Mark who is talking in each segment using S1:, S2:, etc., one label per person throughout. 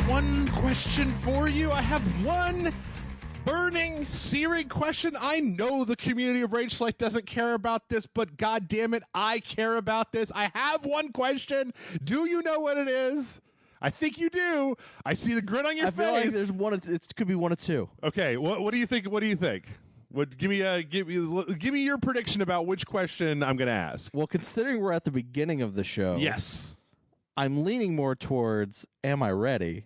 S1: one question for you. I have one burning, searing question. I know the community of Rage Select doesn't care about this, but god damn it, I care about this. I have one question. Do you know what it is? I think you do. I see the grin on your face.
S2: I feel like there's one. It could be one or two.
S1: Okay, what do you think? What do you think? Give me your prediction about which question I'm going to ask.
S2: Well, considering we're at the beginning of the show,
S1: yes,
S2: I'm leaning more towards "Am I ready?"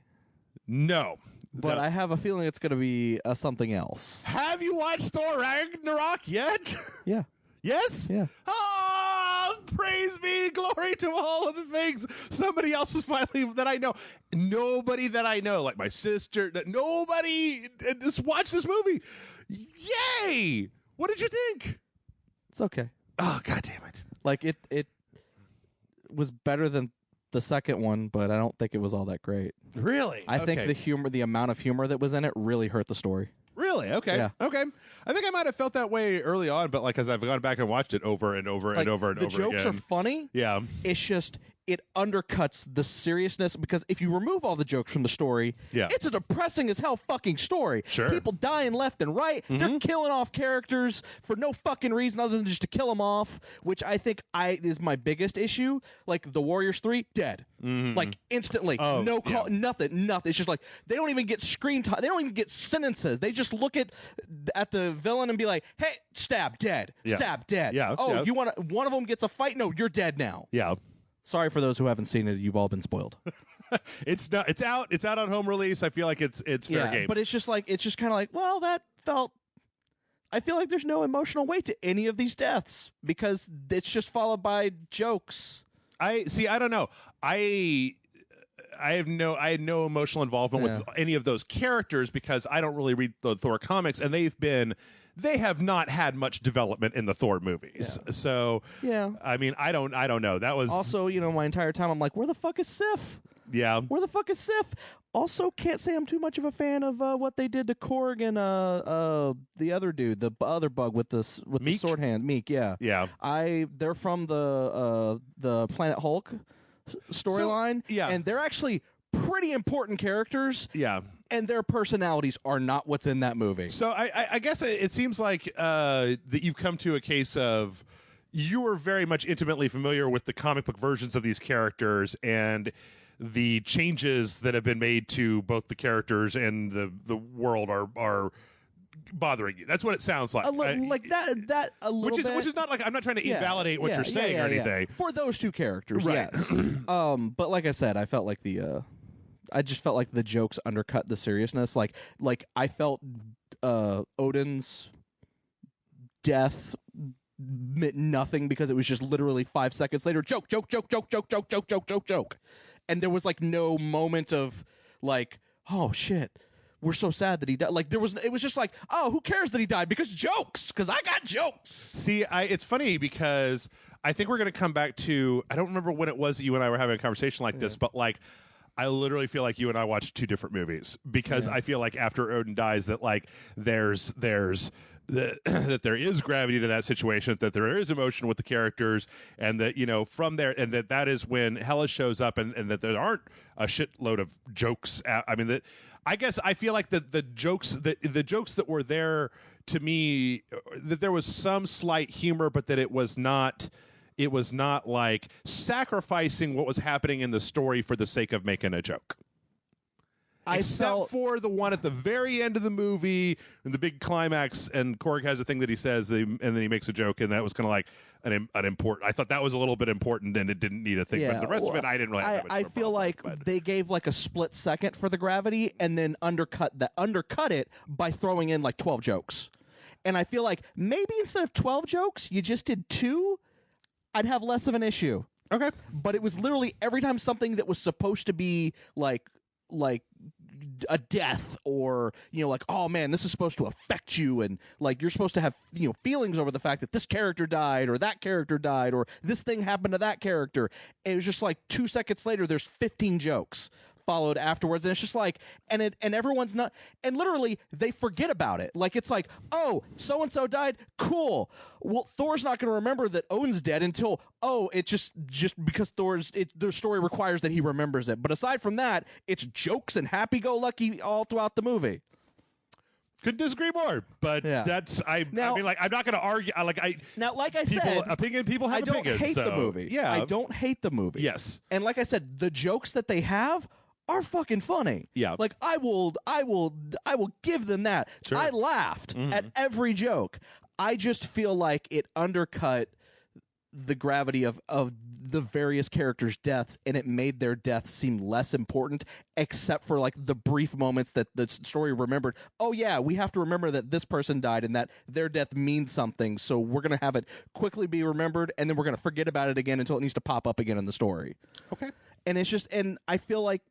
S1: No.
S2: But
S1: no.
S2: I have a feeling it's going to be something else.
S1: Have you watched Thor Ragnarok yet?
S2: Yeah.
S1: Yes?
S2: Yeah.
S1: Oh, praise be, glory to all of the things. Somebody else was finally that I know. Nobody that I know, like my sister, nobody just watched this movie. Yay! What did you think?
S2: It's okay.
S1: Oh, god damn it.
S2: Like it was better than the second one, but I don't think it was all that great.
S1: Really?
S2: I think the amount of humor that was in it really hurt the story.
S1: Really? Okay.
S2: Yeah.
S1: Okay. I think I might have felt that way early on, but like as I've gone back and watched it over and over and over and over again.
S2: The jokes are funny.
S1: Yeah.
S2: It's just it undercuts the seriousness because if you remove all the jokes from the story, it's a depressing as hell fucking story.
S1: Sure.
S2: People dying left and right. Mm-hmm. They're killing off characters for no fucking reason other than just to kill them off, which I think is my biggest issue. Like the Warriors 3, dead. Mm-hmm. Like instantly.
S1: Oh,
S2: no call, nothing. It's just like they don't even get screen time. They don't even get sentences. They just look at the villain and be like, "Hey, stab, dead.
S1: Yeah.
S2: Stab, dead.
S1: Yeah.
S2: Oh,
S1: yeah.
S2: you want to? One of them gets a fight? No, you're dead now."
S1: Yeah.
S2: Sorry for those who haven't seen it. You've all been spoiled.
S1: It's out. It's out on home release. I feel like it's fair game.
S2: But it's just kind of like, well, that felt. I feel like there's no emotional weight to any of these deaths because it's just followed by jokes.
S1: I don't know. I had no emotional involvement with any of those characters because I don't really read the Thor comics, and they have not had much development in the Thor movies.
S2: Yeah.
S1: So I mean, I don't know. That was
S2: also, my entire time I'm like, where the fuck is Sif?
S1: Yeah.
S2: Where the fuck is Sif? Also, can't say I'm too much of a fan of what they did to Korg and the other dude, the other bug with the sword hand, Meek. Yeah.
S1: Yeah.
S2: They're from the Planet Hulk storyline.
S1: So,
S2: and they're actually pretty important characters.
S1: Yeah.
S2: And their personalities are not what's in that movie.
S1: So I guess it seems like that you've come to a case of you are very much intimately familiar with the comic book versions of these characters and the changes that have been made to both the characters and the world are bothering you. That's what it sounds like.
S2: Like that a little bit.
S1: Which is not like I'm not trying to invalidate what you're saying or anything.
S2: For those two characters,
S1: right.
S2: Yes. But like I said, I felt like I just felt like the jokes undercut the seriousness. Like I felt Odin's death meant nothing because it was just literally 5 seconds later, joke, and there was like no moment of like, oh shit, we're so sad that he died. Like it was just like, oh, who cares that he died? Because I got jokes.
S1: See, it's funny because I think we're going to come back to, I don't remember when it was that you and I were having a conversation like this, but like, I literally feel like you and I watched two different movies because I feel like after Odin dies that like there's that there is gravity to that situation, that there is emotion with the characters, and that from there, and that is when Hela shows up, and that there aren't a shitload of jokes. I mean, that I guess I feel like the jokes that were there to me, that there was some slight humor, but that it was not like sacrificing what was happening in the story for the sake of making a joke. Except for the one at the very end of the movie, the big climax, and Korg has a thing that he says, and then he makes a joke, and that was kind of like an important. I thought that was a little bit important, and it didn't need a thing. But the rest of it, I didn't really. Have
S2: I feel like they gave like a split second for the gravity, and then undercut it by throwing in like 12 jokes. And I feel like maybe instead of 12 jokes, you just did 2. I'd have less of an issue.
S1: Okay,
S2: but it was literally every time something that was supposed to be like a death or like, oh man, this is supposed to affect you, and like you're supposed to have feelings over the fact that this character died or that character died or this thing happened to that character, and it was just like 2 seconds later there's 15 jokes followed afterwards, and it's just like, and everyone's not, and literally they forget about it. Like, it's like, oh, so and so died, cool. Well, Thor's not going to remember that Odin's dead until, oh, it's just because their story requires that he remembers it. But aside from that, it's jokes and happy-go-lucky all throughout the movie.
S1: Couldn't disagree more, but that's I mean, like, I'm not going to argue. Like I said, people have opinions.
S2: I don't hate the movie.
S1: Yeah,
S2: I don't hate the movie.
S1: Yes,
S2: and like I said, the jokes that they have are fucking funny.
S1: Yeah,
S2: like I will give them that.
S1: Sure.
S2: I laughed at every joke. I just feel like it undercut the gravity of the various characters' deaths, and it made their deaths seem less important, except for like the brief moments that the story remembered. Oh yeah, we have to remember that this person died and that their death means something, so we're going to have it quickly be remembered, and then we're going to forget about it again until it needs to pop up again in the story.
S1: Okay.
S2: And it's just, and I feel like,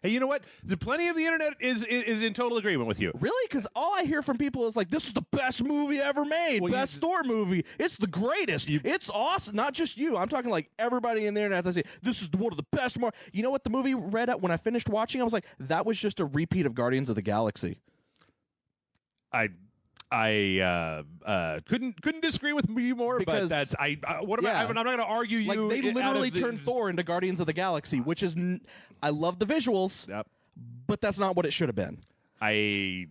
S1: hey, you know what? Plenty of the internet is in total agreement with you.
S2: Really? Because all I hear from people is like, this is the best movie ever made. Well, best Thor movie. It's the greatest. It's awesome. Not just you. I'm talking like everybody in the internet. They say, this is one of the best. You know what the movie read at when I finished watching? I was like, that was just a repeat of Guardians of the Galaxy.
S1: I couldn't disagree with you more,
S2: because,
S1: but that's I'm not going to argue you.
S2: Like, they literally turned Thor into Guardians of the Galaxy, which is I love the visuals, but that's not what it should have been.
S1: Okay,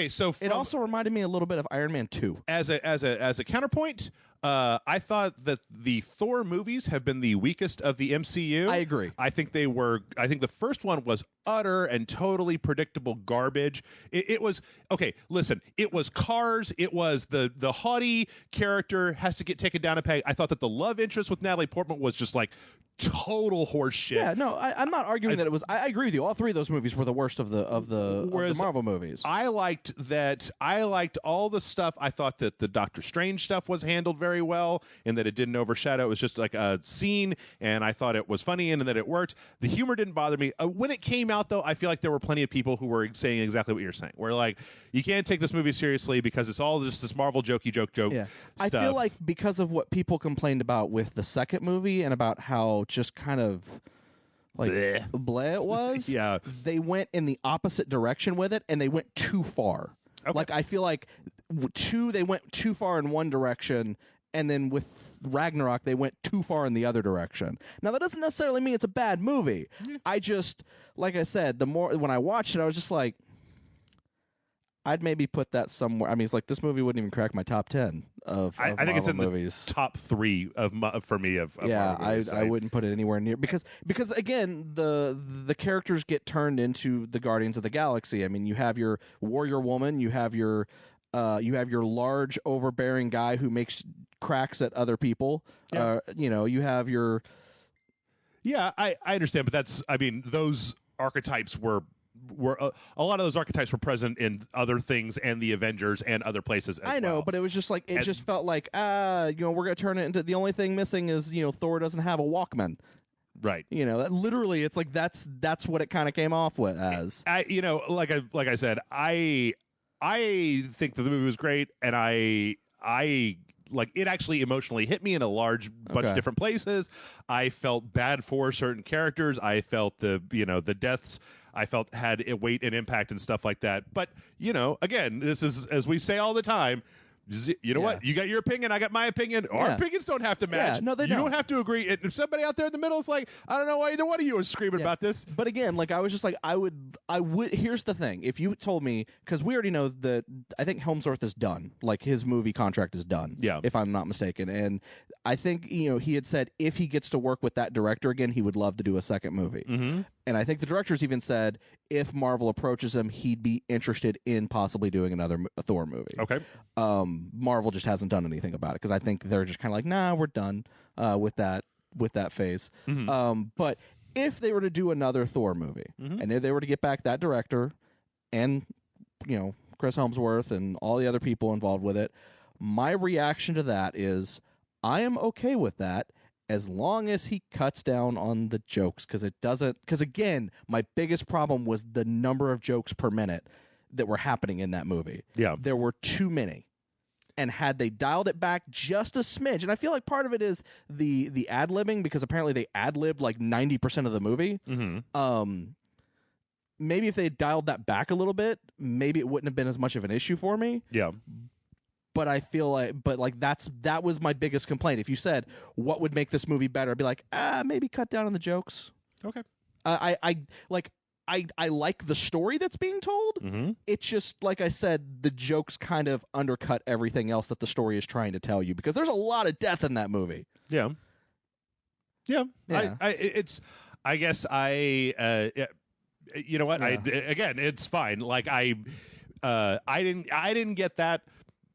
S1: so
S2: it also reminded me a little bit of Iron Man 2.
S1: As a counterpoint, I thought that the Thor movies have been the weakest of the MCU. I
S2: agree.
S1: I think the first one was utter and totally predictable garbage. It was, okay, listen, it was Cars. It was the haughty character has to get taken down a peg. I thought that the love interest with Natalie Portman was just like total horse shit.
S2: Yeah, no, I'm not arguing that it was. I agree with you. All three of those movies were the worst of the Marvel movies.
S1: I liked all the stuff. I thought that the Doctor Strange stuff was handled very well, and that it didn't overshadow. It was just like a scene, and I thought it was funny, and that it worked. The humor didn't bother me. When it came out, though, I feel like there were plenty of people who were saying exactly what you're saying. Where like, you can't take this movie seriously because it's all just this Marvel joke
S2: Yeah.
S1: stuff.
S2: I feel like because of what people complained about with the second movie and about how just kind of like bleh it was,
S1: yeah,
S2: they went in the opposite direction with it, and they went too far.
S1: Okay.
S2: Like, I feel like they went too far in one direction, and then with Ragnarok, they went too far in the other direction. Now, that doesn't necessarily mean it's a bad movie. Yeah. I just, like I said, when I watched it, I was just like, I'd maybe put that somewhere. I mean, it's like this movie wouldn't even crack my top 10 of I think Marvel
S1: it's in
S2: movies.
S1: The top 3 for me of
S2: yeah.
S1: Marvel movies.
S2: I wouldn't put it anywhere near because again, the characters get turned into the Guardians of the Galaxy. I mean, you have your warrior woman, you have your large overbearing guy who makes cracks at other people.
S1: Yeah.
S2: You have your.
S1: Yeah, I understand, but that's, I mean, those archetypes were a lot of those archetypes were present in other things and the Avengers and other places as
S2: I know,
S1: well.
S2: but it was just like it just felt like we're gonna turn it into the only thing missing is Thor doesn't have a Walkman.
S1: Right.
S2: Literally, it's like that's what it kind of came off with as.
S1: Like I said, I think that the movie was great, and I like it actually emotionally hit me in a large bunch of different places. I felt bad for certain characters. I felt the deaths I felt had a weight and impact and stuff like that. But, again, this is, as we say all the time, what? You got your opinion, I got my opinion. Our opinions don't have to match.
S2: Yeah, no, they
S1: don't. You don't have to agree. And if somebody out there in the middle is like, I don't know why either one of you is screaming about this.
S2: But again, like I was just like, I would. Here's the thing: if you told me, because we already know that I think Helmsworth is done. Like his movie contract is done.
S1: Yeah,
S2: if I'm not mistaken. And I think he had said if he gets to work with that director again, he would love to do a second movie.
S1: Mm-hmm.
S2: And I think the directors even said if Marvel approaches him, he'd be interested in possibly doing another Thor movie.
S1: Okay.
S2: Marvel just hasn't done anything about it because I think they're just kind of like, nah, we're done with that phase.
S1: Mm-hmm.
S2: But if they were to do another Thor movie, and if they were to get back that director and Chris Hemsworth and all the other people involved with it, my reaction to that is I am okay with that. As long as he cuts down on the jokes, because again, my biggest problem was the number of jokes per minute that were happening in that movie.
S1: Yeah.
S2: There were too many. And had they dialed it back just a smidge, and I feel like part of it is the ad-libbing, because apparently they ad-libbed like 90% of the movie. Maybe if they had dialed that back a little bit, maybe it wouldn't have been as much of an issue for me.
S1: Yeah.
S2: But I feel like, that was my biggest complaint. If you said what would make this movie better, I'd be like, maybe cut down on the jokes.
S1: Okay.
S2: I like the story that's being told. It's just, like I said, the jokes kind of undercut everything else that the story is trying to tell you, because there's a lot of death in that movie.
S1: Yeah. I guess you know what? Again, it's fine. Like I didn't get that.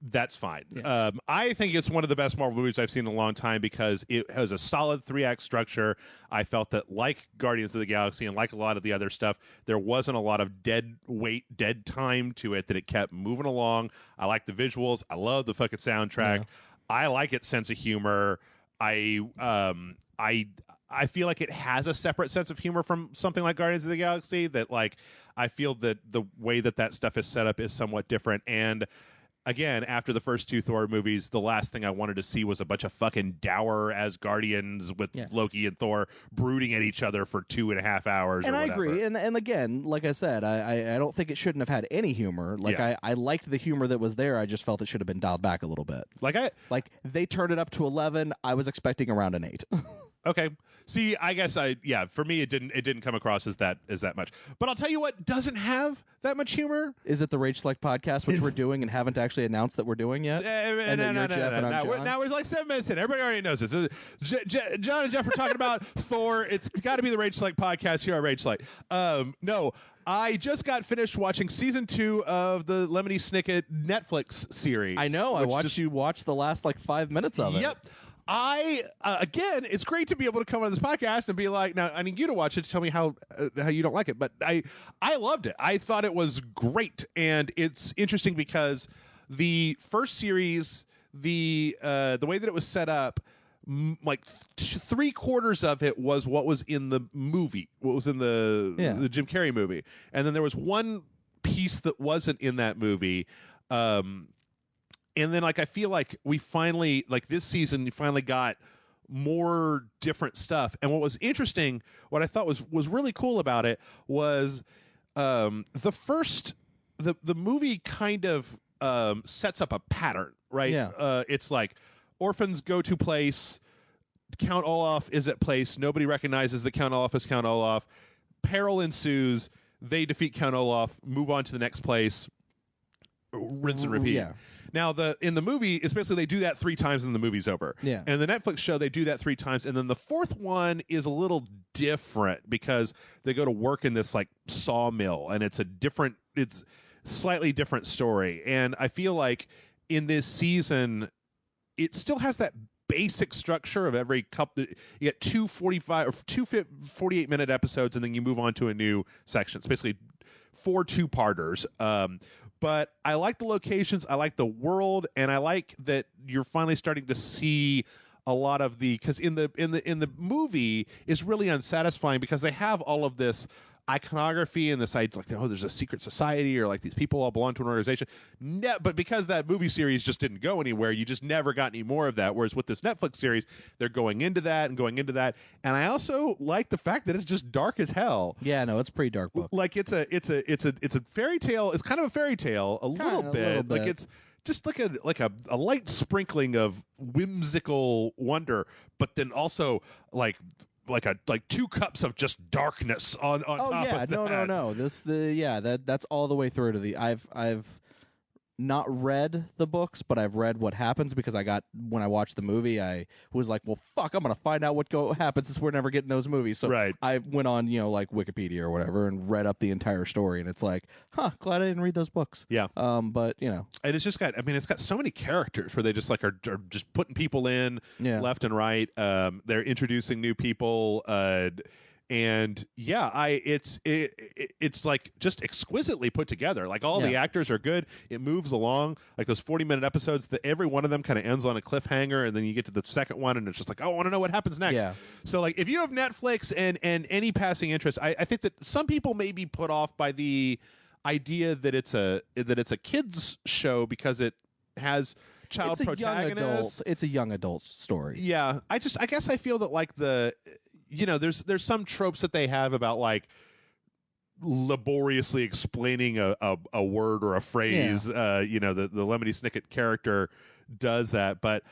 S1: That's fine. Yeah. I think it's one of the best Marvel movies I've seen in a long time, because it has a solid 3-act structure. I felt that, like Guardians of the Galaxy and like a lot of the other stuff, there wasn't a lot of dead time to it, that it kept moving along. I like the visuals. I love the fucking soundtrack. Yeah. I like its sense of humor. I feel like it has a separate sense of humor from something like Guardians of the Galaxy, that, like, I feel that the way that stuff is set up is somewhat different. And again, after the first 2 Thor movies, the last thing I wanted to see was a bunch of fucking dour Asgardians with Loki and Thor brooding at each other for 2.5 hours.
S2: And
S1: I
S2: agree. And again, like I said, I don't think it shouldn't have had any humor. Like, I liked the humor that was there. I just felt it should have been dialed back a little bit. Like they turned it up to 11. I was expecting around an 8.
S1: Okay. See, I guess for me it didn't come across as that much. But I'll tell you what doesn't have that much humor.
S2: Is it the Rage Select podcast, which we're doing and haven't actually announced that we're doing yet?
S1: No, we're like 7 minutes in. Everybody already knows this. John and Jeff are talking about Thor. It's got to be the Rage Select podcast here on Rage Select. No, I just got finished watching season 2 of the Lemony Snicket Netflix series.
S2: I know. I watched you watch the last 5 minutes of it.
S1: Yep. Again, it's great to be able to come on this podcast and be like, now I need you to watch it to tell me how you don't like it. But I loved it. I thought it was great, and it's interesting because the first series, the way that it was set up, like 3/4 of it was what was in the movie, what was in the Jim Carrey movie, and then there was one piece that wasn't in that movie. And then, like, I feel like we finally, like, this season, you finally got more different stuff. And what was interesting, what I thought was really cool about it was the movie kind of sets up a pattern, right?
S2: Yeah.
S1: It's like orphans go to place, Count Olaf is at place, nobody recognizes that Count Olaf is Count Olaf, peril ensues, they defeat Count Olaf, move on to the next place, rinse and repeat.
S2: Yeah.
S1: Now, in the movie, it's basically they do that 3 times and the movie's over.
S2: Yeah.
S1: And the Netflix show, they do that 3 times, and then the 4th one is a little different because they go to work in this, like, sawmill, and it's slightly different story. And I feel like in this season, it still has that basic structure of every couple. You get 2 48-minute episodes, and then you move on to a new section. It's basically 4 2-parters. But I like the locations, I like the world, and I like that you're finally starting to see a lot of because in the movie is really unsatisfying because they have all of this iconography and this idea, like, oh, there's a secret society, or like these people all belong to an organization. But because that movie series just didn't go anywhere, you just never got any more of that. Whereas with this Netflix series, they're going into that. And I also like the fact that it's just dark as hell.
S2: Yeah, no, it's a pretty dark book.
S1: Like it's a fairy tale. It's kind of a fairy tale, a little bit. Like it's just like a light sprinkling of whimsical wonder, but then also like 2 cups of just darkness on top of that.
S2: No. That's all the way through to the. I've not read the books, but I've read what happens because when I watched the movie, I was like, well, fuck, I'm gonna find out what happens since we're never getting those movies. So I went on, like Wikipedia or whatever, and read up the entire story, and it's like, glad I didn't read those books.
S1: Yeah.
S2: But
S1: and it's just got. I mean, it's got so many characters where they just like are just putting people in left and right. They're introducing new people. And it's like just exquisitely put together. Like all the actors are good. It moves along. Like those 40-minute episodes, every one of them kind of ends on a cliffhanger, and then you get to the second one, and it's just like, oh, I want to know what happens next.
S2: Yeah.
S1: So like, if you have Netflix and any passing interest, I think that some people may be put off by the idea that it's a kids show because it has child
S2: it's a
S1: protagonist.
S2: Young adult, it's a young adult story.
S1: Yeah, I guess I feel that like there's some tropes that they have about like laboriously explaining a word or a phrase. The Lemony Snicket character does that, but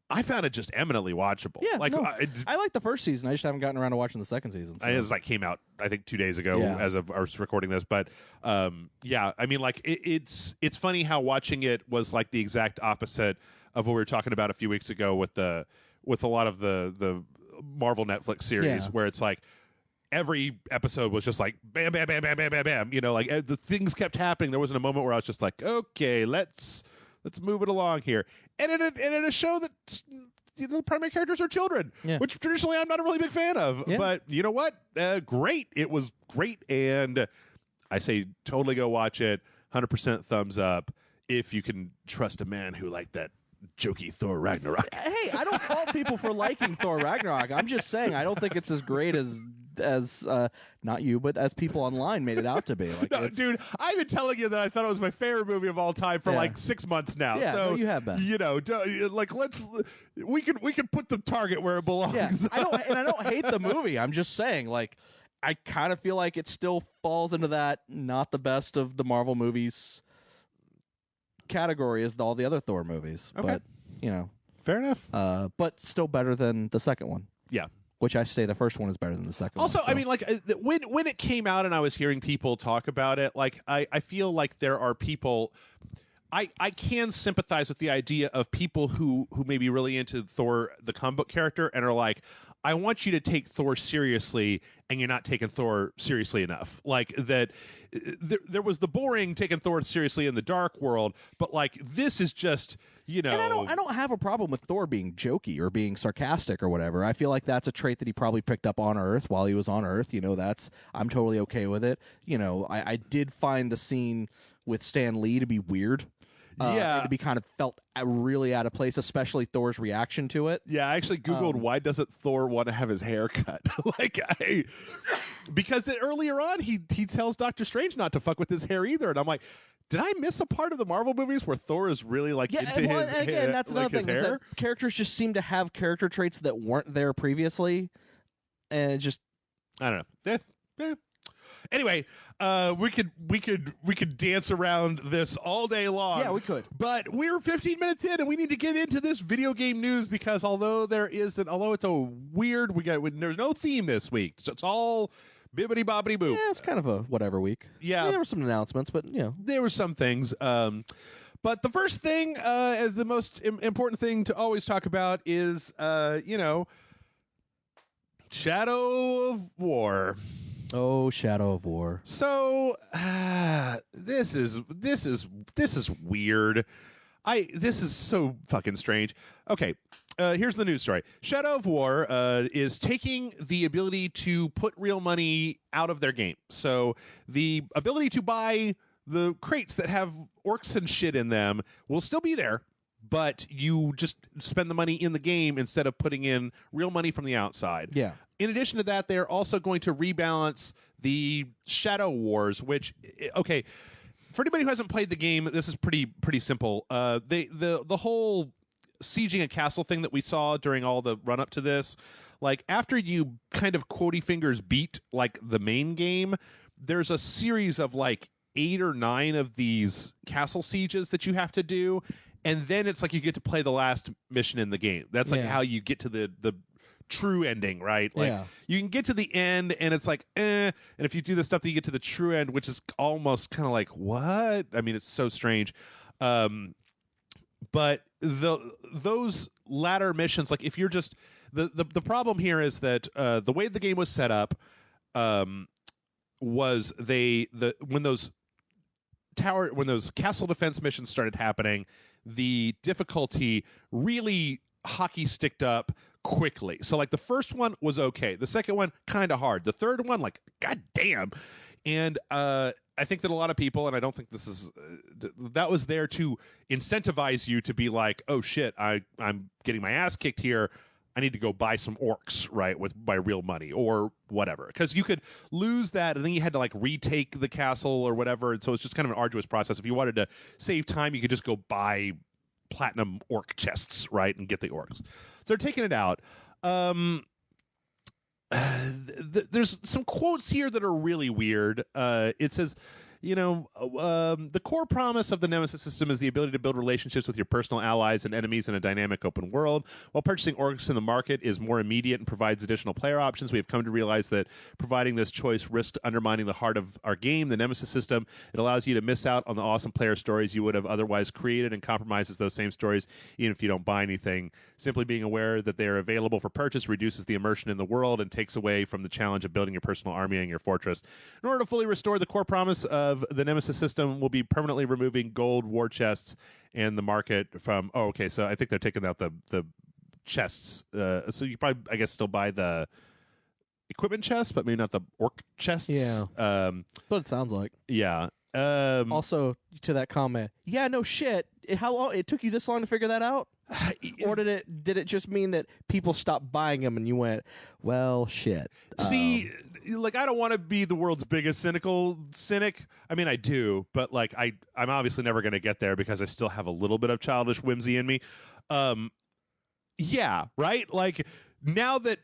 S1: I found it just eminently watchable.
S2: Yeah,
S1: like
S2: I like the first season. I just haven't gotten around to watching the second season. So.
S1: It came out I think 2 days ago as of us recording this, but I mean like it's funny how watching it was like the exact opposite of what we were talking about a few weeks ago with a lot of the Marvel Netflix series where it's like every episode was just like bam bam bam bam bam bam bam, like the things kept happening. There wasn't a moment where I was just like, okay, let's move it along here. And in a show that the primary characters are children, which traditionally I'm not a really big fan of. Yeah. But you know what? Great. It was great. And I say totally go watch it. 100% thumbs up if you can trust a man who liked that jokey Thor Ragnarok.
S2: Hey, I don't fault people for liking Thor Ragnarok. I'm just saying I don't think it's as great as not you, but as people online made it out to be. Like,
S1: no, dude, I've been telling you that I thought it was my favorite movie of all time for like 6 months now.
S2: Yeah,
S1: so
S2: you have been.
S1: Like we can put the target where it belongs.
S2: Yeah. I don't hate the movie. I'm just saying, like, I kind of feel like it still falls into that not the best of the Marvel movies category as all the other Thor movies.
S1: Okay.
S2: But
S1: fair enough.
S2: But still better than the second one.
S1: Yeah.
S2: Which I say the first one is better than the second
S1: also,
S2: one. Also,
S1: I mean, like, when it came out and I was hearing people talk about it, like, I feel like there are people... I can sympathize with the idea of people who may be really into Thor, the comic book character, and are like, I want you to take Thor seriously, and you're not taking Thor seriously enough. Like, that there was the boring taking Thor seriously in the Dark World, but, like, this is just, And
S2: I don't have a problem with Thor being jokey or being sarcastic or whatever. I feel like that's a trait that he probably picked up on Earth while he was on Earth. I'm totally okay with it. I did find the scene with Stan Lee to be weird. And to be kind of felt really out of place, especially Thor's reaction to it.
S1: Yeah, I actually Googled why doesn't Thor want to have his hair cut? Because earlier on he tells Doctor Strange not to fuck with his hair either, and I'm like, did I miss a part of the Marvel movies where Thor is really like into his
S2: and again, that's another thing.
S1: Is
S2: that characters just seem to have character traits that weren't there previously, and it just
S1: I don't know. Anyway, we could dance around this all day long.
S2: Yeah, we could.
S1: But we're 15 minutes in, and we need to get into this video game news because although it's a weird, there's no theme this week, so it's all bibbity bobbity boo.
S2: Yeah, it's kind of a whatever week.
S1: Yeah,
S2: I mean, there were some announcements, but
S1: there were some things. But the first thing, as the most important thing to always talk about, is Shadow of War.
S2: Oh, Shadow of War.
S1: So this is weird. This is so fucking strange. Okay, here's the news story. Shadow of War is taking the ability to put real money out of their game. So the ability to buy the crates that have orcs and shit in them will still be there, but you just spend the money in the game instead of putting in real money from the outside.
S2: Yeah. In
S1: addition to that, they're also going to rebalance the Shadow Wars, which, okay, for anybody who hasn't played the game, this is pretty simple. The whole sieging a castle thing that we saw during all the run up to this, like after you kind of quotey fingers beat like the main game, there's a series of like 8 or 9 of these castle sieges that you have to do. And then it's like you get to play the last mission in the game. That's like how you get to the true ending, right? Like you can get to the end and it's like, and if you do the stuff that you get to the true end, which is almost kind of like, what? I mean, it's so strange. But those latter missions, like if you're just the problem here is that the way the game was set up was when those castle defense missions started happening, the difficulty really hockey sticked up quickly. So like the first one was okay. The second one kind of hard. The third one, like, god damn. And I think that a lot of people, and I don't think this is that was there to incentivize you to be like, oh shit, I'm getting my ass kicked here. I need to go buy some orcs, right, with my real money or whatever. Because you could lose that, and then you had to like retake the castle or whatever. And so it's just kind of an arduous process. If you wanted to save time, you could just go buy platinum orc chests, right, and get the orcs. So they're taking it out. There's some quotes here that are really weird. It says, the core promise of the Nemesis system is the ability to build relationships with your personal allies and enemies in a dynamic open world. While purchasing orcs in the market is more immediate and provides additional player options, we have come to realize that providing this choice risks undermining the heart of our game, the Nemesis system. It allows you to miss out on the awesome player stories you would have otherwise created and compromises those same stories even if you don't buy anything. Simply being aware that they are available for purchase reduces the immersion in the world and takes away from the challenge of building your personal army and your fortress. In order to fully restore the core promise of the Nemesis system, will be permanently removing gold war chests and the market from. Oh, okay. So I think they're taking out the chests. So you probably, I guess, still buy the equipment chests, but maybe not the orc chests.
S2: Yeah. But it sounds like.
S1: Yeah.
S2: Also, to that comment, yeah, no shit. How long it took you this long to figure that out? Or did it just mean that people stopped buying them and you went, well, shit?
S1: See, like, I don't want to be the world's biggest cynic. I mean, I do, but like I'm obviously never going to get there because I still have a little bit of childish whimsy in me. Yeah, right? Like now that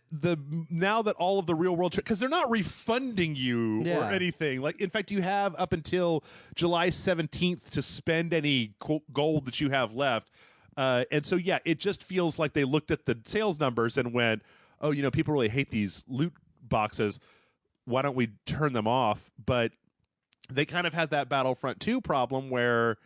S1: all of the real world, because they're not refunding you or anything. Like, in fact, you have up until July 17th to spend any gold that you have left. And so, yeah, it just feels like they looked at the sales numbers and went, oh, people really hate these loot boxes. Why don't we turn them off? But they kind of had that Battlefront 2 problem where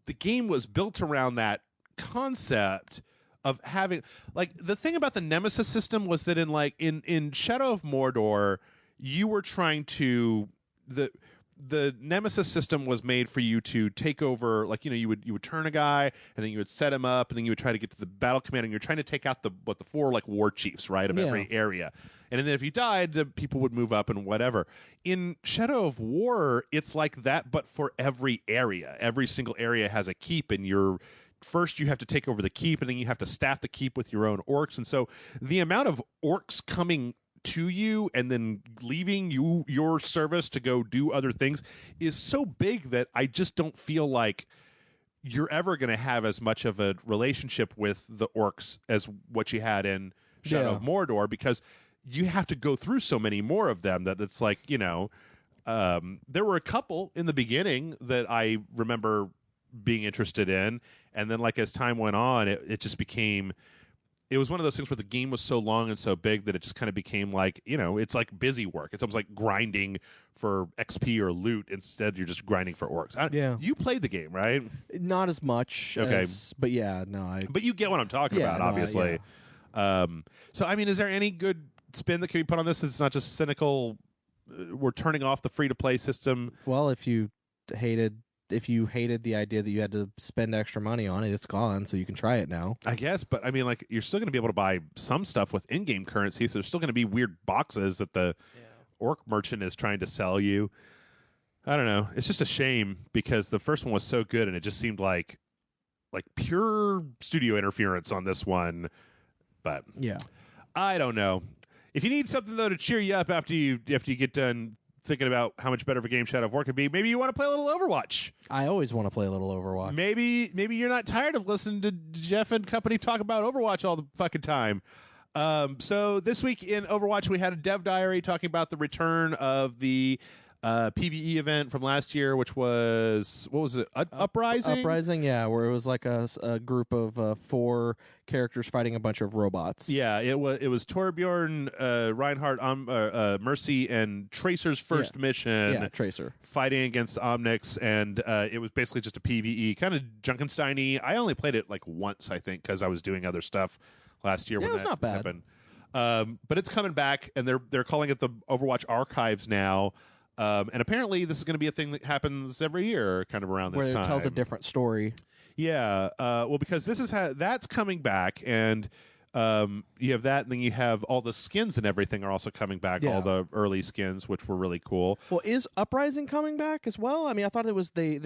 S1: the game was built around that concept of having, like, the thing about the Nemesis system was that in Shadow of Mordor, you were trying to the Nemesis system was made for you to take over, like, you would turn a guy and then you would set him up and then you would try to get to the battle command and you're trying to take out the 4 like war chiefs, right, of every area. And then if you died, the people would move up and whatever. In Shadow of War, it's like that, but for every area. Every single area has a keep, and first you have to take over the keep and then you have to staff the keep with your own orcs. And so the amount of orcs coming to you and then leaving your service to go do other things is so big that I just don't feel like you're ever going to have as much of a relationship with the orcs as what you had in Shadow of Mordor, because you have to go through so many more of them that it's like, there were a couple in the beginning that I remember being interested in, and then like as time went on, it just became. It was one of those things where the game was so long and so big that it just kind of became like, it's like busy work. It's almost like grinding for XP or loot. Instead, you're just grinding for orcs. You played the game, right?
S2: Not as much.
S1: Okay.
S2: But yeah, no.
S1: But you get what I'm talking about, obviously. So, I mean, is there any good spin that can be put on this? It's not just cynical. We're turning off the free-to-play system.
S2: Well, if you hated the idea that you had to spend extra money on it, it's gone, so you can try it now.
S1: I guess, but I mean, like, you're still going to be able to buy some stuff with in-game currency, so there's still going to be weird boxes that the orc merchant is trying to sell you. I don't know. It's just a shame because the first one was so good, and it just seemed like pure studio interference on this one. But
S2: yeah,
S1: I don't know. If you need something, though, to cheer you up after you get done thinking about how much better of a game Shadow of War could be, maybe you want to play a little Overwatch.
S2: I always want to play a little Overwatch.
S1: Maybe you're not tired of listening to Jeff and company talk about Overwatch all the fucking time. So this week in Overwatch, we had a dev diary talking about the return of the PvE event from last year, which was, what was it, Uprising?
S2: Uprising, yeah, where it was like a group of 4 characters fighting a bunch of robots.
S1: Yeah, it was Torbjorn, Reinhardt, Mercy, and Tracer's first mission.
S2: Yeah, Tracer.
S1: Fighting against Omnix, and it was basically just a PvE, kind of Junkenstein-y. I only played it like once, I think, because I was doing other stuff last year when
S2: it was
S1: that
S2: not bad.
S1: happened. But it's coming back, and they're calling it the Overwatch Archives now. And apparently this is going to be a thing that happens every year, kind of around this time.
S2: Where it tells a different story.
S1: Yeah. Well, because this is that's coming back, and you have that, and then you have all the skins and everything are also coming back. Yeah. All the early skins, which were really cool.
S2: Well, is Uprising coming back as well? I mean, I thought it was they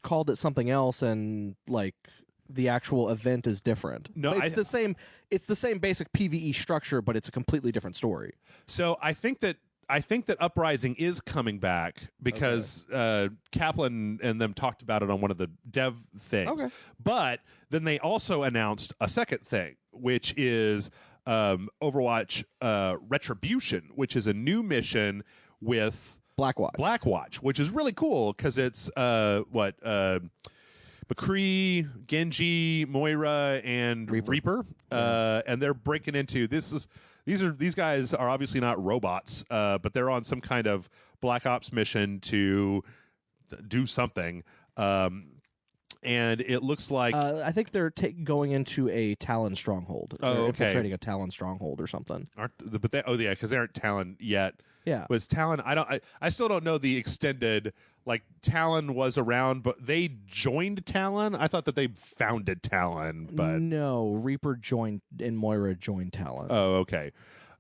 S2: called it something else, and like the actual event is different.
S1: No,
S2: it's the same basic PvE structure, but it's a completely different story.
S1: So I think that I think that Uprising is coming back because Kaplan and them talked about it on one of the dev things.
S2: Okay.
S1: But then they also announced a second thing, which is Overwatch Retribution, which is a new mission with Blackwatch, which is really cool because it's McCree, Genji, Moira, and Reaper. And they're breaking into these guys are obviously not robots, but they're on some kind of Black Ops mission to do something. And it looks like
S2: I think they're going into a Talon stronghold.
S1: Oh,
S2: They're
S1: okay.
S2: infiltrating a Talon stronghold or something.
S1: Because they aren't Talon yet.
S2: Yeah.
S1: Was Talon? I still don't know the extended. Like Talon was around, but they joined Talon. I thought that they founded Talon, but
S2: no, Reaper joined and Moira joined Talon.
S1: Oh, okay.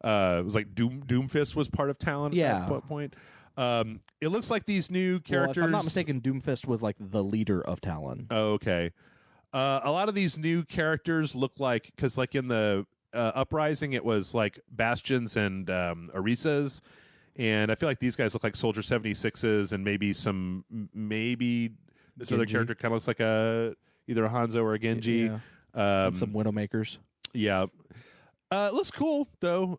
S1: It was like Doomfist was part of Talon at what point. It looks like these new characters.
S2: Well, if I'm not mistaken, Doomfist was like the leader of Talon.
S1: Oh, okay. A lot of these new characters look like, because like in the Uprising, it was like Bastions and Orisas. And I feel like these guys look like Soldier 76s, and maybe this other character kind of looks like either a Hanzo or a Genji.
S2: Yeah. And some Widowmakers.
S1: Yeah. It looks cool though.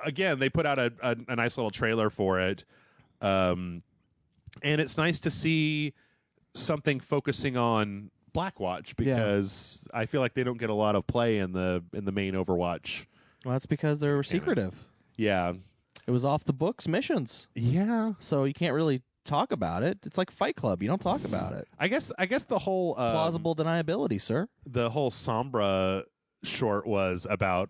S1: Again, they put out a nice little trailer for it, and it's nice to see something focusing on Blackwatch because I feel like they don't get a lot of play in the main Overwatch.
S2: Well, that's because they were secretive.
S1: Yeah.
S2: It was off the books missions.
S1: Yeah.
S2: So you can't really talk about it. It's like Fight Club. You don't talk about it.
S1: I guess the whole
S2: plausible deniability, sir.
S1: The whole Sombra short was about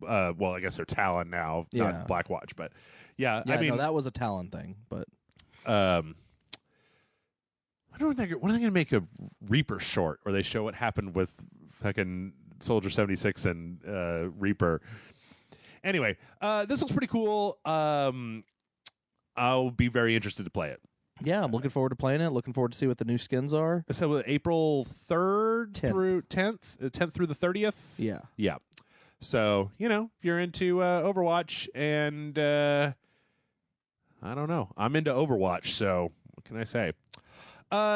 S1: well, I guess they're Talon now, not Blackwatch, but I mean,
S2: no, that was a Talon thing, but
S1: I don't know when are they going to make a Reaper short where they show what happened with fucking Soldier 76 and Reaper. Anyway, this looks pretty cool. I'll be very interested to play it.
S2: Yeah, I'm looking forward to playing it. Looking forward to see what the new skins are.
S1: So April 3rd through 10th, 10th through the 30th?
S2: Yeah.
S1: Yeah. So, if you're into Overwatch and I don't know. I'm into Overwatch, so what can I say?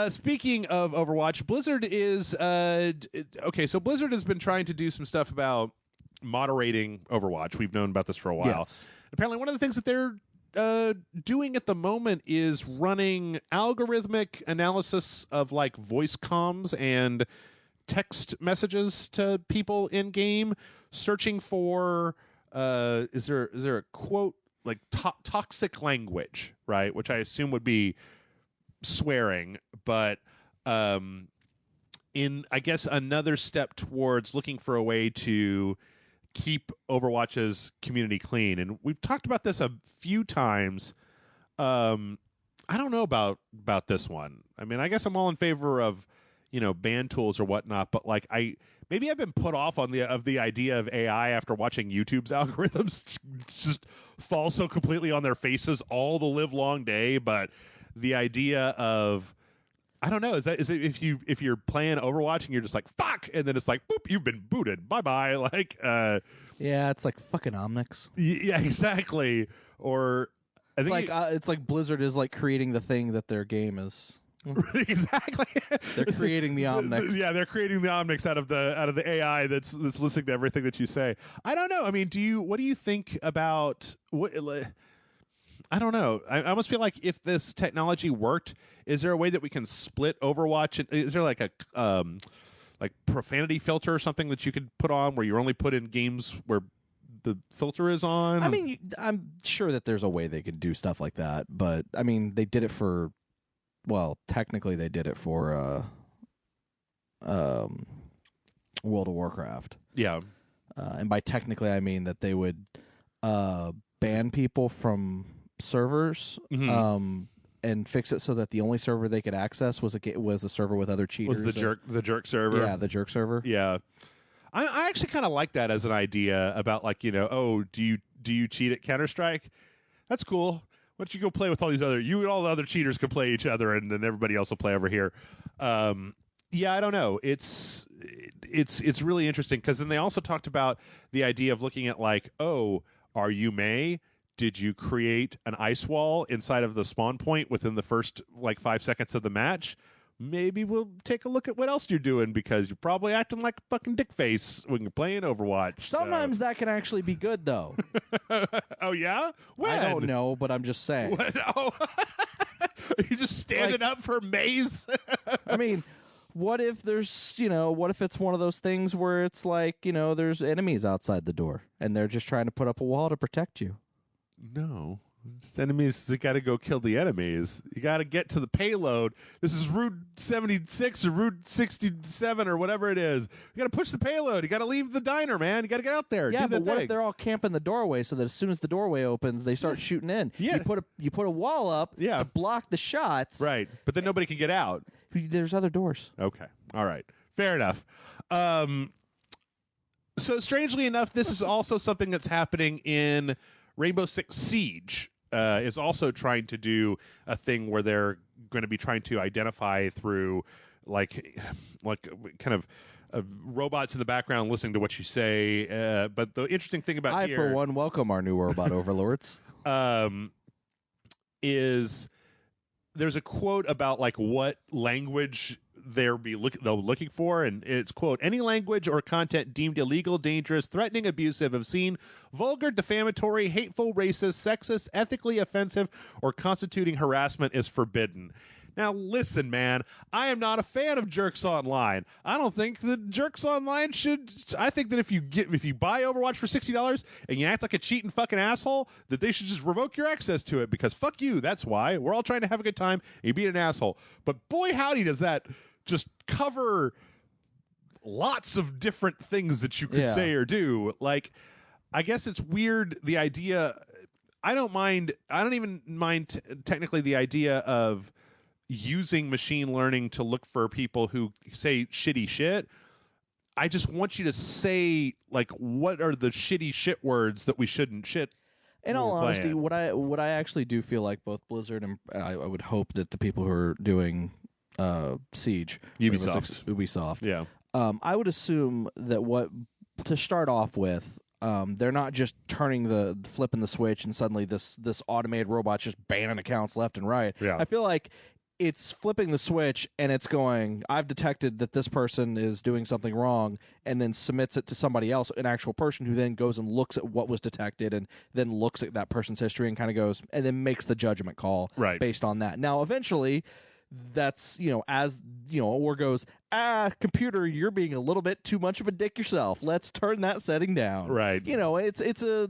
S1: Speaking of Overwatch, Blizzard is okay, so Blizzard has been trying to do some stuff about moderating Overwatch. We've known about this for a while.
S2: Yes.
S1: Apparently one of the things that they're doing at the moment is running algorithmic analysis of like voice comms and text messages to people in game, searching for is there a quote like toxic language, right? Which I assume would be swearing, but in I guess another step towards looking for a way to keep Overwatch's community clean. And we've talked about this a few times. I don't know about this one. I mean, I guess I'm all in favor of, ban tools or whatnot, but like maybe I've been put off on the idea of AI after watching YouTube's algorithms just fall so completely on their faces all the live long day. But the idea of, I don't know, is it if you're playing Overwatch and you're just like fuck, and then it's like boop, you've been booted, bye bye, like
S2: yeah, it's like fucking Omnics.
S1: Yeah, exactly. Or I think
S2: it's like Blizzard is like creating the thing that their game is.
S1: Exactly.
S2: They're creating the Omnics.
S1: Yeah, they're creating the Omnics out of the AI that's listening to everything that you say. I don't know. I mean, what do you think about what? I don't know. I almost feel like if this technology worked, is there a way that we can split Overwatch? Is there like a like profanity filter or something that you could put on where you only put in games where the filter is on?
S2: I mean, I'm sure that there's a way they could do stuff like that, but I mean, they did it for. Well, technically, they did it for World of Warcraft.
S1: Yeah.
S2: And by technically, I mean that they would ban people from servers and fix it so that the only server they could access was a server with other cheaters.
S1: Was the jerk server?
S2: Yeah, the jerk server.
S1: Yeah. I actually kind of like that as an idea about like, do you cheat at Counter-Strike? That's cool. Why don't you go play with all these you and all the other cheaters can play each other, and then everybody else will play over here. Yeah, I don't know. It's really interesting because then they also talked about the idea of looking at like, Are you May? Did you create an ice wall inside of the spawn point within the first 5 seconds of the match? Maybe we'll take a look at what else you're doing, because you're probably acting like a fucking dick face when you're playing Overwatch.
S2: Sometimes that can actually be good, though.
S1: Oh, yeah? When?
S2: I don't know, but I'm just saying.
S1: What? Oh. Are you just standing up for Maze?
S2: I mean, what if there's, what if it's one of those things where it's like, there's enemies outside the door, and they're just trying to put up a wall to protect you?
S1: No. Just enemies, you got to go kill the enemies. You got to get to the payload. This is Route 76 or Route 67 or whatever it is. You got to push the payload. You got to leave the diner, man. You got to get out there.
S2: Yeah,
S1: do
S2: but what if they're all camping the doorway so that as soon as the doorway opens, they start shooting in?
S1: Yeah.
S2: You put a wall up to block the shots.
S1: Right, but then nobody can get out.
S2: There's other doors.
S1: Okay, all right, fair enough. So strangely enough, this is also something that's happening in Rainbow Six Siege. Is also trying to do a thing where they're going to be trying to identify through like kind of robots in the background listening to what you say. But the interesting thing about
S2: for one, welcome our new robot overlords.
S1: Is there's a quote about what language they're looking for, and it's, quote, any language or content deemed illegal, dangerous, threatening, abusive, obscene, vulgar, defamatory, hateful, racist, sexist, ethically offensive, or constituting harassment is forbidden. Now, listen, man, I am not a fan of Jerks Online. I don't think that Jerks Online should. I think that if you buy Overwatch for $60 and you act like a cheating fucking asshole, that they should just revoke your access to it, because fuck you. That's why. We're all trying to have a good time and you beat an asshole. But boy, howdy, does that just cover lots of different things that you could say or do. I guess it's weird, the idea. I don't even mind technically the idea of using machine learning to look for people who say shitty shit. I just want you to say what are the shitty shit words that we shouldn't shit.
S2: In all honesty, what I actually do feel like both Blizzard and I would hope that the people who are doing Siege, Ubisoft,
S1: yeah,
S2: I would assume that to start off with, they're not just flipping the switch and suddenly this automated robot's just banning accounts left and right.
S1: Yeah.
S2: I feel like it's flipping the switch and it's going, I've detected that this person is doing something wrong, and then submits it to somebody else, an actual person, who then goes and looks at what was detected and then looks at that person's history and kind of goes and then makes the judgment call based on that. Now, eventually, that's, or goes, computer, you're being a little bit too much of a dick yourself. Let's turn that setting down.
S1: Right.
S2: It's a,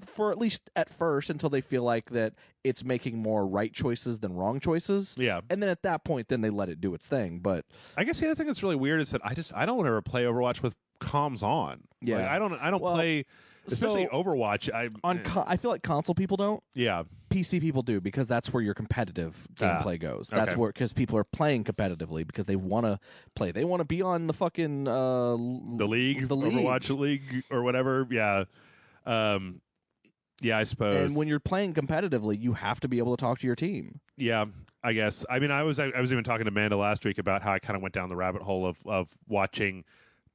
S2: for at least at first, until they feel like that it's making more right choices than wrong choices.
S1: Yeah.
S2: And then at that point, then they let it do its thing. But
S1: I guess the other thing that's really weird is that I don't ever play Overwatch with comms on.
S2: Yeah.
S1: I don't play, especially Overwatch.
S2: I feel like console people don't.
S1: Yeah.
S2: PC people do, because that's where your competitive gameplay goes. That's where, because people are playing competitively because they want to play. They want to be on the fucking the league,
S1: Overwatch League or whatever. Yeah. Yeah, I suppose.
S2: And when you're playing competitively, you have to be able to talk to your team.
S1: Yeah, I guess. I mean, I was even talking to Amanda last week about how I kind of went down the rabbit hole of watching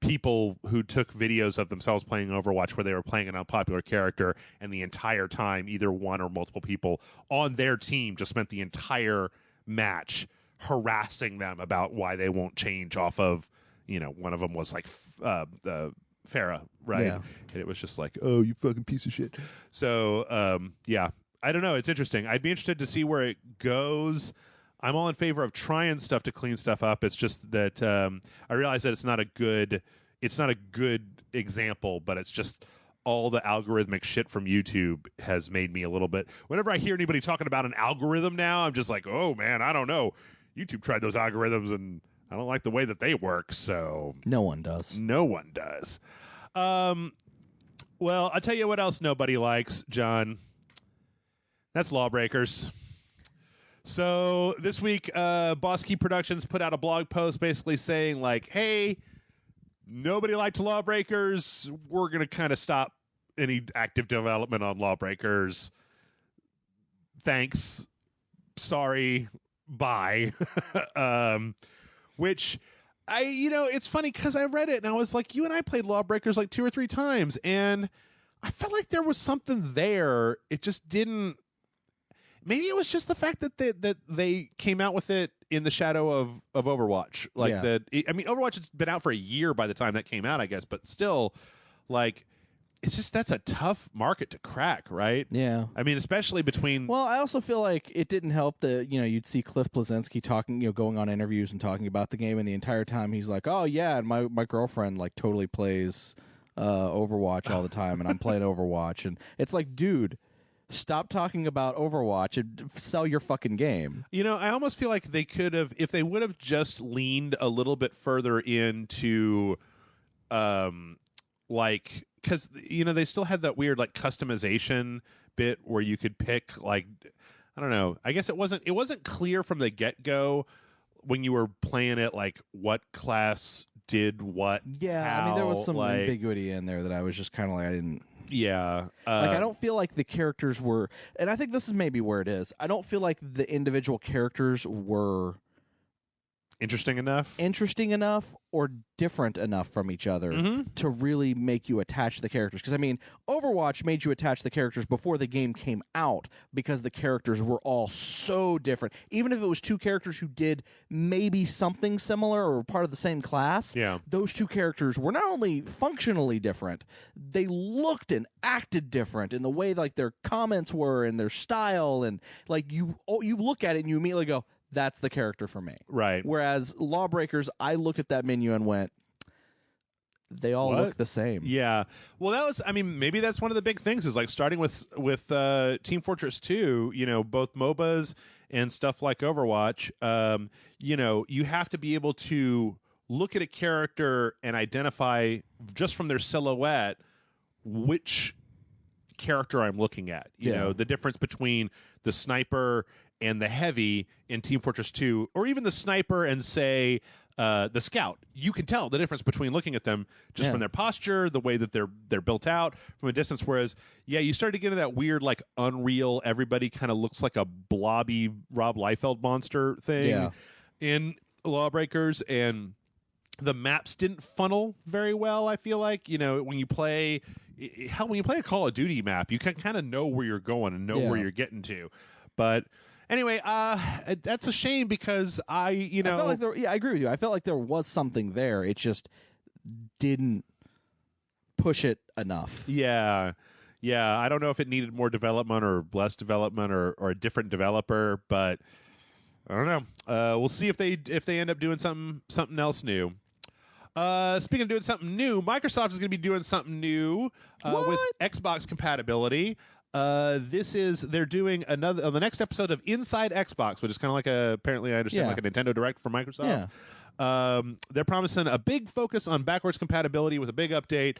S1: people who took videos of themselves playing Overwatch where they were playing an unpopular character, and the entire time either one or multiple people on their team just spent the entire match harassing them about why they won't change off of, one of them was Farah, right?
S2: Yeah.
S1: And it was just like, oh, you fucking piece of shit. So, yeah, I don't know. It's interesting. I'd be interested to see where it goes. I'm all in favor of trying stuff to clean stuff up. It's just that I realize that it's not a good example, but it's just all the algorithmic shit from YouTube has made me a little bit. Whenever I hear anybody talking about an algorithm now, I'm just like, oh man, I don't know. YouTube tried those algorithms and I don't like the way that they work. So
S2: no one does.
S1: Well, I'll tell you what else nobody likes, John. That's Lawbreakers. So this week, Boss Key Productions put out a blog post basically saying, hey, nobody liked Lawbreakers. We're going to kind of stop any active development on Lawbreakers. Thanks. Sorry. Bye. Which, it's funny because I read it and I was like, you and I played Lawbreakers 2 or 3 times, and I felt like there was something there. It just didn't. Maybe it was just the fact that they came out with it in the shadow of Overwatch. Like Overwatch has been out for a year by the time that came out, I guess, but still, like, it's just that's a tough market to crack, right?
S2: Yeah.
S1: I mean, especially between.
S2: Well, I also feel like it didn't help that you'd see Cliff Bleszinski talking, going on interviews and talking about the game, and the entire time he's like, "Oh yeah, and my girlfriend like totally plays Overwatch all the time, and I'm playing Overwatch," and it's like, dude. Stop talking about Overwatch and sell your fucking game.
S1: I almost feel like they could have, if they would have just leaned a little bit further into, like, because they still had that weird like customization bit where you could pick like, I don't know. I guess it wasn't clear from the get-go when you were playing it like what class did what.
S2: Yeah,
S1: how,
S2: I mean there was some
S1: like,
S2: ambiguity in there that I was just kind of like I didn't.
S1: Yeah.
S2: I don't feel like the characters were, and I think this is maybe where it is. I don't feel like the individual characters were
S1: interesting
S2: enough or different enough from each other to really make you attach to the characters. Because, I mean, Overwatch made you attach to the characters before the game came out because the characters were all so different. Even if it was two characters who did maybe something similar or were part of the same class, those two characters were not only functionally different, they looked and acted different in the way like their comments were and their style. And like you look at it and you immediately go, that's the character for me.
S1: Right.
S2: Whereas Lawbreakers, I looked at that menu and went, they all look the same.
S1: Yeah. Well, maybe that's one of the big things is like starting with Team Fortress 2, both MOBAs and stuff like Overwatch, you have to be able to look at a character and identify just from their silhouette which character I'm looking at. You know, the difference between the sniper and the heavy in Team Fortress 2, or even the sniper and, say, the scout. You can tell the difference between looking at them just from their posture, the way that they're built out from a distance. Whereas, you start to get into that weird, like, Unreal, everybody kind of looks like a blobby Rob Liefeld monster thing in Lawbreakers, and the maps didn't funnel very well, I feel like. When you play a Call of Duty map, you can kind of know where you're going and know where you're getting to. But anyway, that's a shame because I felt like
S2: I agree with you. I felt like there was something there. It just didn't push it enough.
S1: Yeah. I don't know if it needed more development or less development or a different developer, but I don't know. We'll see if they end up doing something else new. Speaking of doing something new, Microsoft is going to be doing something new with Xbox compatibility. They're doing another on the next episode of Inside Xbox, which is kind of like apparently I understand like a Nintendo Direct for Microsoft. They're promising a big focus on backwards compatibility with a big update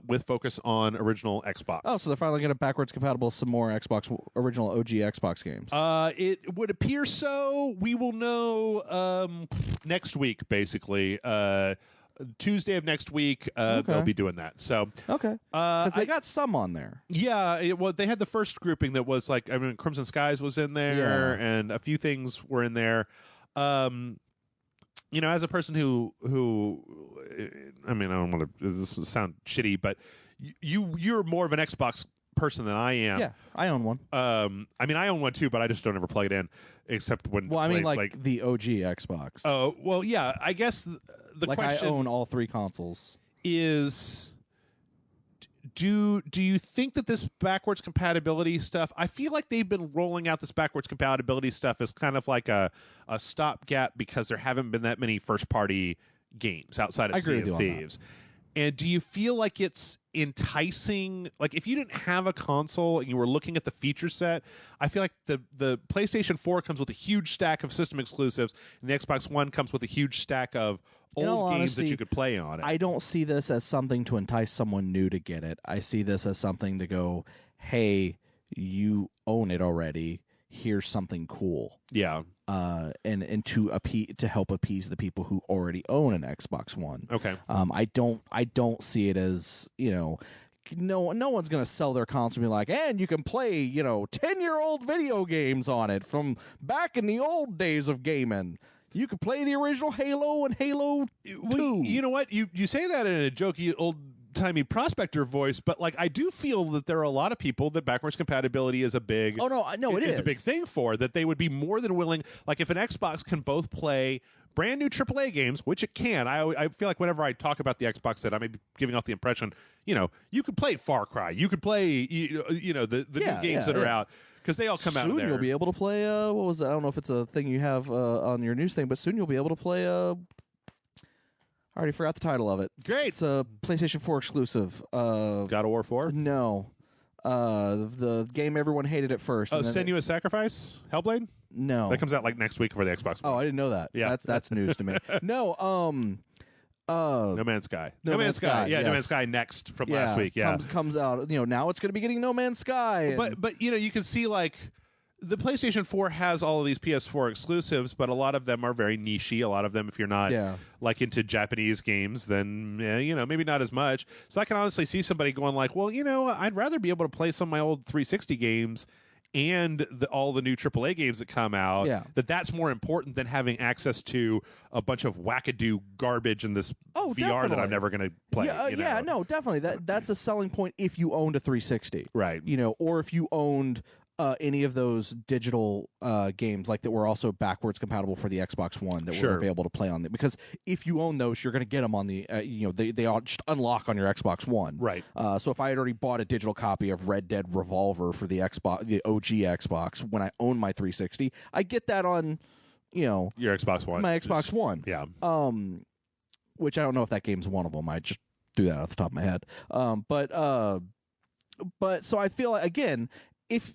S1: with focus on original Xbox.
S2: Oh, so they're finally going to backwards compatible some more original OG Xbox games.
S1: It would appear so. We will know next week, basically. Tuesday of next week, they'll be doing that. So
S2: because they got some on there.
S1: Yeah, they had the first grouping that was like, Crimson Skies was in there, and a few things were in there. As a person who I don't want to. This will sound shitty, but you're more of an Xbox person than I am.
S2: Yeah, I own one.
S1: I own one too, but I just don't ever plug it in, except when.
S2: Well, like the OG Xbox.
S1: Oh, well, yeah. I guess the question
S2: I own all three consoles.
S1: Is do you think that this backwards compatibility stuff? I feel like they've been rolling out this backwards compatibility stuff as kind of like a stopgap because there haven't been that many first party games outside of Sea of Thieves. And do you feel like it's enticing? Like, if you didn't have a console and you were looking at the feature set, I feel like the PlayStation 4 comes with a huge stack of system exclusives, and the Xbox One comes with a huge stack of old games that you could play on it.
S2: I don't see this as something to entice someone new to get it. I see this as something to go, hey, you own it already. Here's something cool.
S1: Yeah.
S2: And to help appease the people who already own an Xbox One.
S1: Okay.
S2: I don't see it as, no one's going to sell their console and be like, and you can play, 10-year-old video games on it from back in the old days of gaming. You could play the original Halo and Halo 2.
S1: Well, you know what? You say that in a jokey old old-timey prospector voice, but like I do feel that there are a lot of people that backwards compatibility is a big
S2: it is
S1: a big thing for, that they would be more than willing, like if an Xbox can both play brand new AAA games, which it can. I feel like whenever I talk about the Xbox, that I may be giving off the impression, you could play Far Cry, you could play the new games that are out, because they all come out
S2: soon.
S1: there.
S2: You'll be able to play what was that? I don't know if it's a thing you have on your news thing, but soon you'll be able to play I already forgot the title of it.
S1: Great.
S2: It's a PlayStation 4 exclusive.
S1: God of War 4?
S2: No. The game everyone hated at first.
S1: Oh,
S2: and then
S1: Senua's Sacrifice? Hellblade?
S2: No.
S1: That comes out like next week for the Xbox One.
S2: Oh, I didn't know that.
S1: Yeah.
S2: That's news to me. No,
S1: No Man's Sky.
S2: No Man's Sky,
S1: Yeah,
S2: yes.
S1: No Man's Sky next from last week. Yeah.
S2: Comes out, now it's going to be getting No Man's Sky.
S1: But you can see like the PlayStation 4 has all of these PS4 exclusives, but a lot of them are very nichey. A lot of them, if you're not like into Japanese games, then maybe not as much. So I can honestly see somebody going like, well, I'd rather be able to play some of my old 360 games and all the new AAA games that come out.
S2: Yeah.
S1: That's more important than having access to a bunch of wackadoo garbage in this VR
S2: definitely.
S1: that I'm never going to play.
S2: No, definitely. That's a selling point if you owned a 360,
S1: right?
S2: Or if you owned any of those digital games like that were also backwards compatible for the Xbox One that were available to play on it. Because if you own those, you're going to get them on the they all just unlock on your Xbox One.
S1: Right.
S2: So if I had already bought a digital copy of Red Dead Revolver for the Xbox, the OG Xbox, when I own my 360, I get that on
S1: your Xbox One.
S2: My Xbox One.
S1: Yeah.
S2: Which I don't know if that game's one of them. I just do that off the top of my head. But so I feel like, again, if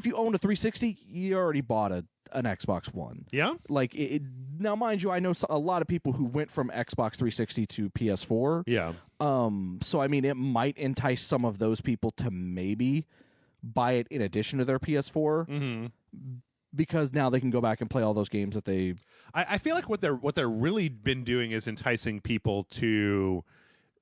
S2: you owned a 360, you already bought an Xbox One.
S1: Yeah.
S2: Like now, mind you, I know a lot of people who went from Xbox 360 to PS4.
S1: Yeah.
S2: So I mean, it might entice some of those people to maybe buy it in addition to their PS4.
S1: Mm-hmm.
S2: Because now they can go back and play all those games that they.
S1: I feel like what they're really been doing is enticing people to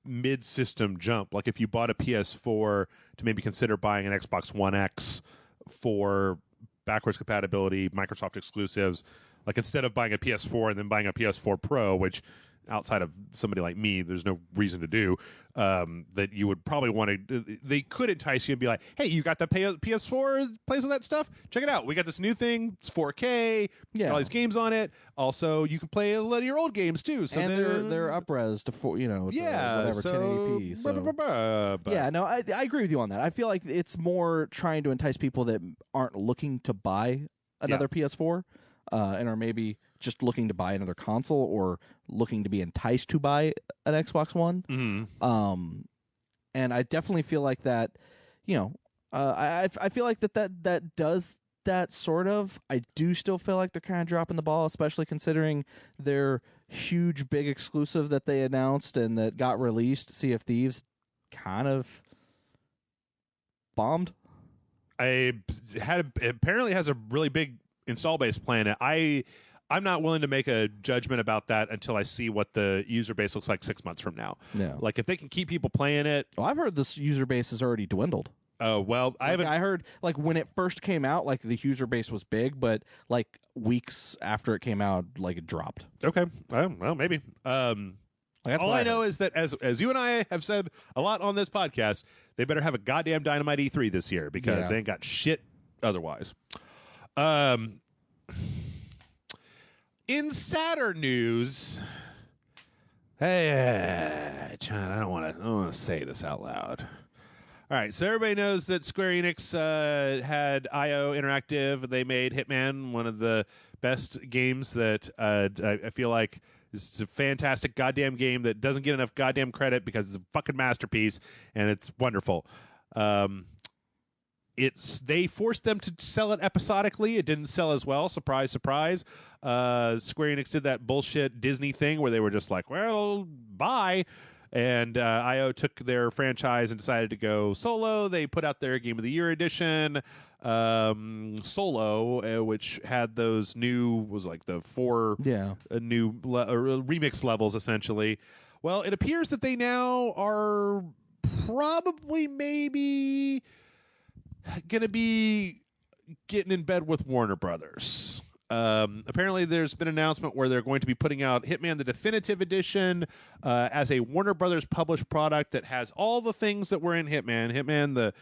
S1: mid-system jump. Like if you bought a PS4, to maybe consider buying an Xbox One X for backwards compatibility, Microsoft exclusives. Like instead of buying a PS4 and then buying a PS4 Pro, which outside of somebody like me, there's no reason to do, that you would probably want to. They could entice you and be like, "Hey, you got that PS4 plays on that stuff? Check it out. We got this new thing. It's 4K.
S2: Yeah,
S1: all these games on it. Also, you can play a lot of your old games too. So
S2: and they're up-res to whatever 1080p. So yeah, no, I agree with you on that. I feel like it's more trying to entice people that aren't looking to buy another PS4, and are maybe just looking to buy another console or looking to be enticed to buy an Xbox One.
S1: Mm-hmm.
S2: And I definitely feel like that, I feel like that does that sort of. I do still feel like they're kind of dropping the ball, especially considering their huge big exclusive that they announced and that got released, Sea of Thieves, kind of bombed.
S1: Apparently has a really big install base plan. I'm not willing to make a judgment about that until I see what the user base looks like 6 months from now.
S2: Yeah.
S1: Like if they can keep people playing it.
S2: Well, I've heard this user base has already dwindled.
S1: Oh, well, I
S2: heard like when it first came out, like the user base was big, but like weeks after it came out, like it dropped.
S1: Okay. Well, maybe. All I know is that as you and I have said a lot on this podcast, they better have a goddamn Dynamite E3 this year because they ain't got shit otherwise. In sadder news, hey, John, I don't want to say this out loud. All right, so everybody knows that Square Enix had IO Interactive. They made Hitman, one of the best games that I feel like is a fantastic goddamn game that doesn't get enough goddamn credit because it's a fucking masterpiece and it's wonderful. They forced them to sell it episodically. It didn't sell as well. Surprise, surprise. Square Enix did that bullshit Disney thing where they were just like, well, bye. And IO took their franchise and decided to go solo. They put out their Game of the Year edition, Solo, which had those new, was like the 4 new remix levels, essentially. Well, it appears that they now are probably maybe going to be getting in bed with Warner Brothers. Apparently, there's been an announcement where they're going to be putting out Hitman the Definitive Edition as a Warner Brothers published product that has all the things that were in Hitman. Hitman, the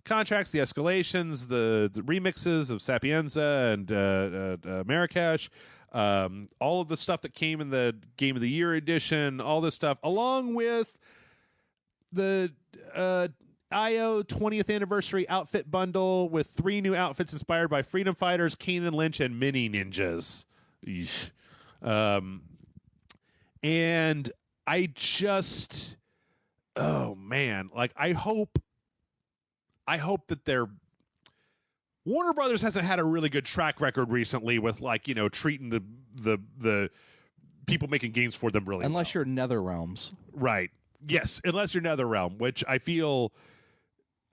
S1: contracts, the escalations, the remixes of Sapienza and Marrakesh, all of the stuff that came in the Game of the Year edition, all this stuff, along with the IO 20th anniversary outfit bundle with 3 new outfits inspired by Freedom Fighters, Keenan Lynch, and Mini Ninjas. Eesh. And I just, oh man, like I hope that they're Warner Brothers hasn't had a really good track record recently with like, you know, treating the people making games for them really
S2: unless
S1: well.
S2: you're NetherRealms.
S1: Right. Yes, unless you're NetherRealm, which I feel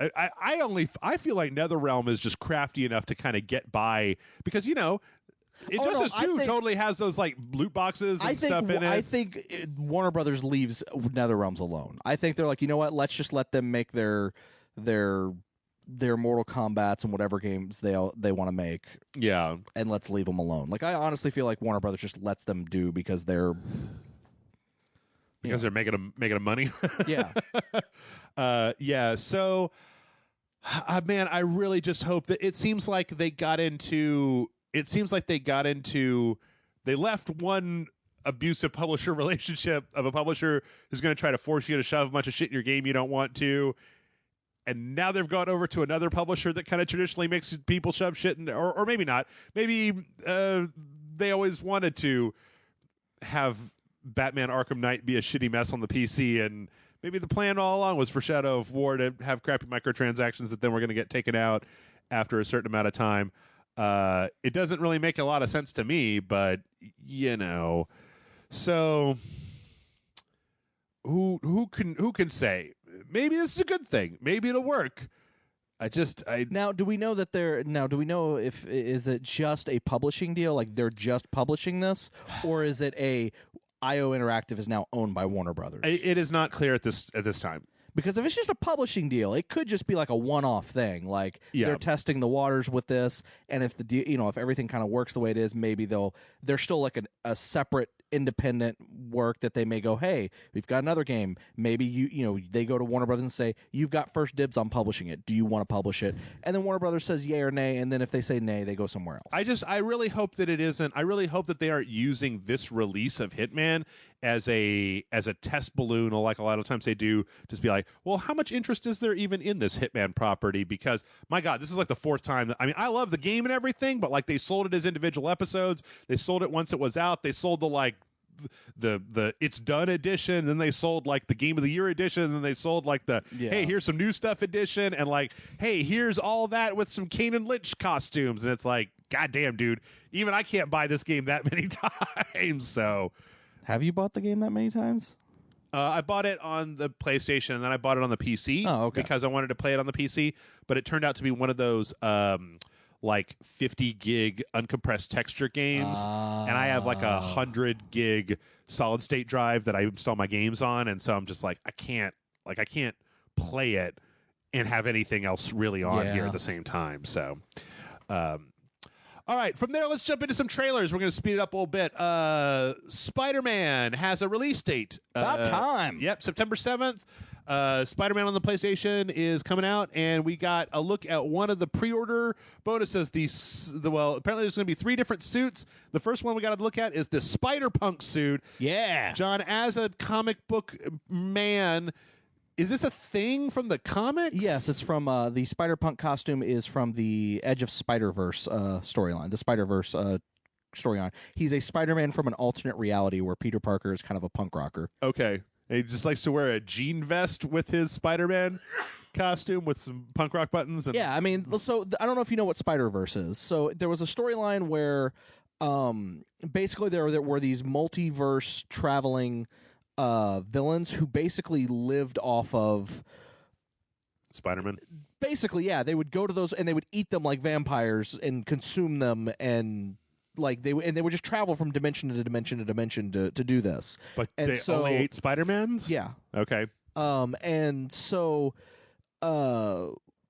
S1: I feel like NetherRealm is just crafty enough to kind of get by because, you know, Injustice 2 totally has those like loot boxes and stuff in it.
S2: I think Warner Brothers leaves NetherRealms alone. I think they're like, you know what? Let's just let them make their Mortal Kombats and whatever games they want to make.
S1: Yeah,
S2: and let's leave them alone. Like I honestly feel like Warner Brothers just lets them do because they're
S1: making them money.
S2: Yeah.
S1: Yeah. So, man, I really just hope that it seems like they got into. They left one abusive publisher relationship of a publisher who's going to try to force you to shove a bunch of shit in your game you don't want to. And now they've gone over to another publisher that kind of traditionally makes people shove shit in, or maybe not. Maybe they always wanted to have Batman Arkham Knight be a shitty mess on the PC, and maybe the plan all along was for Shadow of War to have crappy microtransactions that then were going to get taken out after a certain amount of time. It doesn't really make a lot of sense to me, but you know, so who can say? Maybe this is a good thing. Maybe it'll work.
S2: Now, do we know if is it just a publishing deal, like they're just publishing this, or is it a IO Interactive is now owned by Warner Brothers?
S1: It is not clear at this time.
S2: Because if it's just a publishing deal, it could just be like a one-off thing. Like they're testing the waters with this, and if the deal, if everything kind of works the way it is, maybe they're still like a separate independent work that they may go, hey, we've got another game. Maybe they go to Warner Brothers and say, you've got first dibs on publishing it. Do you want to publish it? And then Warner Brothers says yay or nay, and then if they say nay, they go somewhere else.
S1: I really hope that it isn't. I really hope that they aren't using this release of Hitman as a test balloon, like a lot of times they do, just be like, well, how much interest is there even in this Hitman property? Because my God, this is like the 4th time. I mean, I love the game and everything, but like they sold it as individual episodes. They sold it once it was out. They sold the It's Done edition, then they sold like the Game of the Year edition, and then they sold like hey, here's some new stuff edition, and like, hey, here's all that with some Keenan Lynch costumes, and it's like, God damn, dude, even I can't buy this game that many times. So
S2: have you bought the game that many times?
S1: I bought it on the PlayStation, and then I bought it on the PC because I wanted to play it on the PC, but it turned out to be one of those like 50 gig uncompressed texture games, and I have like 100 gig solid state drive that I install my games on, and so I'm just like, I can't play it and have anything else really on here at the same time. So all right, from there, let's jump into some trailers. We're going to speed it up a little bit. Spider-Man has a release date.
S2: About time.
S1: Yep, September 7th. Spider-Man on the PlayStation is coming out, and we got a look at one of the pre-order bonuses. Apparently there's going to be 3 different suits. The first one we got to look at is the Spider-Punk suit.
S2: Yeah.
S1: John, as a comic book man, is this a thing from the comics?
S2: Yes, it's from the Spider-Punk costume is from the Edge of Spider-Verse storyline, the Spider-Verse storyline. He's a Spider-Man from an alternate reality where Peter Parker is kind of a punk rocker.
S1: Okay. And he just likes to wear a jean vest with his Spider-Man costume with some punk rock buttons. And
S2: yeah, I mean, so I don't know if you know what Spider-Verse is. So there was a storyline where basically there were these multiverse traveling villains who basically lived off of
S1: Spider-Man.
S2: Basically, yeah, they would go to those and they would eat them like vampires and consume them, and like they would just travel from dimension to dimension to dimension to do this.
S1: But they only ate Spider-Mans?
S2: Yeah.
S1: Okay.
S2: And so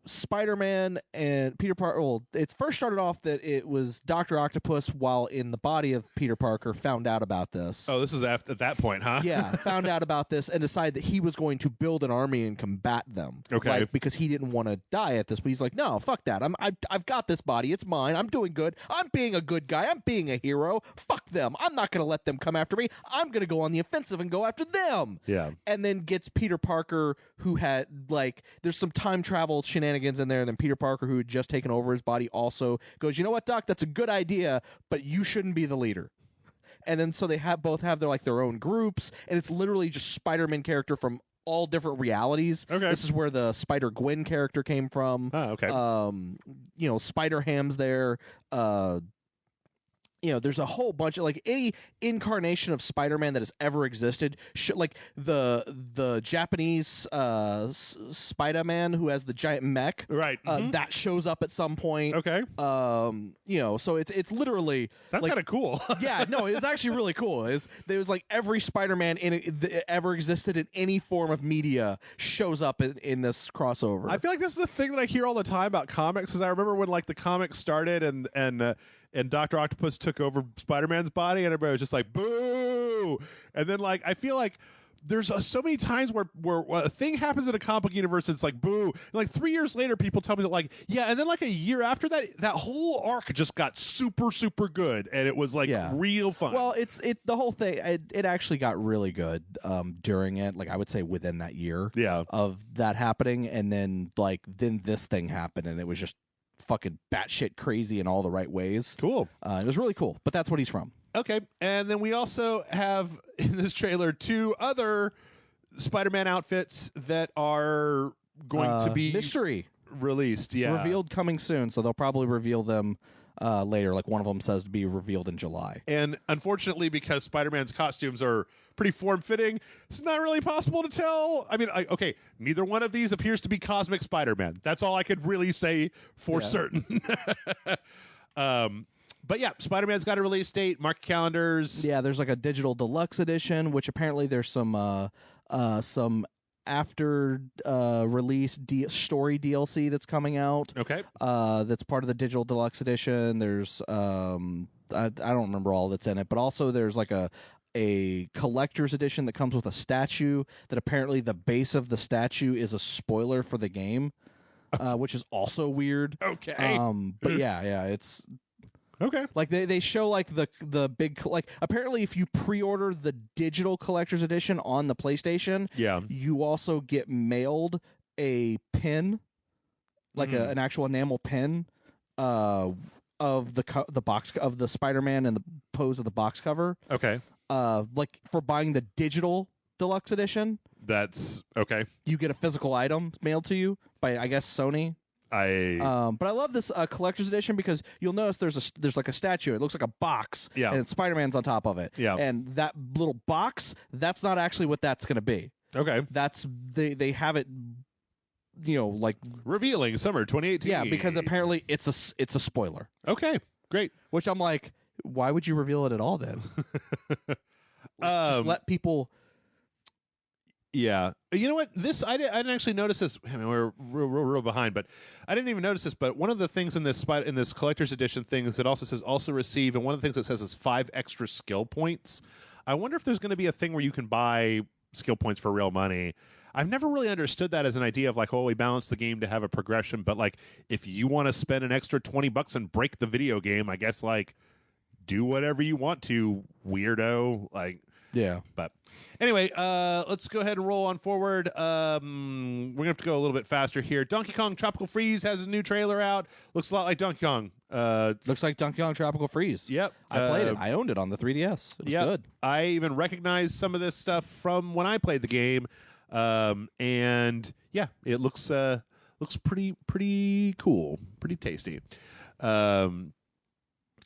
S2: Spider-Man and Peter Parker. Well, it first started off that it was Dr. Octopus, while in the body of Peter Parker, found out about this.
S1: Oh, this is at that point, huh?
S2: Yeah, found out about this and decided that he was going to build an army and combat them.
S1: Okay.
S2: Like, because he didn't want to die at this, but he's like, no, fuck that. I've got this body. It's mine. I'm doing good. I'm being a good guy. I'm being a hero. Fuck them. I'm not going to let them come after me. I'm going to go on the offensive and go after them.
S1: Yeah.
S2: And then gets Peter Parker, who had, like, there's some time travel shenanigans in there, and then Peter Parker, who had just taken over his body, also goes, you know what, Doc, that's a good idea, but you shouldn't be the leader. And then so they both have their own groups, and it's literally just Spider-Man character from all different realities.
S1: Okay.
S2: This is where the Spider-Gwen character came from.
S1: Oh, okay.
S2: Spider-Ham's there. There's a whole bunch of, like, any incarnation of Spider-Man that has ever existed. Like the Japanese Spider-Man who has the giant mech,
S1: Right.
S2: that shows up at some point.
S1: Okay.
S2: So it's literally
S1: That's
S2: like,
S1: kind of cool.
S2: yeah, no, it's actually really cool. There was like every Spider-Man that ever existed in any form of media shows up in this crossover.
S1: I feel like this is the thing that I hear all the time about comics. Is I remember when like the comics started and Dr. Octopus took over Spider-Man's body, and everybody was just like, boo! And then, like, I feel like there's so many times where a thing happens in a comic book universe, and it's like, boo! And, like, 3 years later, people tell me that, like, yeah, and then, like, a year after that, that whole arc just got super, super good, and it was, like, real fun.
S2: Well, the whole thing, it actually got really good during it, like, I would say within that year of that happening, and then this thing happened, and it was just fucking batshit crazy in all the right ways.
S1: Cool.
S2: It was really cool, but that's what he's from.
S1: Okay, and then we also have in this trailer 2 other Spider-Man outfits that are going to be
S2: mystery
S1: released. Yeah,
S2: revealed coming soon, so they'll probably reveal them later. Like one of them says to be revealed in July.
S1: And unfortunately, because Spider-Man's costumes are pretty form-fitting, it's not really possible to tell. I mean, okay, neither one of these appears to be Cosmic Spider-Man. That's all I could really say for certain. But yeah, Spider-Man's got a release date, mark calendars.
S2: Yeah, there's like a digital deluxe edition, which apparently there's some after release story DLC that's coming out.
S1: Okay.
S2: That's part of the digital deluxe edition. There's I don't remember all that's in it, but also there's like a collector's edition that comes with a statue that apparently the base of the statue is a spoiler for the game, which is also weird.
S1: Okay.
S2: But yeah, it's
S1: okay.
S2: like they show like the big, like, apparently if you pre-order the digital collector's edition on the PlayStation, you also get mailed a pin, like an actual enamel pin of the box of the Spider-Man and the pose of the box cover.
S1: Okay.
S2: Like for buying the digital deluxe edition.
S1: That's okay.
S2: You get a physical item mailed to you by, I guess, Sony. But I love this collector's edition because you'll notice there's like a statue. It looks like a box, and Spider-Man's on top of it.
S1: Yeah,
S2: and that little box, that's not actually what that's going to be.
S1: Okay,
S2: that's they have it, like
S1: revealing summer 2018.
S2: Yeah, because apparently it's a spoiler.
S1: Okay, great.
S2: Which I'm like, why would you reveal it at all then? Just let people.
S1: Yeah, you know what? I didn't actually notice this. I mean, we're real behind, but I didn't even notice this. But one of the things in this collector's edition thing is it also says also receive, and one of the things it says is 5 extra skill points. I wonder if there's going to be a thing where you can buy skill points for real money. I've never really understood that as an idea of like, oh, we balance the game to have a progression, but like if you want to spend an extra $20 and break the video game, I guess like do whatever you want to, weirdo. Like.
S2: Yeah.
S1: But anyway, let's go ahead and roll on forward. We're going to have to go a little bit faster here. Donkey Kong Tropical Freeze has a new trailer out. Looks a lot like Donkey Kong.
S2: Looks like Donkey Kong Tropical Freeze.
S1: Yep.
S2: I played it. I owned it on the 3DS. It was good.
S1: I even recognized some of this stuff from when I played the game. And yeah, it looks pretty cool. Pretty tasty.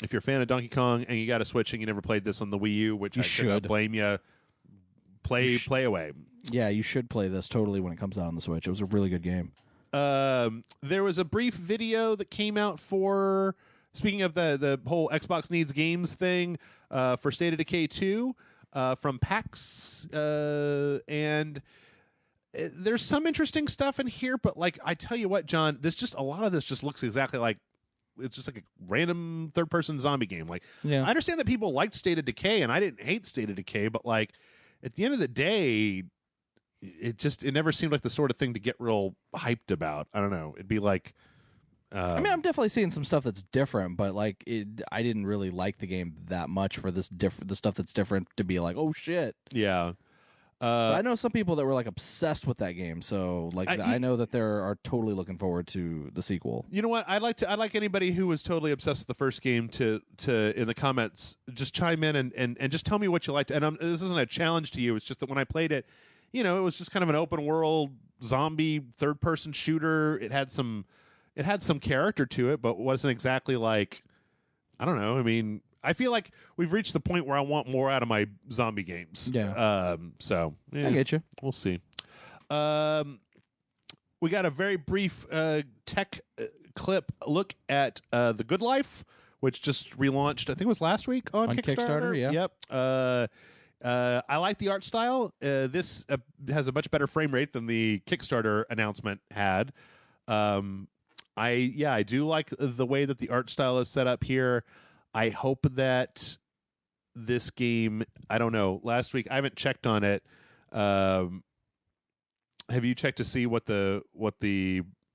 S1: If you're a fan of Donkey Kong and you got a Switch and you never played this on the Wii U, which I should blame you, play away.
S2: Yeah, you should play this totally when it comes out on the Switch. It was a really good game.
S1: There was a brief video that came out for, speaking of the whole Xbox Needs Games thing, for State of Decay 2 from PAX. And there's some interesting stuff in here, but like I tell you what, John, a lot of this just looks exactly like it's just like a random third-person zombie game. Like,
S2: Yeah.
S1: I understand that people liked State of Decay, and I didn't hate State of Decay, but like at the end of the day, it never seemed like the sort of thing to get real hyped about. I don't know. It'd be like.
S2: I mean, I'm definitely seeing some stuff that's different, but like, I didn't really like the game that much for the stuff that's different to be like, oh shit.
S1: Yeah.
S2: But I know some people that were like obsessed with that game, so like I know that they are totally looking forward to the sequel.
S1: You know what? I'd like anybody who was totally obsessed with the first game to in the comments just chime in and just tell me what you liked. And this isn't a challenge to you. It's just that when I played it, it was just kind of an open world zombie third person shooter. It had some character to it, but wasn't exactly like, I don't know. I mean, I feel like we've reached the point where I want more out of my zombie games.
S2: Yeah.
S1: So
S2: I get you.
S1: We'll see. We got a very brief tech clip look at The Good Life, which just relaunched, I think it was last week on Kickstarter.
S2: Yeah.
S1: Yep. I like the art style. This has a much better frame rate than the Kickstarter announcement had. I do like the way that the art style is set up here. I hope that this game, I don't know, last week I haven't checked on it. Have you checked to see what the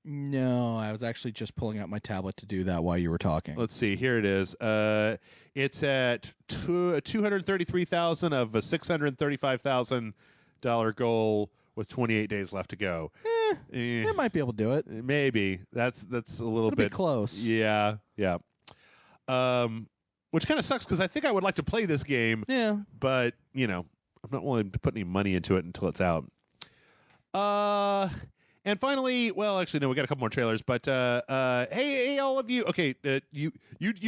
S2: No, I was actually just pulling out my tablet to do that while you were talking.
S1: Let's see, here it is. It's at $233,000 of a $635,000 goal with 28 days left to go.
S2: They might be able to do it.
S1: Maybe. That's a little
S2: It'll
S1: bit
S2: be close.
S1: Yeah. Which kind of sucks because I think I would like to play this game.
S2: Yeah.
S1: But, I'm not willing to put any money into it until it's out. And finally, well, actually, no, we got a couple more trailers. But hey, all of you. Okay, you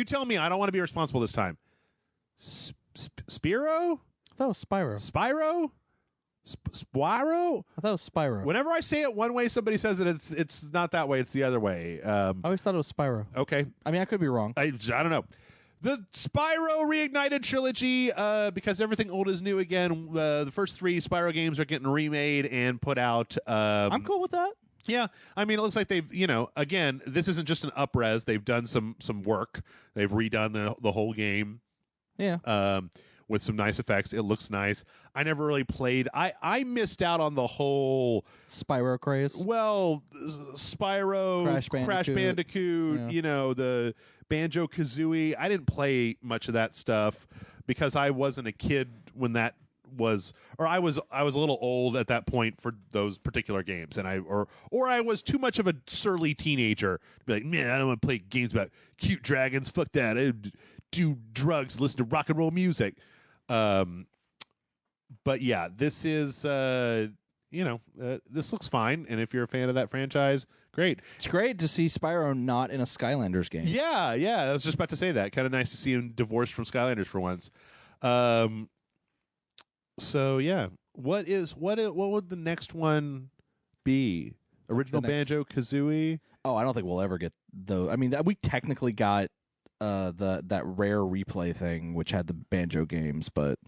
S1: tell me. I don't want to be responsible this time. Spyro?
S2: I thought it was Spyro.
S1: Spyro? Spyro?
S2: I thought it was Spyro.
S1: Whenever I say it one way, somebody says it. It's not that way. It's the other way.
S2: I always thought it was Spyro.
S1: Okay.
S2: I mean, I could be wrong.
S1: I don't know. The Spyro Reignited trilogy, because everything old is new again. The first 3 Spyro games are getting remade and put out.
S2: I'm cool with that.
S1: Yeah, I mean, it looks like they've, again, this isn't just an up-res. They've done some work. They've redone the whole game.
S2: Yeah.
S1: With some nice effects. It looks nice. I never really played. I missed out on the whole
S2: Spyro craze.
S1: Well, Spyro, Crash Bandicoot,
S2: yeah.
S1: The Banjo-Kazooie. I didn't play much of that stuff because I wasn't a kid when that was, or I was a little old at that point for those particular games, and I was too much of a surly teenager to be like, man, I don't want to play games about cute dragons. Fuck that. I do drugs, listen to rock and roll music. But yeah, this is this looks fine, and if you're a fan of that franchise, great.
S2: It's great to see Spyro not in a Skylanders game.
S1: Yeah, I was just about to say that. Kind of nice to see him divorced from Skylanders for once. So yeah, what would the next one be? Original Banjo-Kazooie?
S2: Oh, I don't think we'll ever get those. I mean, we technically got that rare replay thing, which had the Banjo games, but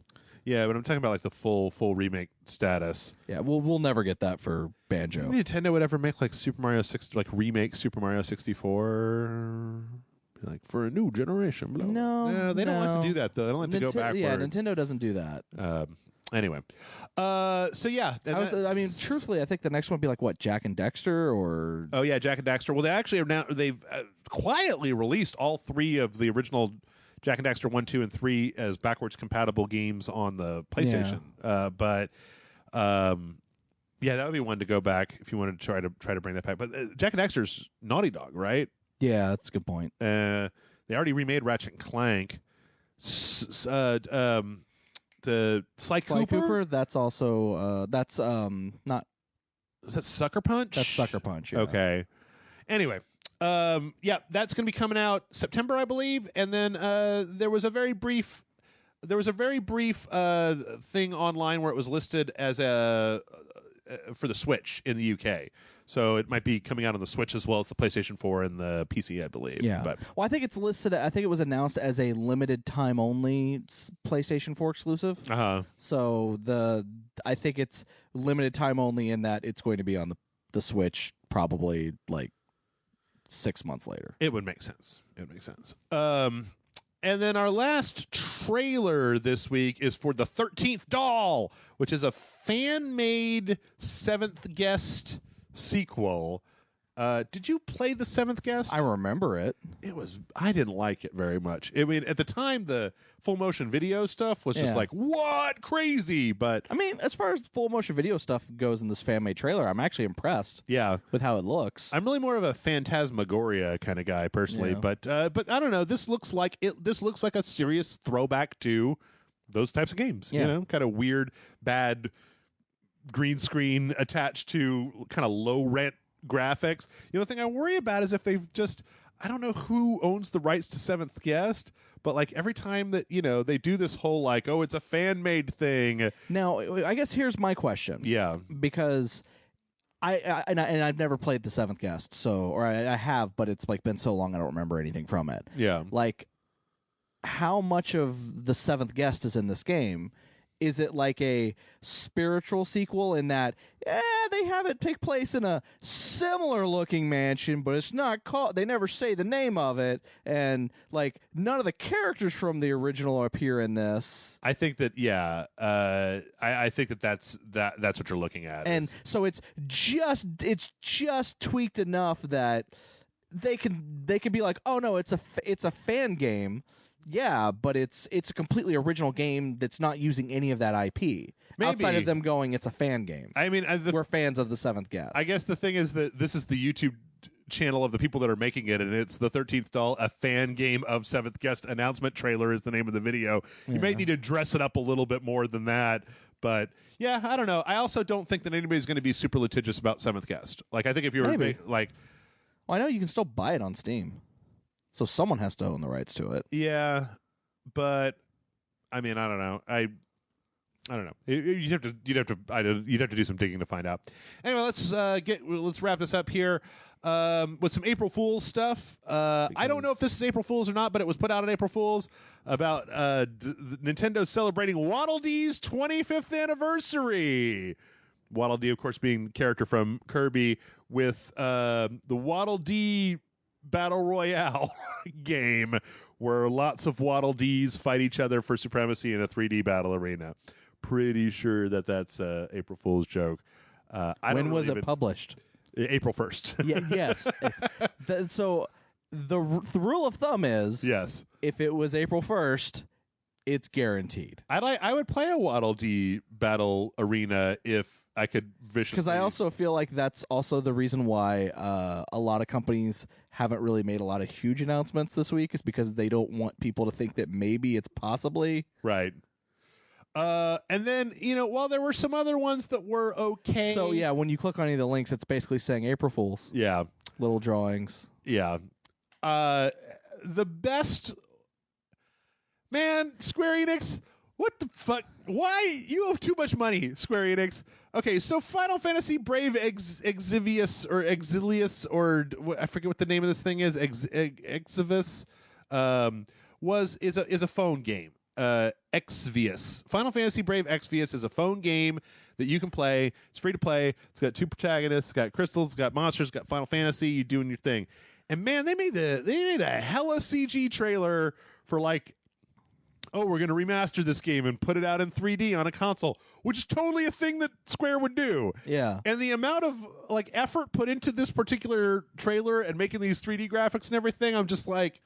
S1: yeah, but I'm talking about like the full remake status.
S2: Yeah, we'll never get that for Banjo.
S1: Nintendo would ever make like remake Super Mario 64, like for a new generation?
S2: No,
S1: they don't like to do that though. They don't like to go backwards.
S2: Yeah, Nintendo doesn't do that.
S1: Anyway, so yeah,
S2: I mean, truthfully, I think the next one would be like what, Jak and Daxter, or
S1: oh yeah, Jak and Daxter. Well, they actually are now. They've quietly released all 3 of the original Jak and Daxter 1, 2, and 3 as backwards compatible games on the PlayStation. Yeah. Yeah, that would be one to go back if you wanted to try to bring that back. But Jak and Daxter's Naughty Dog, right?
S2: Yeah, that's a good point.
S1: They already remade Ratchet and Clank. The Sly Cooper,
S2: that's also not.
S1: Is that Sucker Punch?
S2: That's Sucker Punch. Yeah.
S1: Okay. Anyway, yeah, that's going to be coming out September, I believe. And then there was a very brief thing online where it was listed as for the Switch in the UK. So it might be coming out on the Switch as well as the PlayStation 4 and the PC, I believe.
S2: Yeah.
S1: But
S2: Well, I think it's listed. I think it was announced as a limited time only PlayStation 4 exclusive. So I think it's limited time only in that it's going to be on the Switch probably like 6 months later.
S1: It would make sense. And then our last trailer this week is for The 13th Doll, which is a fan-made Seventh Guest sequel. Did you play The Seventh Guest?
S2: I remember it.
S1: I didn't like it very much. I mean, at the time, the full motion video stuff was just like, what? Crazy. But
S2: I mean, as far as the full motion video stuff goes in this fan-made trailer, I'm actually impressed.
S1: Yeah,
S2: with how it looks.
S1: I'm really more of a Phantasmagoria kind of guy personally, but I don't know. This looks like a serious throwback to those types of games.
S2: Yeah.
S1: You know, kind of weird, bad green screen attached to kind of low rent graphics. You know, the thing I worry about is if they've just, I don't know who owns the rights to Seventh Guest, but like every time that, you know, they do this whole like, oh, it's a fan made thing.
S2: Now, I guess here's my question.
S1: Yeah.
S2: Because I've never played The Seventh Guest, I have, but it's like been so long I don't remember anything from it.
S1: Yeah.
S2: Like, how much of The Seventh Guest is in this game? Is it like a spiritual sequel in that they have it take place in a similar looking mansion, but it's not called, they never say the name of it, and like none of the characters from the original appear in this?
S1: I think that I think that's what you're looking at.
S2: And so it's just tweaked enough that they can be like, oh no, it's a fan game. Yeah, but it's a completely original game that's not using any of that IP. Maybe. Outside of them going, it's a fan game.
S1: I mean,
S2: we're fans of The Seventh Guest.
S1: I guess the thing is that this is the YouTube channel of the people that are making it, and it's The 13th Doll, a fan game of Seventh Guest announcement trailer is the name of the video. You might need to dress it up a little bit more than that, but yeah, I don't know. I also don't think that anybody's going to be super litigious about Seventh Guest. Like, I think if you were well,
S2: I know you can still buy it on Steam. So someone has to own the rights to it.
S1: Yeah, but I mean, I don't know. I don't know. You'd have to do some digging to find out. Anyway, let's wrap this up here with some April Fool's stuff. I don't know if this is April Fool's or not, but it was put out on April Fool's about Nintendo celebrating Waddle Dee's 25th anniversary. Waddle Dee, of course, being the character from Kirby, with the Waddle Dee Battle Royale game where lots of Waddle Dees fight each other for supremacy in a 3D battle arena. Pretty sure that's a April Fool's joke.
S2: When was it published?
S1: April 1st.
S2: Yes. So the rule of thumb is,
S1: yes,
S2: if it was April 1st, it's guaranteed.
S1: I would play a Waddle Dee battle arena if I could viciously.
S2: Because I also feel like that's also the reason why a lot of companies haven't really made a lot of huge announcements this week, is because they don't want people to think that maybe it's possibly.
S1: Right. And then, while there were some other ones that were okay.
S2: So, yeah, when you click on any of the links, it's basically saying April Fool's.
S1: Yeah.
S2: Little drawings.
S1: Yeah. The best. Man, Square Enix, what the fuck? Why? You have too much money, Square Enix. Okay, so Final Fantasy Brave Exvius, or I forget what the name of this thing is. Exvius is a phone game. Exvius. Final Fantasy Brave Exvius is a phone game that you can play. It's free to play. It's got two protagonists. It's got crystals. It's got monsters. It's got Final Fantasy. You're doing your thing. And man, they made a hella CG trailer for like, oh, we're going to remaster this game and put it out in 3D on a console, which is totally a thing that Square would do.
S2: Yeah.
S1: And the amount of like effort put into this particular trailer and making these 3D graphics and everything, I'm just like,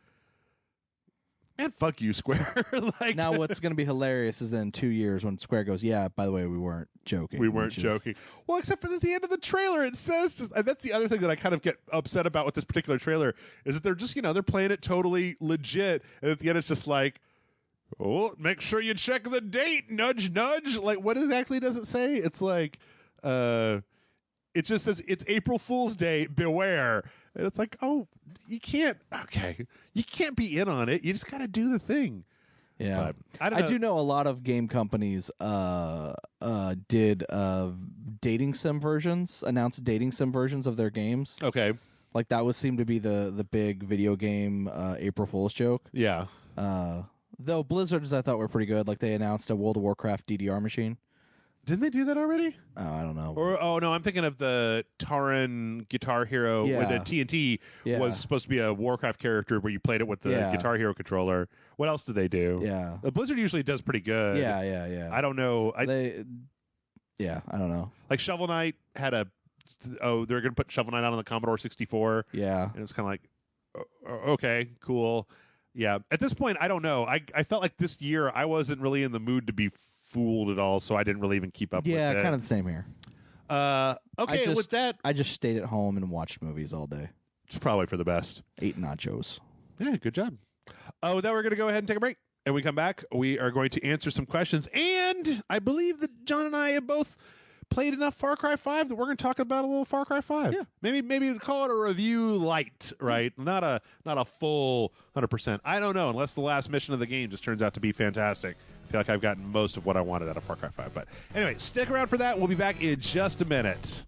S1: man, fuck you, Square. Like,
S2: now what's going to be hilarious is then in 2 years when Square goes, yeah, by the way, we weren't joking.
S1: We weren't joking. Well, except for at the end of the trailer, it says, and that's the other thing that I kind of get upset about with this particular trailer, is that they're just, they're playing it totally legit. And at the end, it's just like, oh, make sure you check the date, nudge, nudge. Like, what exactly does it say? It's like, it just says, it's April Fool's Day, beware. And it's like, oh, you can't be in on it. You just got to do the thing.
S2: Yeah.
S1: But, I do
S2: know a lot of game companies did dating sim versions, announced dating sim versions of their games.
S1: Okay.
S2: Like that seemed to be the big video game April Fool's joke.
S1: Yeah.
S2: Though Blizzard's I thought were pretty good. Like they announced a World of Warcraft DDR machine.
S1: Didn't they do that already?
S2: Oh, I don't know.
S1: Or no, I'm thinking of the Taran Guitar Hero.
S2: Yeah.
S1: Where the TNT was supposed to be a Warcraft character where you played it with the Guitar Hero controller. What else did they do?
S2: Yeah.
S1: Blizzard usually does pretty good.
S2: Yeah.
S1: I don't know.
S2: I don't know.
S1: Like Shovel Knight had they're going to put Shovel Knight out on the Commodore 64.
S2: Yeah.
S1: And it's kind of like, okay, cool. Yeah. At this point, I don't know. I felt like this year I wasn't really in the mood to be fooled at all, so I didn't really even keep up with it.
S2: Yeah, kind of the same here.
S1: Okay, with that...
S2: I just stayed at home and watched movies all day.
S1: It's probably for the best.
S2: Ate nachos.
S1: Yeah, good job. Oh, now we're going to go ahead and take a break. And we come back, we are going to answer some questions. And I believe that John and I have both played enough Far Cry 5 that we're going to talk about a little Far Cry 5. Yeah. Maybe call it a review light, right? Not a full 100%. I don't know, unless the last mission of the game just turns out to be fantastic. I feel like I've gotten most of what I wanted out of Far Cry 5. But anyway, stick around for that. We'll be back in just a minute.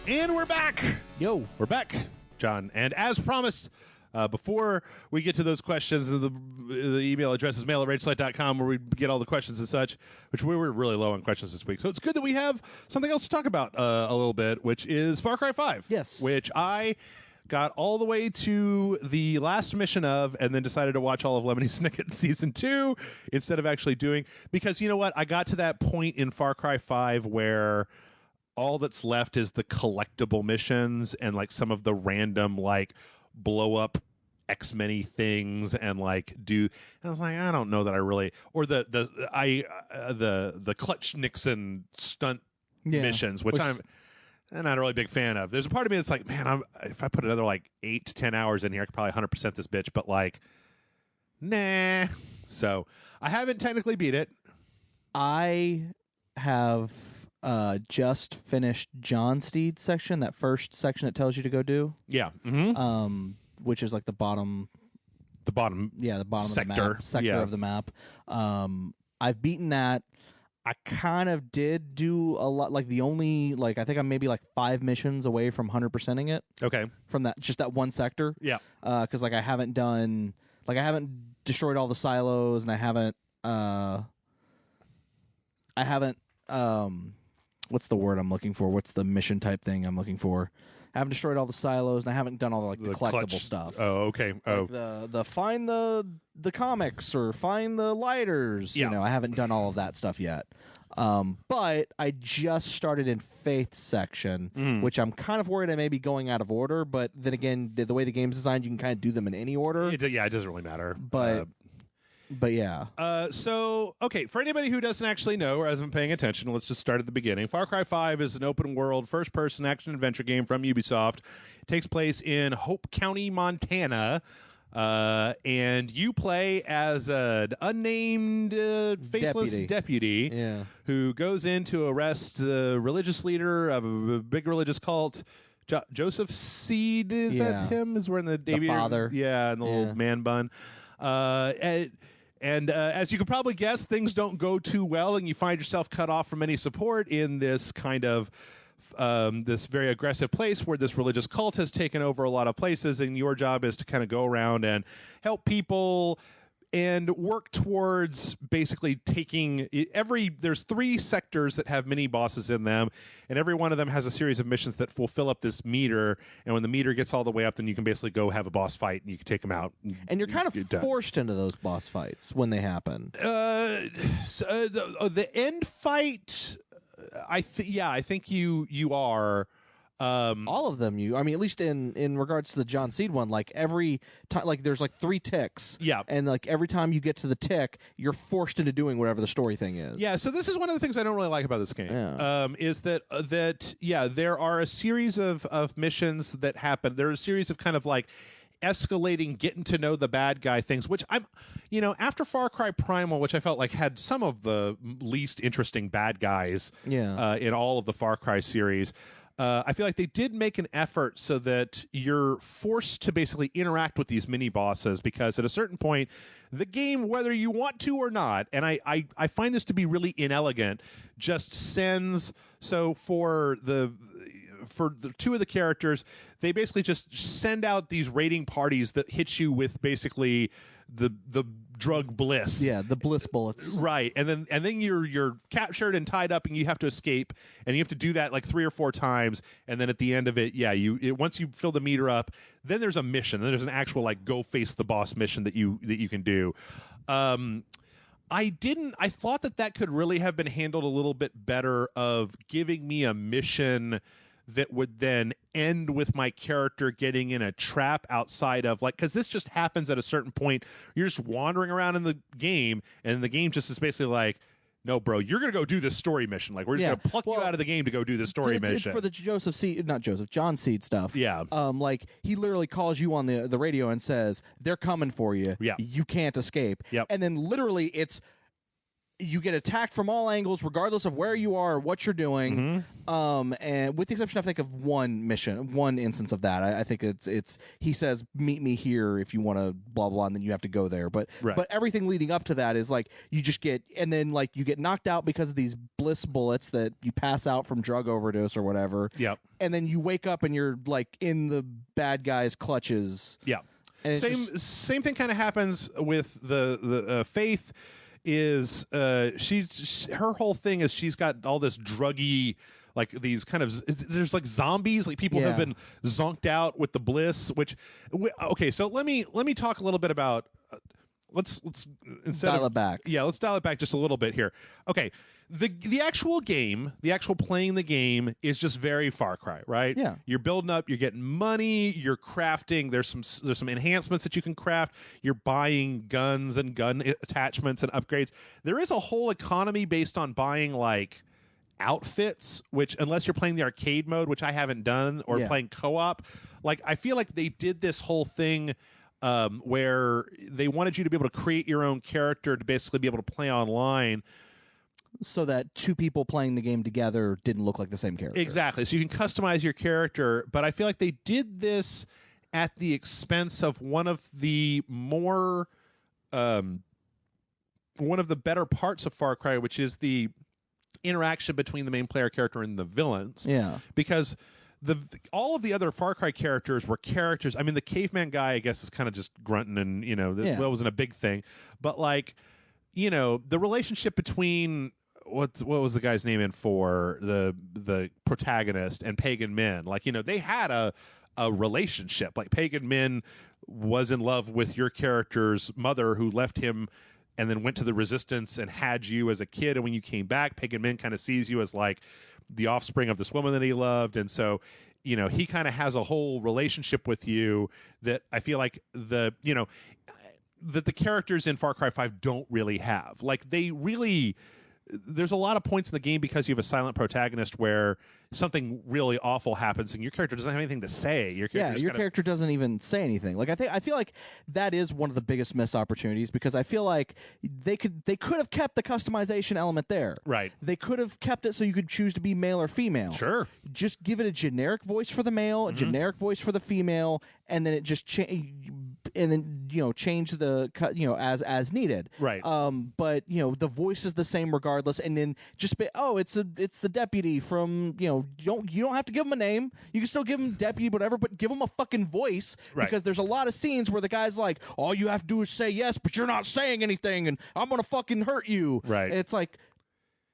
S1: And we're back.
S2: Yo.
S1: We're back, John. And as promised, before we get to those questions, the email address is mail@rageslite.com, where we get all the questions and such, which we were really low on questions this week. So it's good that we have something else to talk about a little bit, which is Far Cry 5.
S2: Yes.
S1: Which I got all the way to the last mission of, and then decided to watch all of Lemony Snicket Season 2 instead of actually doing, because you know what? I got to that point in Far Cry 5 where all that's left is the collectible missions and like some of the random like blow up X many things and like do. I was like, I don't know that I really, or the Clutch Nixon stunt missions, which I'm not a really big fan of. There's a part of me that's like, man, if I put another like 8 to 10 hours in here, I could probably 100% this bitch, but like, nah. So I haven't technically beat it.
S2: I have just finished John Steed's section, that first section that tells you to go do.
S1: Yeah. Mm-hmm.
S2: Which is like the bottom
S1: sector
S2: of the map. I've beaten that. I kind of did do a lot, like the only, like I think I'm maybe like 5 missions away from 100%ing it.
S1: Okay.
S2: From that one sector.
S1: Yeah.
S2: Because like I haven't destroyed all the silos, and I haven't what's the word I'm looking for? What's the mission type thing I'm looking for? I haven't destroyed all the silos, and I haven't done all the collectible stuff.
S1: Oh, okay.
S2: Like the find the comics or find the lighters.
S1: Yeah.
S2: You know, I haven't done all of that stuff yet. But I just started in Faith's section, which I'm kind of worried I may be going out of order. But then again, the way the game's designed, you can kind of do them in any order.
S1: It doesn't really matter.
S2: But yeah.
S1: So, okay, for anybody who doesn't actually know or hasn't been paying attention, let's just start at the beginning. Far Cry 5 is an open-world, first-person action-adventure game from Ubisoft. It takes place in Hope County, Montana, and you play as an unnamed, faceless deputy who goes in to arrest the religious leader of a big religious cult. Joseph Seed, is that him? Is wearing the
S2: father.
S1: Yeah, and the little man bun. And as you can probably guess, things don't go too well, and you find yourself cut off from any support in this kind of this very aggressive place where this religious cult has taken over a lot of places, and your job is to kind of go around and help people and work towards basically taking there's 3 sectors that have mini bosses in them, and every one of them has a series of missions that will fill up this meter, and when the meter gets all the way up, then you can basically go have a boss fight and you can take them out.
S2: And you're kind of forced into those boss fights when they happen.
S1: The end fight, I think you are.
S2: All of them, I mean, at least in regards to the John Seed one, like every time, like there's like 3 ticks, and like every time you get to the tick, you're forced into doing whatever the story thing is.
S1: Yeah, so this is one of the things I don't really like about this game. Is that there are a series of missions that happen. There are a series of kind of like escalating, getting to know the bad guy things, which after Far Cry Primal, which I felt like had some of the least interesting bad guys in all of the Far Cry series. I feel like they did make an effort so that you're forced to basically interact with these mini bosses, because at a certain point, the game, whether you want to or not, and I find this to be really inelegant, just sends. So for the two of the characters, they basically just send out these raiding parties that hit you with basically the drug bliss.
S2: Yeah, the bliss bullets.
S1: Right. And then you're captured and tied up, and you have to escape, and you have to do that like 3 or 4 times, and then at the end of it, once you fill the meter up, then there's a mission. Then there's an actual like go face the boss mission that you can do. I thought that could really have been handled a little bit better, of giving me a mission that would then end with my character getting in a trap outside of, like, because this just happens at a certain point. You're just wandering around in the game, and the game just is basically like, no, bro, you're going to go do this story mission. Like, we're just going to pluck you out of the game to go do the story mission.
S2: For the John Seed stuff.
S1: Yeah.
S2: Like, he literally calls you on the radio and says, they're coming for you.
S1: Yeah.
S2: You can't escape.
S1: Yep.
S2: And then literally you get attacked from all angles, regardless of where you are or what you're doing. And with the exception, I think, of one instance of that. I think it's he says, meet me here if you want to blah blah, and then you have to go there. But everything leading up to that is like you just get, and then like you get knocked out because of these bliss bullets that you pass out from drug overdose or whatever.
S1: Yep.
S2: And then you wake up and you're like in the bad guy's clutches.
S1: Yeah.
S2: And
S1: same thing kind of happens with the Faith. Is her whole thing is she's got all this druggy, like these kind of, there's like zombies, like people have been zonked out with the bliss, okay, so let me talk a little bit about let's instead
S2: dial it back.
S1: Yeah, let's dial it back just a little bit here. Okay. The actual game, the actual playing the game is just very Far Cry, right?
S2: Yeah.
S1: You're building up, you're getting money, you're crafting. There's some enhancements that you can craft. You're buying guns and gun attachments and upgrades. There is a whole economy based on buying like outfits, which, unless you're playing the arcade mode, which I haven't done, or playing co-op, like I feel like they did this whole thing where they wanted you to be able to create your own character to basically be able to play online,
S2: so that 2 people playing the game together didn't look like the same character.
S1: Exactly. So you can customize your character, but I feel like they did this at the expense of one of the better parts of Far Cry, which is the interaction between the main player character and the villains.
S2: Yeah.
S1: Because all of the other Far Cry characters were characters. I mean, the caveman guy, I guess, is kind of just grunting, and that wasn't a big thing. But like, the relationship between what was the guy's name in for the protagonist and Pagan Min, like, they had a relationship. Like, Pagan Min was in love with your character's mother, who left him and then went to the Resistance and had you as a kid, and when you came back, Pagan Min kind of sees you as like the offspring of this woman that he loved, and so he kind of has a whole relationship with you that I feel like that the characters in Far Cry 5 don't really have. Like, there's a lot of points in the game, because you have a silent protagonist, where something really awful happens and your character doesn't have anything to say. Your
S2: character doesn't even say anything. Like, I feel like that is one of the biggest missed opportunities, because I feel like they could have kept the customization element there. Right. They could have kept it so you could choose to be male or female.
S1: Sure.
S2: Just give it a generic voice for the male, a generic voice for the female, and then it just change the as needed.
S1: Right.
S2: But the voice is the same regardless, and then just it's the deputy from you don't have to give him a name. You can still give him deputy, whatever, but give him a fucking voice. Right. Because there's a lot of scenes where the guy's like, all you have to do is say yes, but you're not saying anything, and I'm gonna fucking hurt you.
S1: Right.
S2: And it's like,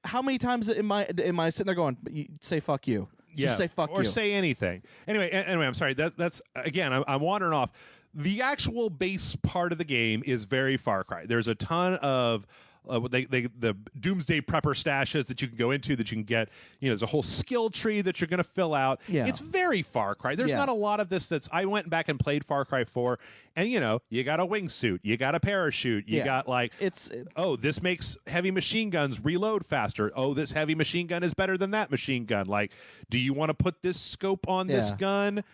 S2: how many times am I sitting there going, say fuck you? Just say fuck you.
S1: Or say anything. Anyway, I'm sorry. That's again, I'm wandering off. The actual base part of the game is very Far Cry. There's a ton of the Doomsday Prepper stashes that you can go into, that you can get. There's a whole skill tree that you're going to fill out.
S2: Yeah.
S1: It's very Far Cry. There's not a lot of this I went back and played Far Cry 4, and you got a wingsuit, you got a parachute, you got like, this makes heavy machine guns reload faster. Oh, this heavy machine gun is better than that machine gun. Like, do you want to put this scope on this gun?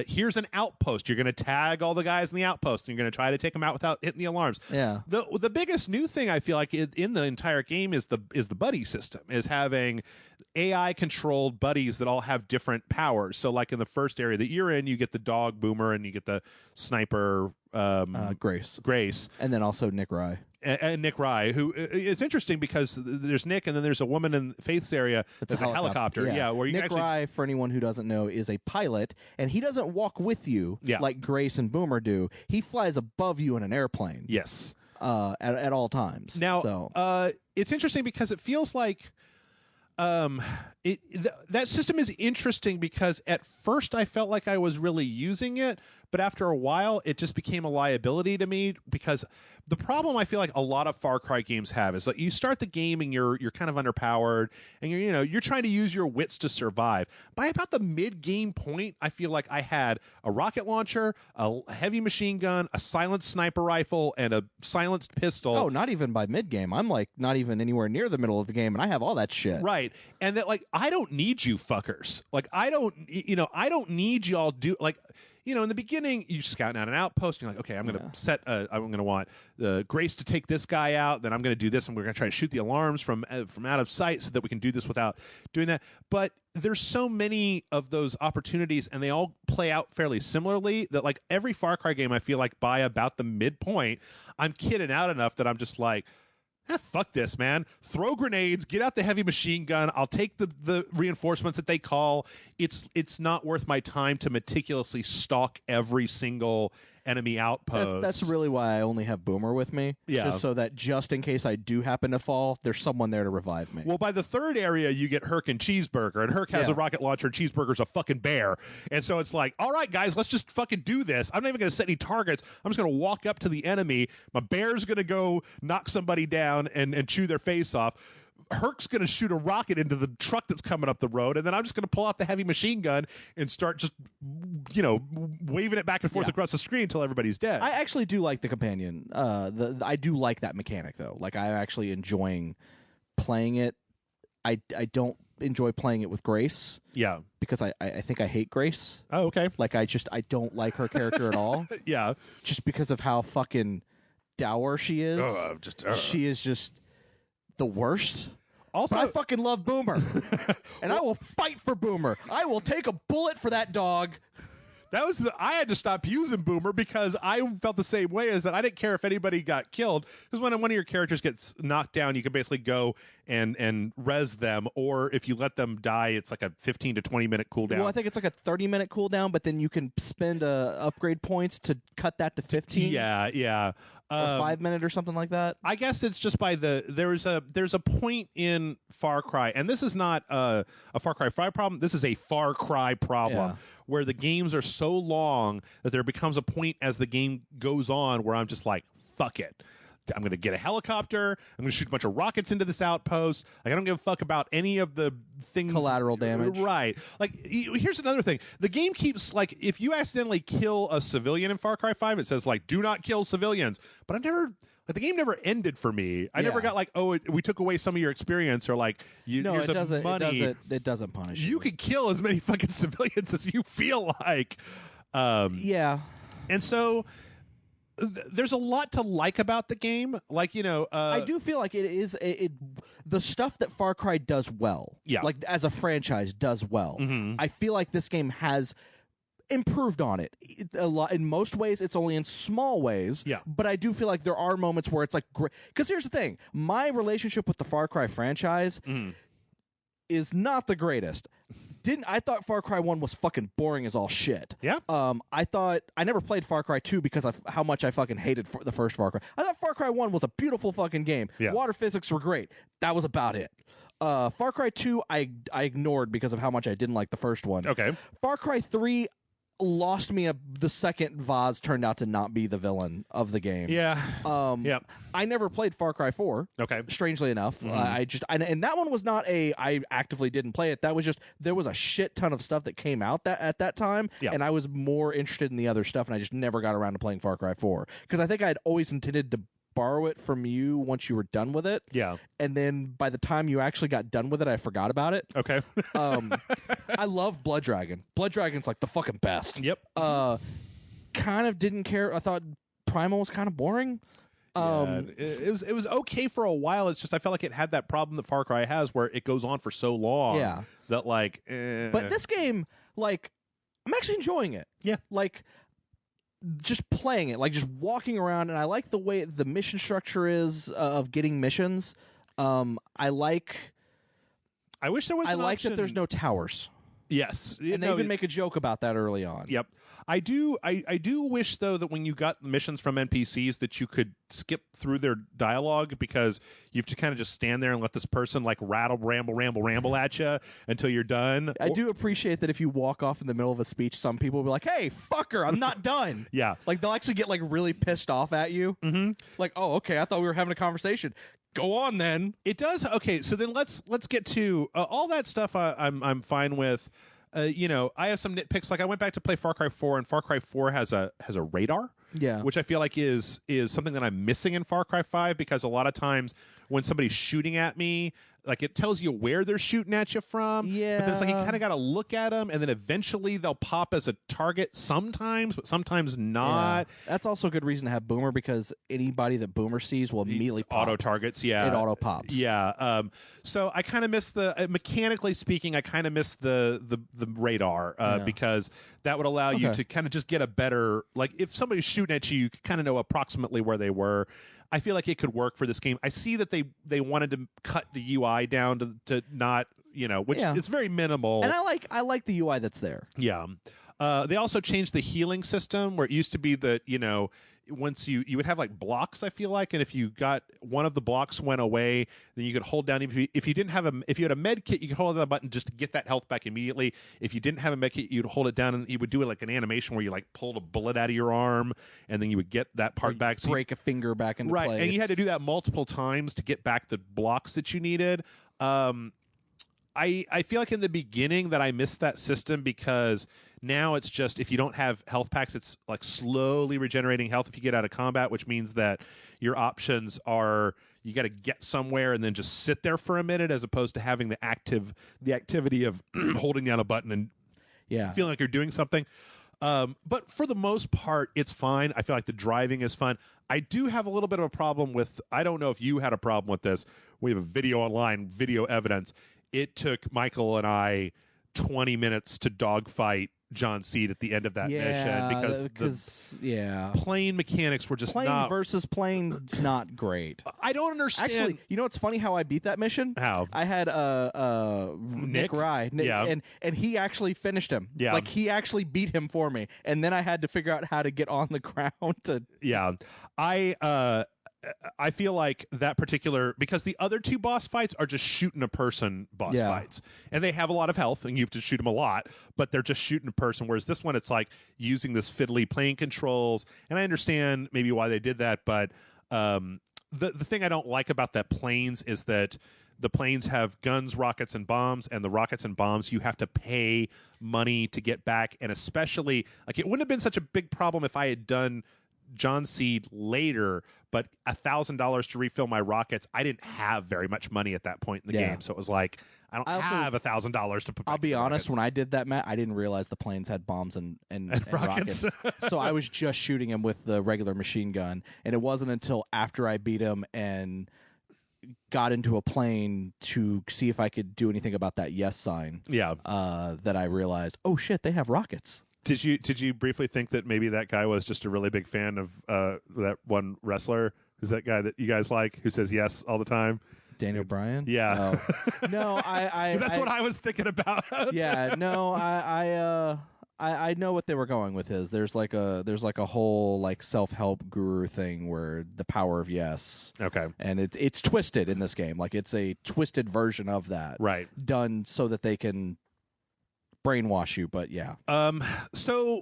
S1: here's an outpost. You're going to tag all the guys in the outpost, and you're going to try to take them out without hitting the alarms.
S2: Yeah.
S1: The biggest new thing I feel like in the entire game is the buddy system, is having AI controlled buddies that all have different powers. So like in the first area that you're in, you get the dog Boomer and you get the sniper Grace,
S2: and then also Nick Rye.
S1: And Nick Rye, who it's interesting because there's Nick, and then there's a woman in Faith's area that's a helicopter. Yeah, where you
S2: Nick
S1: can actually...
S2: Rye, for anyone who doesn't know, is a pilot, and he doesn't walk with you like Grace and Boomer do. He flies above you in an airplane.
S1: Yes,
S2: at all times.
S1: Now, it's interesting because it feels like that system is interesting because at first I felt like I was really using it, but after a while it just became a liability to me, because the problem I feel like a lot of Far Cry games have is that you start the game and you're kind of underpowered and you're trying to use your wits to survive. By about the mid-game point, I feel like I had a rocket launcher, a heavy machine gun, a silenced sniper rifle, and a silenced pistol.
S2: Oh, not even by mid-game. I'm like not even anywhere near the middle of the game, and I have all that shit.
S1: Right. And that, like, I don't need you fuckers. Like, I don't need y'all in the beginning, you scouting out an outpost, and you're like, okay, I'm going to I'm going to want Grace to take this guy out, then I'm going to do this, and we're going to try to shoot the alarms from out of sight so that we can do this without doing that. But there's so many of those opportunities, and they all play out fairly similarly, that like every Far Cry game, I feel like by about the midpoint, I'm kidding out enough that I'm just like, fuck this, man. Throw grenades, get out the heavy machine gun. I'll take the reinforcements that they call. It's not worth my time to meticulously stalk every single enemy outpost.
S2: That's really why I only have Boomer with me.
S1: Yeah.
S2: Just so that just in case I do happen to fall, there's someone there to revive me.
S1: Well, by the third area, you get Herc and Cheeseburger, and Herc has a rocket launcher, and Cheeseburger's a fucking bear. And so it's like, all right, guys, let's just fucking do this. I'm not even going to set any targets. I'm just going to walk up to the enemy. My bear's going to go knock somebody down and chew their face off. Herc's going to shoot a rocket into the truck that's coming up the road, and then I'm just going to pull out the heavy machine gun and start just, waving it back and forth across the screen until everybody's dead.
S2: I actually do like the companion. I do like that mechanic, though. Like, I'm actually enjoying playing it. I don't enjoy playing it with Grace.
S1: Yeah.
S2: Because I think I hate Grace.
S1: Oh, okay.
S2: Like, I don't like her character at all.
S1: Yeah.
S2: Just because of how fucking dour she is. She is just the worst.
S1: Also,
S2: but I fucking love Boomer, and I will fight for Boomer. I will take a bullet for that dog.
S1: I had to stop using Boomer because I felt the same way, as that I didn't care if anybody got killed, because when one of your characters gets knocked down, you can basically go and res them, or if you let them die, it's like a 15 to 20 minute cooldown.
S2: Well, I think it's like a 30-minute cooldown, but then you can spend upgrade points to cut that to 15.
S1: Yeah.
S2: Or 5 minute or something like that.
S1: I guess it's just by there's a point in Far Cry, and this is not a Far Cry 5 problem. This is a Far Cry problem, where the games are so long that there becomes a point as the game goes on where I'm just like, fuck it. I'm going to get a helicopter. I'm going to shoot a bunch of rockets into this outpost. Like, I don't give a fuck about any of the things.
S2: Collateral damage.
S1: Right. Like, here's another thing. The game keeps, like, if you accidentally kill a civilian in Far Cry 5, it says, like, do not kill civilians. But I've never... Like, the game never ended for me. I never got like, we took away some of your experience, or like, here's some money.
S2: It doesn't punish you.
S1: You can kill as many fucking civilians as you feel like.
S2: Yeah.
S1: And so... there's a lot to like about the game. Like,
S2: I do feel like it is the stuff that Far Cry does well.
S1: Yeah.
S2: Like, as a franchise does well.
S1: Mm-hmm.
S2: I feel like this game has improved on it a lot. In most ways, it's only in small ways.
S1: Yeah.
S2: But I do feel like there are moments where it's like great. Because here's the thing: my relationship with the Far Cry franchise is not the greatest. I thought Far Cry 1 was fucking boring as all shit.
S1: Yeah.
S2: I never played Far Cry 2 because of how much I fucking hated the first Far Cry. I thought Far Cry 1 was a beautiful fucking game.
S1: Yeah.
S2: Water physics were great. That was about it. Far Cry 2 I ignored because of how much I didn't like the first one.
S1: Okay.
S2: Far Cry 3 lost me the second Vaz turned out to not be the villain of the game.
S1: Yeah.
S2: I never played Far Cry 4.
S1: Okay.
S2: Strangely enough, and that one was not I actively didn't play it. That was just there was a shit ton of stuff that came out at that time, and I was more interested in the other stuff, and I just never got around to playing Far Cry 4 because I think I had always intended to borrow it from you once you were done with it.
S1: Yeah.
S2: And then by the time you actually got done with it, I forgot about it.
S1: Okay.
S2: I love Blood Dragon. Blood Dragon's like the fucking best.
S1: Yep.
S2: Kind of didn't care. I thought Primal was kind of boring.
S1: It was okay for a while. It's just I felt like it had that problem that Far Cry has, where it goes on for so long.
S2: Yeah.
S1: That like.
S2: But this game, like, I'm actually enjoying it.
S1: Yeah.
S2: Like, just playing it, like just walking around, and I like the way the mission structure is of getting missions. I wish there was. I like that there's no towers.
S1: Yes,
S2: and they even make a joke about that early on.
S1: Yep, I do. I do wish though that when you got missions from NPCs that you could skip through their dialogue, because you have to kind of just stand there and let this person like ramble at you until you're done.
S2: I do appreciate that if you walk off in the middle of a speech, some people will be like, "Hey, fucker, I'm not done."
S1: Yeah,
S2: like they'll actually get like really pissed off at you.
S1: Mm-hmm.
S2: Like, oh, okay, I thought we were having a conversation. Go on then.
S1: It does. Okay, so then let's get to all that stuff. I'm fine with. You know, I have some nitpicks. Like I went back to play Far Cry 4, and Far Cry 4 has a radar.
S2: Yeah.
S1: Which I feel like is something that I'm missing in Far Cry 5, because a lot of times when somebody's shooting at me, like it tells you where they're shooting at you from.
S2: Yeah.
S1: But then it's like you kind of got to look at them, and then eventually they'll pop as a target sometimes, but sometimes not.
S2: Yeah. That's also a good reason to have Boomer, because anybody that Boomer sees will immediately pop.
S1: Auto targets, yeah.
S2: It auto pops.
S1: Yeah. So I kind of miss the mechanically speaking, I kind of miss the radar because that would allow you to kind of just get a better, like if somebody's shooting at you, you kind of know approximately where they were. I feel like it could work for this game. I see that they wanted to cut the UI down to not, you know, which it's very minimal.
S2: And I like the UI that's there.
S1: Yeah. They also changed the healing system, where it used to be that, you know, once you would have like blocks, I feel like, and if you got one of the blocks went away, then you could hold down. If you didn't have if you had a med kit, you could hold down the button just to get that health back immediately. If you didn't have a med kit, you'd hold it down, and you would do it like an animation where you like pulled a bullet out of your arm, and then you would get that part back. So
S2: break a finger back into place.
S1: And you had to do that multiple times to get back the blocks that you needed. I feel like in the beginning that I missed that system, because now it's just if you don't have health packs, it's like slowly regenerating health if you get out of combat, which means that your options are you got to get somewhere and then just sit there for a minute, as opposed to having the activity of holding down a button and feeling like you're doing something. But for the most part, it's fine. I feel like the driving is fun. I do have a little bit of a problem with, I don't know if you had a problem with this. We have a video online, video evidence. It took Michael and I 20 minutes to dogfight John Seed at the end of that mission, because the plane mechanics were just
S2: plane versus plane's not great.
S1: I don't understand.
S2: Actually, you know what's funny? How I beat that mission?
S1: How?
S2: I had Nick Rye, and he actually finished him.
S1: Yeah,
S2: like he actually beat him for me, and then I had to figure out how to get on the ground to.
S1: Yeah, I feel like that particular, because the other two boss fights are just shooting a person boss fights, and they have a lot of health, and you have to shoot them a lot, but they're just shooting a person. Whereas this one, it's like using this fiddly plane controls, and I understand maybe why they did that, but the thing I don't like about that planes is that the planes have guns, rockets, and bombs, and the rockets and bombs you have to pay money to get back, and especially like it wouldn't have been such a big problem if I had done John Seed later, but $1,000 to refill my rockets. I didn't have very much money at that point in the game, so it was like I don't have $1,000 to put back.
S2: I'll be honest,
S1: rockets.
S2: when I did that, Matt, I didn't realize the planes had bombs and rockets. So I was just shooting him with the regular machine gun, and it wasn't until after I beat him and got into a plane to see if I could do anything about that yes sign. That I realized, oh shit, they have rockets.
S1: Did you briefly think that maybe that guy was just a really big fan of that one wrestler? Who's that guy that you guys like, who says yes all the time?
S2: Daniel Bryan?
S1: Yeah.
S2: Oh. No,
S1: that's what I was thinking about.
S2: Yeah, no, I know what they were going with his. There's like a whole like self-help guru thing where the power of yes.
S1: Okay.
S2: And it's twisted in this game. Like it's a twisted version of that.
S1: Right.
S2: Done so that they can brainwash you, but yeah.
S1: So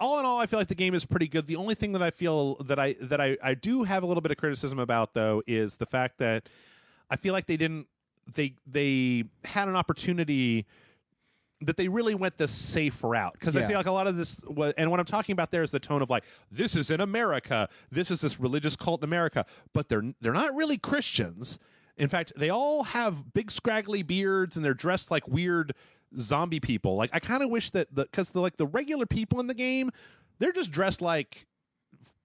S1: all in all, I feel like the game is pretty good. The only thing that I feel that I do have a little bit of criticism about, though, is the fact that I feel like they had an opportunity that they really went the safe route, because I feel like a lot of this was, and what I'm talking about there is the tone of like, this is in America, this is this religious cult in America, but they're not really Christians. In fact, they all have big scraggly beards and they're dressed like weird zombie people. Like, I kind of wish that because the regular people in the game, they're just dressed like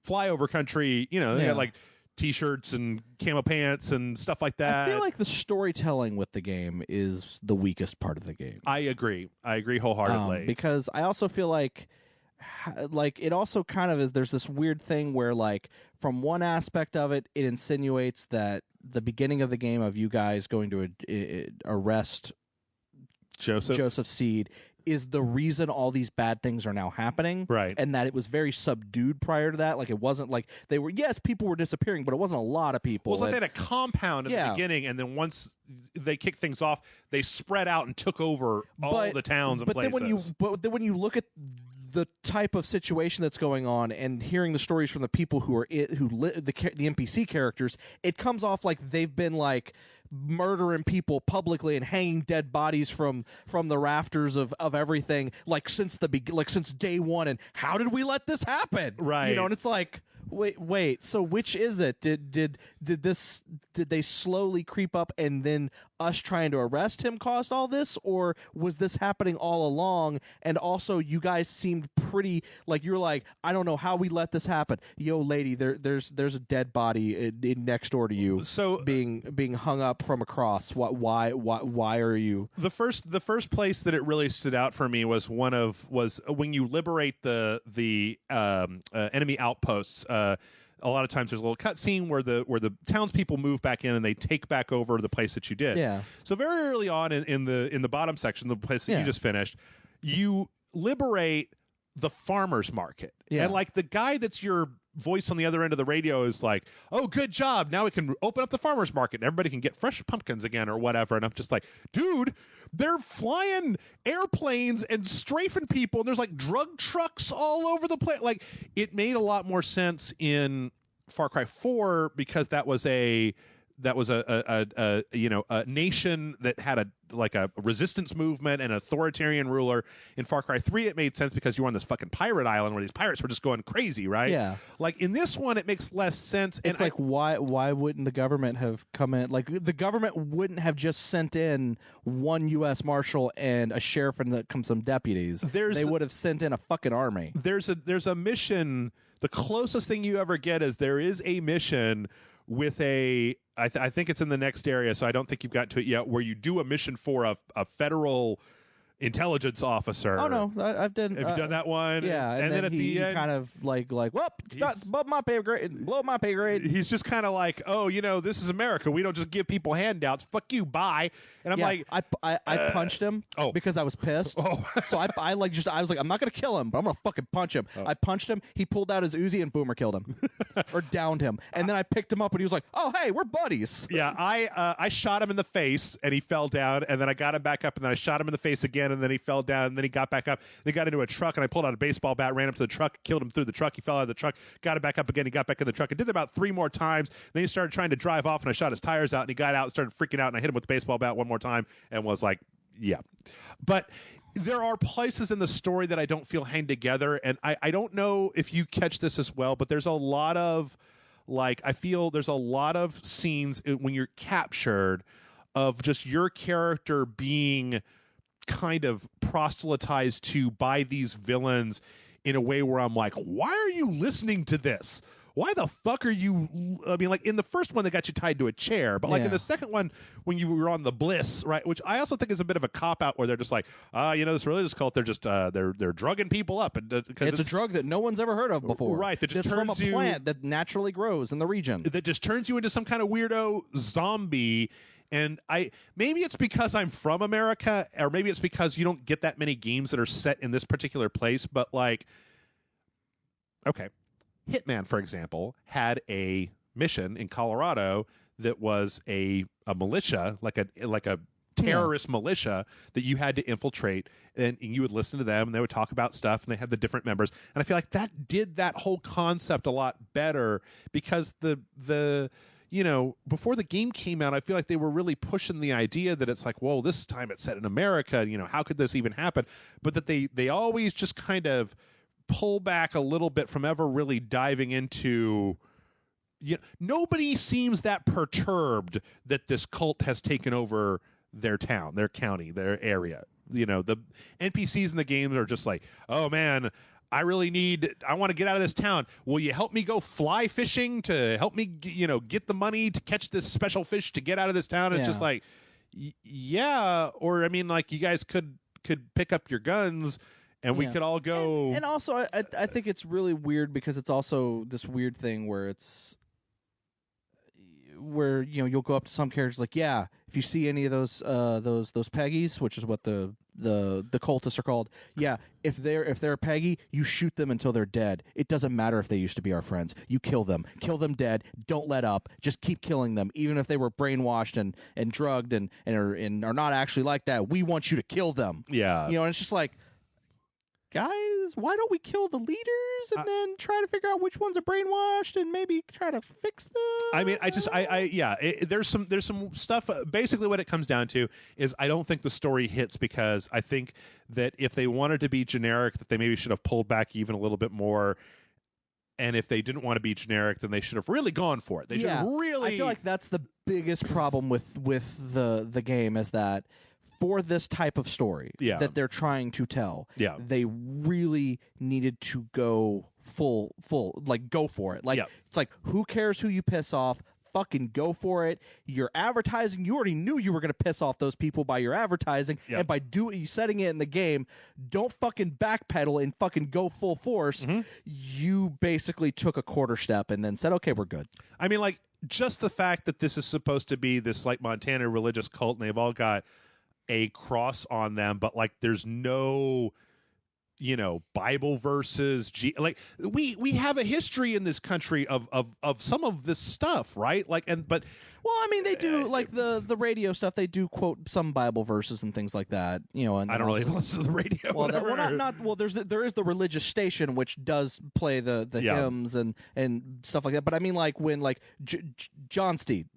S1: flyover country, you know, they got like T-shirts and camo pants and stuff like that.
S2: I feel like the storytelling with the game is the weakest part of the game.
S1: I agree wholeheartedly.
S2: Because I also feel like it also kind of is, there's this weird thing where, like, from one aspect of it, it insinuates that the beginning of the game of you guys going to arrest Joseph Seed is the reason all these bad things are now happening.
S1: Right.
S2: And that it was very subdued prior to that. Like, it wasn't like they were, yes, people were disappearing, but it wasn't a lot of people.
S1: Well, it's like they had a compound in the beginning, and then once they kicked things off, they spread out and took over all the towns and places.
S2: But then when you look at the type of situation that's going on and hearing the stories from the people who are the NPC characters, it comes off like they've been like murdering people publicly and hanging dead bodies from the rafters of everything, like since day one. And how did we let this happen?
S1: Right.
S2: You know, and it's like, wait. So which is it? Did they slowly creep up and then us trying to arrest him caused all this, or was this happening all along? And also, you guys seemed pretty like you're like, I don't know how we let this happen. Yo, lady, there's a dead body next door to you,
S1: so
S2: being hung up from a cross. Why are you? The
S1: first place that it really stood out for me was when you liberate the enemy outposts. A lot of times there's a little cutscene where the townspeople move back in and they take back over the place that you did.
S2: Yeah.
S1: So very early on in the bottom section, the place that you just finished, you liberate the farmer's market.
S2: Yeah.
S1: And like the guy that's your voice on the other end of the radio is like, oh, good job. Now we can open up the farmer's market and everybody can get fresh pumpkins again or whatever. And I'm just like, dude, they're flying airplanes and strafing people. And there's like drug trucks all over the place. Like, it made a lot more sense in Far Cry 4 because that was a nation that had a resistance movement and authoritarian ruler. In Far Cry 3, it made sense because you were on this fucking pirate island where these pirates were just going crazy, right?
S2: Yeah.
S1: Like, in this one, it makes less sense.
S2: It's like, why wouldn't the government have come in? Like, the government wouldn't have just sent in one U.S. Marshal and a sheriff and some deputies. They would have sent in a fucking army.
S1: There's a mission. The closest thing you ever get is there is a mission with I think it's in the next area, so I don't think you've got to it yet, where you do a mission for a federal intelligence officer.
S2: Oh no, I've done.
S1: Have you done that one?
S2: Yeah, and then at the end, kind of like, well, it's not above my pay grade, below my pay grade.
S1: He's just kind of like, oh, this is America. We don't just give people handouts. Fuck you, bye. And I'm like,
S2: I punched him because I was pissed. So I was like, I'm not gonna kill him, but I'm gonna fucking punch him. I punched him. He pulled out his Uzi and boomer killed him, or downed him. And then I picked him up and he was like, oh hey, we're buddies.
S1: Yeah, I shot him in the face and he fell down, and then I got him back up, and then I shot him in the face again, and then he fell down, and then he got back up. They got into a truck, and I pulled out a baseball bat, ran up to the truck, killed him through the truck. He fell out of the truck, got him back up again. He got back in the truck. I did that about 3 more times. Then he started trying to drive off, and I shot his tires out, and he got out and started freaking out, and I hit him with the baseball bat one more time and was like, yeah. But there are places in the story that I don't feel hang together, and I don't know if you catch this as well, but there's a lot of, like, I feel there's a lot of scenes when you're captured of just your character being kind of proselytized to by these villains in a way where I'm like, why are you listening to this? Why the fuck are you? I mean, like, in the first one, they got you tied to a chair, but like in the second one, when you were on the Bliss, right? Which I also think is a bit of a cop out, where they're just like, this religious cult, they're just they're drugging people up, and
S2: it's a drug that no one's ever heard of before,
S1: right? That just
S2: turns from a plant that naturally grows in the region.
S1: That just turns you into some kind of weirdo zombie. And maybe it's because I'm from America, or maybe it's because you don't get that many games that are set in this particular place. But like, okay, Hitman, for example, had a mission in Colorado that was a militia, like a terrorist militia that you had to infiltrate, and you would listen to them, and they would talk about stuff, and they had the different members. And I feel like that did that whole concept a lot better, because the before the game came out, I feel like they were really pushing the idea that it's like, whoa, this time it's set in America. How could this even happen? But that they always just kind of pull back a little bit from ever really diving into. Nobody seems that perturbed that this cult has taken over their town, their county, their area. The NPCs in the game are just like, oh man, I want to get out of this town. Will you help me go fly fishing to help me, get the money to catch this special fish to get out of this town? And it's just like, yeah. Or, you guys could pick up your guns and we could all go.
S2: And also, I think it's really weird because it's also this weird thing where you'll go up to some characters like, yeah, if you see any of those Peggies, which is what the cultists are called, yeah, if they're Peggy, you shoot them until they're dead. It doesn't matter if they used to be our friends. You kill them dead. Don't let up. Just keep killing them, even if they were brainwashed and drugged and are not actually like that. We want you to kill them.
S1: Yeah,
S2: and it's just like, guys, why don't we kill the leaders and then try to figure out which ones are brainwashed and maybe try to fix them?
S1: There's some stuff. Basically, what it comes down to is I don't think the story hits because I think that if they wanted to be generic, that they maybe should have pulled back even a little bit more. And if they didn't want to be generic, then they should have really gone for it. They should have really.
S2: I feel like that's the biggest problem with the game is that. For this type of story that they're trying to tell, they really needed to go full, like go for it. Like it's like, who cares who you piss off? Fucking go for it. Your advertising, you already knew you were going to piss off those people by your advertising, and by setting it in the game, don't fucking backpedal and fucking go full force. Mm-hmm. You basically took a quarter step and then said, okay, we're good.
S1: Just the fact that this is supposed to be this like Montana religious cult, and they've all got a cross on them, but there's no Bible verses. We have a history in this country of some of this stuff, right?
S2: They do the radio stuff. They do quote some Bible verses and things like that. And
S1: I don't really listen to the radio.
S2: There is the religious station which does play the hymns and stuff like that. But when John Seed,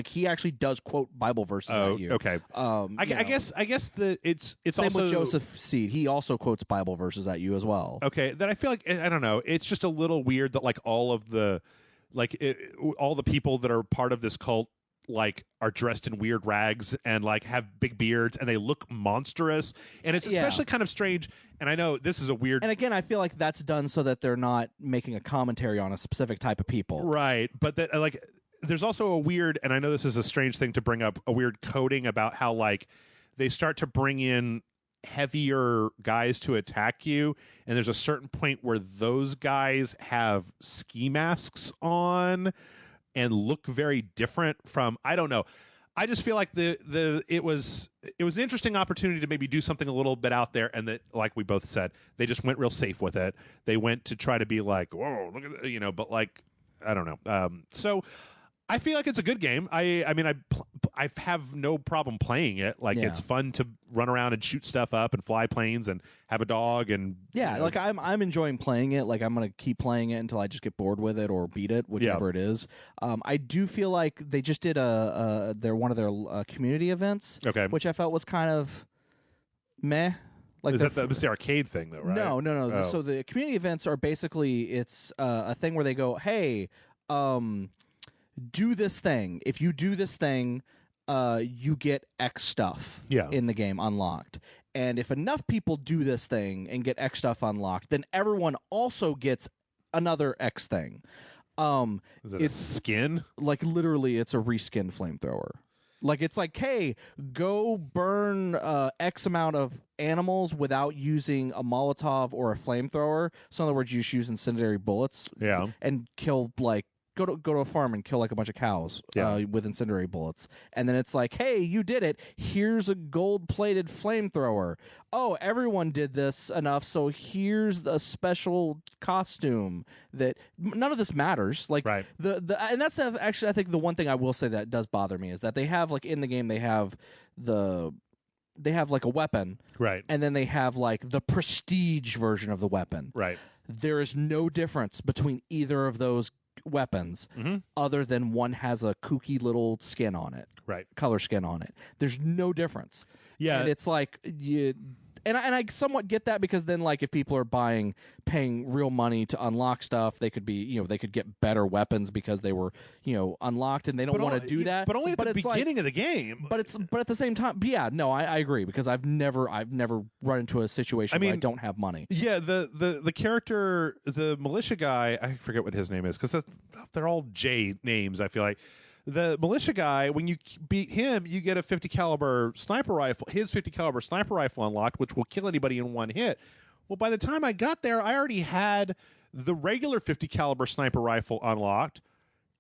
S2: he actually does quote Bible verses at you.
S1: Okay. I guess that it's
S2: same
S1: also
S2: with Joseph Seed. He also quotes Bible verses at you as well.
S1: Okay. Then I feel like I don't know. It's just a little weird that all of the. All the people that are part of this cult are dressed in weird rags and have big beards and they look monstrous, and it's especially kind of strange. And I know this is a weird,
S2: and again I feel like that's done so that they're not making a commentary on a specific type of people,
S1: right? But that there's also a weird, and I know this is a strange thing to bring up, a weird coding about how they start to bring in heavier guys to attack you, and there's a certain point where those guys have ski masks on and look very different from, I don't know. I just feel like it was an interesting opportunity to maybe do something a little bit out there, and that, like we both said, they just went real safe with it. They went to try to be whoa, look at that, but I don't know. So I feel like it's a good game. I have no problem playing it. It's fun to run around and shoot stuff up and fly planes and have a dog and
S2: I'm enjoying playing it. I'm gonna keep playing it until I just get bored with it or beat it, whichever it is. I do feel like they just did one of their community events, which I felt was kind of meh.
S1: Is that the arcade thing though? Right?
S2: No. Oh. So the community events are basically it's a thing where they go, hey. Do this thing. If you do this thing, you get X stuff in the game unlocked. And if enough people do this thing and get X stuff unlocked, then everyone also gets another X thing.
S1: Is it a skin?
S2: Literally, it's a reskin flamethrower. It's hey, go burn X amount of animals without using a Molotov or a flamethrower. So in other words, you just use incendiary bullets.
S1: Yeah.
S2: And kill Go to a farm and kill a bunch of cows with incendiary bullets. And then it's hey, you did it. Here's a gold-plated flamethrower. Oh, everyone did this enough, so here's a special costume that none of this matters.
S1: Right.
S2: And that's actually, I think, the one thing I will say that does bother me is that they have, in the game, they have a weapon.
S1: Right.
S2: And then they have, the prestige version of the weapon.
S1: Right.
S2: There is no difference between either of those weapons, other than one has a kooky little skin on it,
S1: Right.
S2: color skin on it. There's no difference.
S1: Yeah.
S2: And it's like and I somewhat get that, because then, like, if people are paying real money to unlock stuff, they could be, they could get better weapons because they were, unlocked, and they don't want to do that.
S1: But only at the
S2: it's
S1: beginning of the game.
S2: But at the same time, yeah, no, I agree, because I've never run into a situation where I don't have money.
S1: Yeah, the character, the militia guy, I forget what his name is, because they're all J names, I feel like. The militia guy, when you beat him, you get a 50 caliber sniper rifle, his 50 caliber sniper rifle unlocked, which will kill anybody in one hit. Well, by the time I got there, I already had the regular 50 caliber sniper rifle unlocked,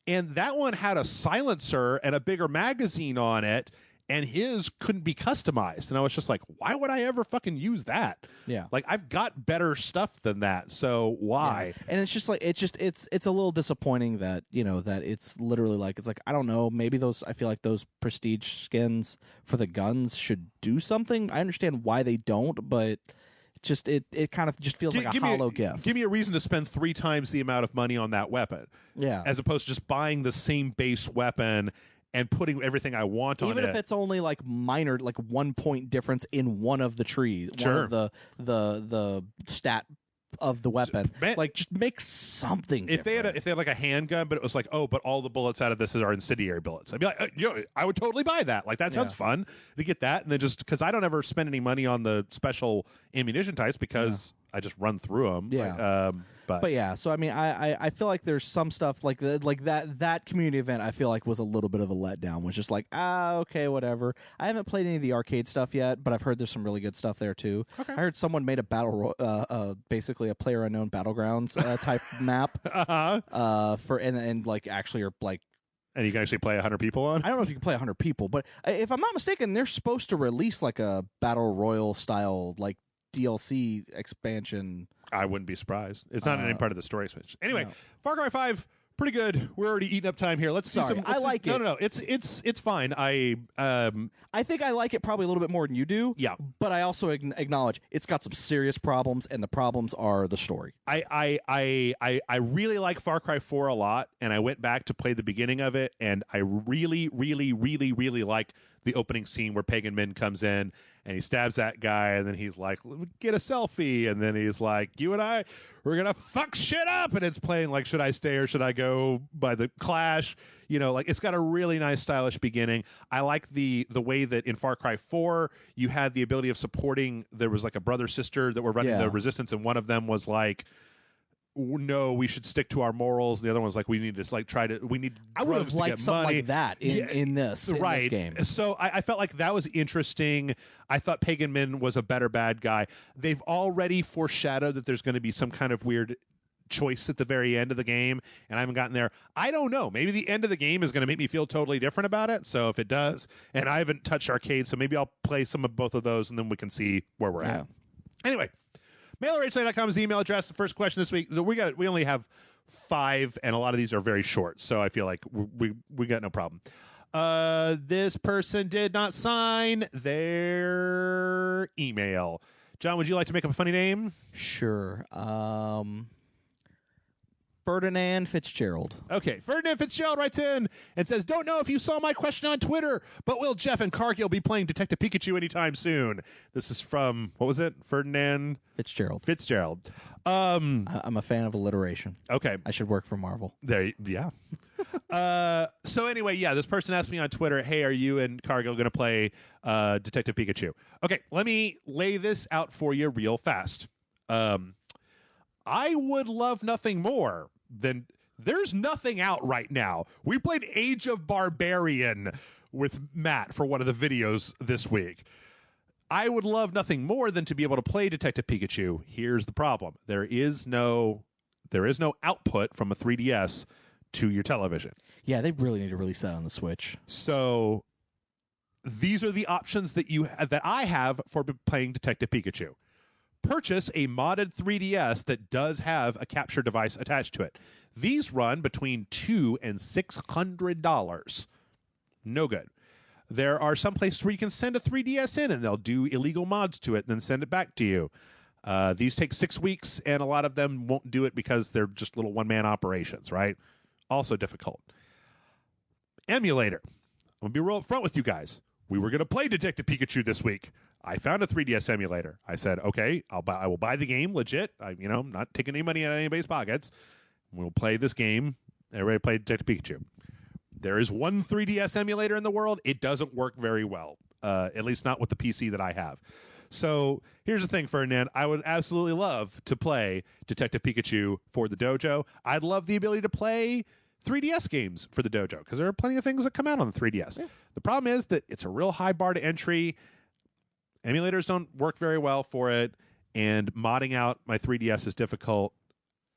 S1: and that one had a silencer and a bigger magazine on it, and his couldn't be customized. And I was just like, why would I ever fucking use that?
S2: Yeah.
S1: Like, I've got better stuff than that, so why?
S2: Yeah. And it's just like, it's a little disappointing that, that it's literally like, it's like, I don't know, maybe I feel like those prestige skins for the guns should do something. I understand why they don't, but it kind of just feels like a hollow gift.
S1: Give me a reason to spend 3 times the amount of money on that weapon.
S2: Yeah.
S1: As opposed to just buying the same base weapon and putting everything I want on it.
S2: Even if it's only like minor, like 1 point difference in one of the trees,
S1: Sure.
S2: one of the stat of the weapon.
S1: Man,
S2: like, just make something
S1: if they
S2: different.
S1: had like a handgun, but it was like, oh, but all the bullets out of this are incendiary bullets, I'd be like, I would totally buy that. Like, that sounds fun to get that, and then just because I don't ever spend any money on the special ammunition types because I just run through them.
S2: Yeah.
S1: But
S2: yeah, so I mean, I feel like there's some stuff like that community event. I feel like was a little bit of a letdown. Was just like, okay, whatever. I haven't played any of the arcade stuff yet, but I've heard there's some really good stuff there too.
S1: Okay.
S2: I heard someone made a basically a PlayerUnknown Battlegrounds type map. For and like actually are like.
S1: And you can actually play 100 people on?
S2: I don't know if you can play 100 people, but if I'm not mistaken, they're supposed to release like a Battle Royale style like DLC expansion.
S1: I wouldn't be surprised. It's not any part of the story switch. Anyway,
S2: No.
S1: Far Cry 5, pretty good. We're already eating up time here. Let's see some.
S2: I like it.
S1: No. It's fine.
S2: I think I like it probably a little bit more than you do.
S1: Yeah.
S2: But I also acknowledge it's got some serious problems, and the problems are the story.
S1: I really like Far Cry 4 a lot, and I went back to play the beginning of it, and I really, really, really, really like the opening scene where Pagan Min comes in and he stabs that guy, and then he's like, get a selfie, and then he's like, you and I, we're gonna fuck shit up, and it's playing like, should I stay or should I go by the Clash? Like, it's got a really nice stylish beginning. I like the way that in Far Cry 4 you had the ability of supporting. There was like a brother sister that were running the resistance, and one of them was like, no, we should stick to our morals. The other one's like, we need to we need
S2: I would have liked something
S1: money.
S2: Like that in this game.
S1: So I felt like that was interesting. I thought Pagan Min was a better bad guy. They've already foreshadowed that there's going to be some kind of weird choice at the very end of the game, and I haven't gotten there. I don't know. Maybe the end of the game is going to make me feel totally different about it. So if it does, and I haven't touched arcade, so maybe I'll play some of both of those, and then we can see where we're at. Anyway. MailerHLA.com is the email address. The first question this week. So we only have 5, and a lot of these are very short. So I feel like we got no problem. This person did not sign their email. John, would you like to make up a funny name?
S2: Sure. Ferdinand Fitzgerald.
S1: Okay, Ferdinand Fitzgerald writes in and says, don't know if you saw my question on Twitter, but will Jeff and Cargill be playing Detective Pikachu anytime soon? This is from, what was it? Ferdinand
S2: Fitzgerald.
S1: I'm
S2: a fan of alliteration.
S1: Okay.
S2: I should work for Marvel.
S1: Yeah. So anyway, this person asked me on Twitter, hey, are you and Cargill going to play Detective Pikachu? Okay, let me lay this out for you real fast. I would love nothing more than there's nothing out right now. We played Age of Barbarian with Matt for one of the videos this week. I would love nothing more than to be able to play Detective Pikachu. Here's the problem. There is no output from a 3DS to your television.
S2: Yeah, they really need to release that on the Switch.
S1: So these are the options that I have for playing Detective Pikachu. Purchase a modded 3DS that does have a capture device attached to it. These run between $200 and $600. No good. There are some places where you can send a 3DS in and they'll do illegal mods to it and then send it back to you. These take 6 weeks, and a lot of them won't do it because they're just little one-man operations, right? also difficult. Emulator. I'm going to be real upfront with you guys. We were going to play Detective Pikachu this week. I found a 3DS emulator. I said, okay, I will buy the game legit. I'm not taking any money out of anybody's pockets. We'll play this game. Everybody play Detective Pikachu. There is one 3DS emulator in the world. It doesn't work very well, at least not with the PC that I have. So here's the thing, Ferdinand. I would absolutely love to play Detective Pikachu for the dojo. I'd love the ability to play 3DS games for the dojo because there are plenty of things that come out on the 3DS. Yeah. The problem is that it's a real high bar to entry. Emulators don't work very well for it, and modding out my 3DS is difficult.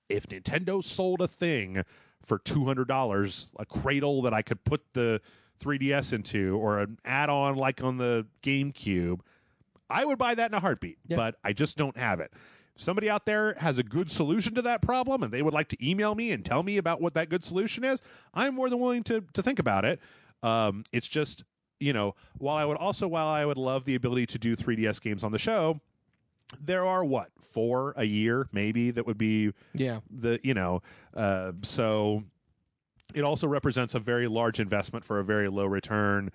S1: If Nintendo sold a thing for $200, a cradle that I could put the 3DS into, or an add-on like on the GameCube, I would buy that in a heartbeat, but I just don't have it. If somebody out there has a good solution to that problem and they would like to email me and tell me about what that good solution is, I'm more than willing to think about it. It's just, while I would love the ability to do 3DS games on the show, there are 4 a year maybe that would be so it also represents a very large investment for a very low return.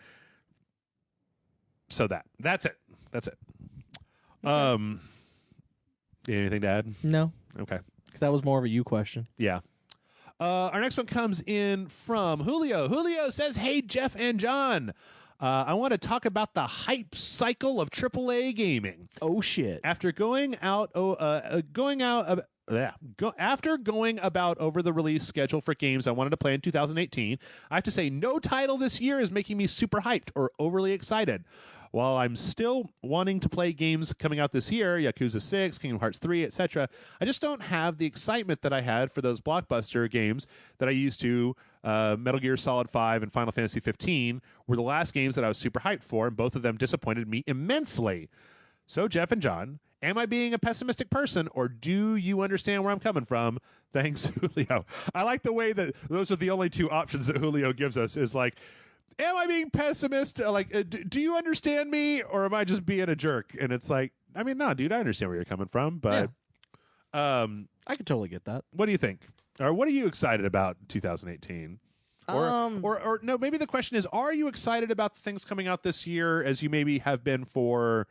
S1: So that's it. Okay. Anything to add?
S2: No.
S1: Okay.
S2: Because that was more of a you question.
S1: Yeah. Our next one comes in from Julio. Julio says, "Hey, Jeff and John. I want to talk about the hype cycle of AAA gaming.
S2: Oh shit!
S1: After going about over the release schedule for games I wanted to play in 2018, I have to say no title this year is making me super hyped or overly excited. While I'm still wanting to play games coming out this year, Yakuza 6, Kingdom Hearts 3, etc., I just don't have the excitement that I had for those blockbuster games that I used to. Metal Gear Solid 5 and Final Fantasy 15 were the last games that I was super hyped for, and both of them disappointed me immensely. So, Jeff and John, am I being a pessimistic person, or do you understand where I'm coming from? Thanks, Julio." I like the way that those are the only two options that Julio gives us, is like, am I being pessimist? Like, do you understand me, or am I just being a jerk? And it's like, no, dude, I understand where you're coming from, but
S2: I could totally get that.
S1: What do you think? Or what are you excited about 2018? Or no, maybe the question is, are you excited about the things coming out this year as you maybe have been for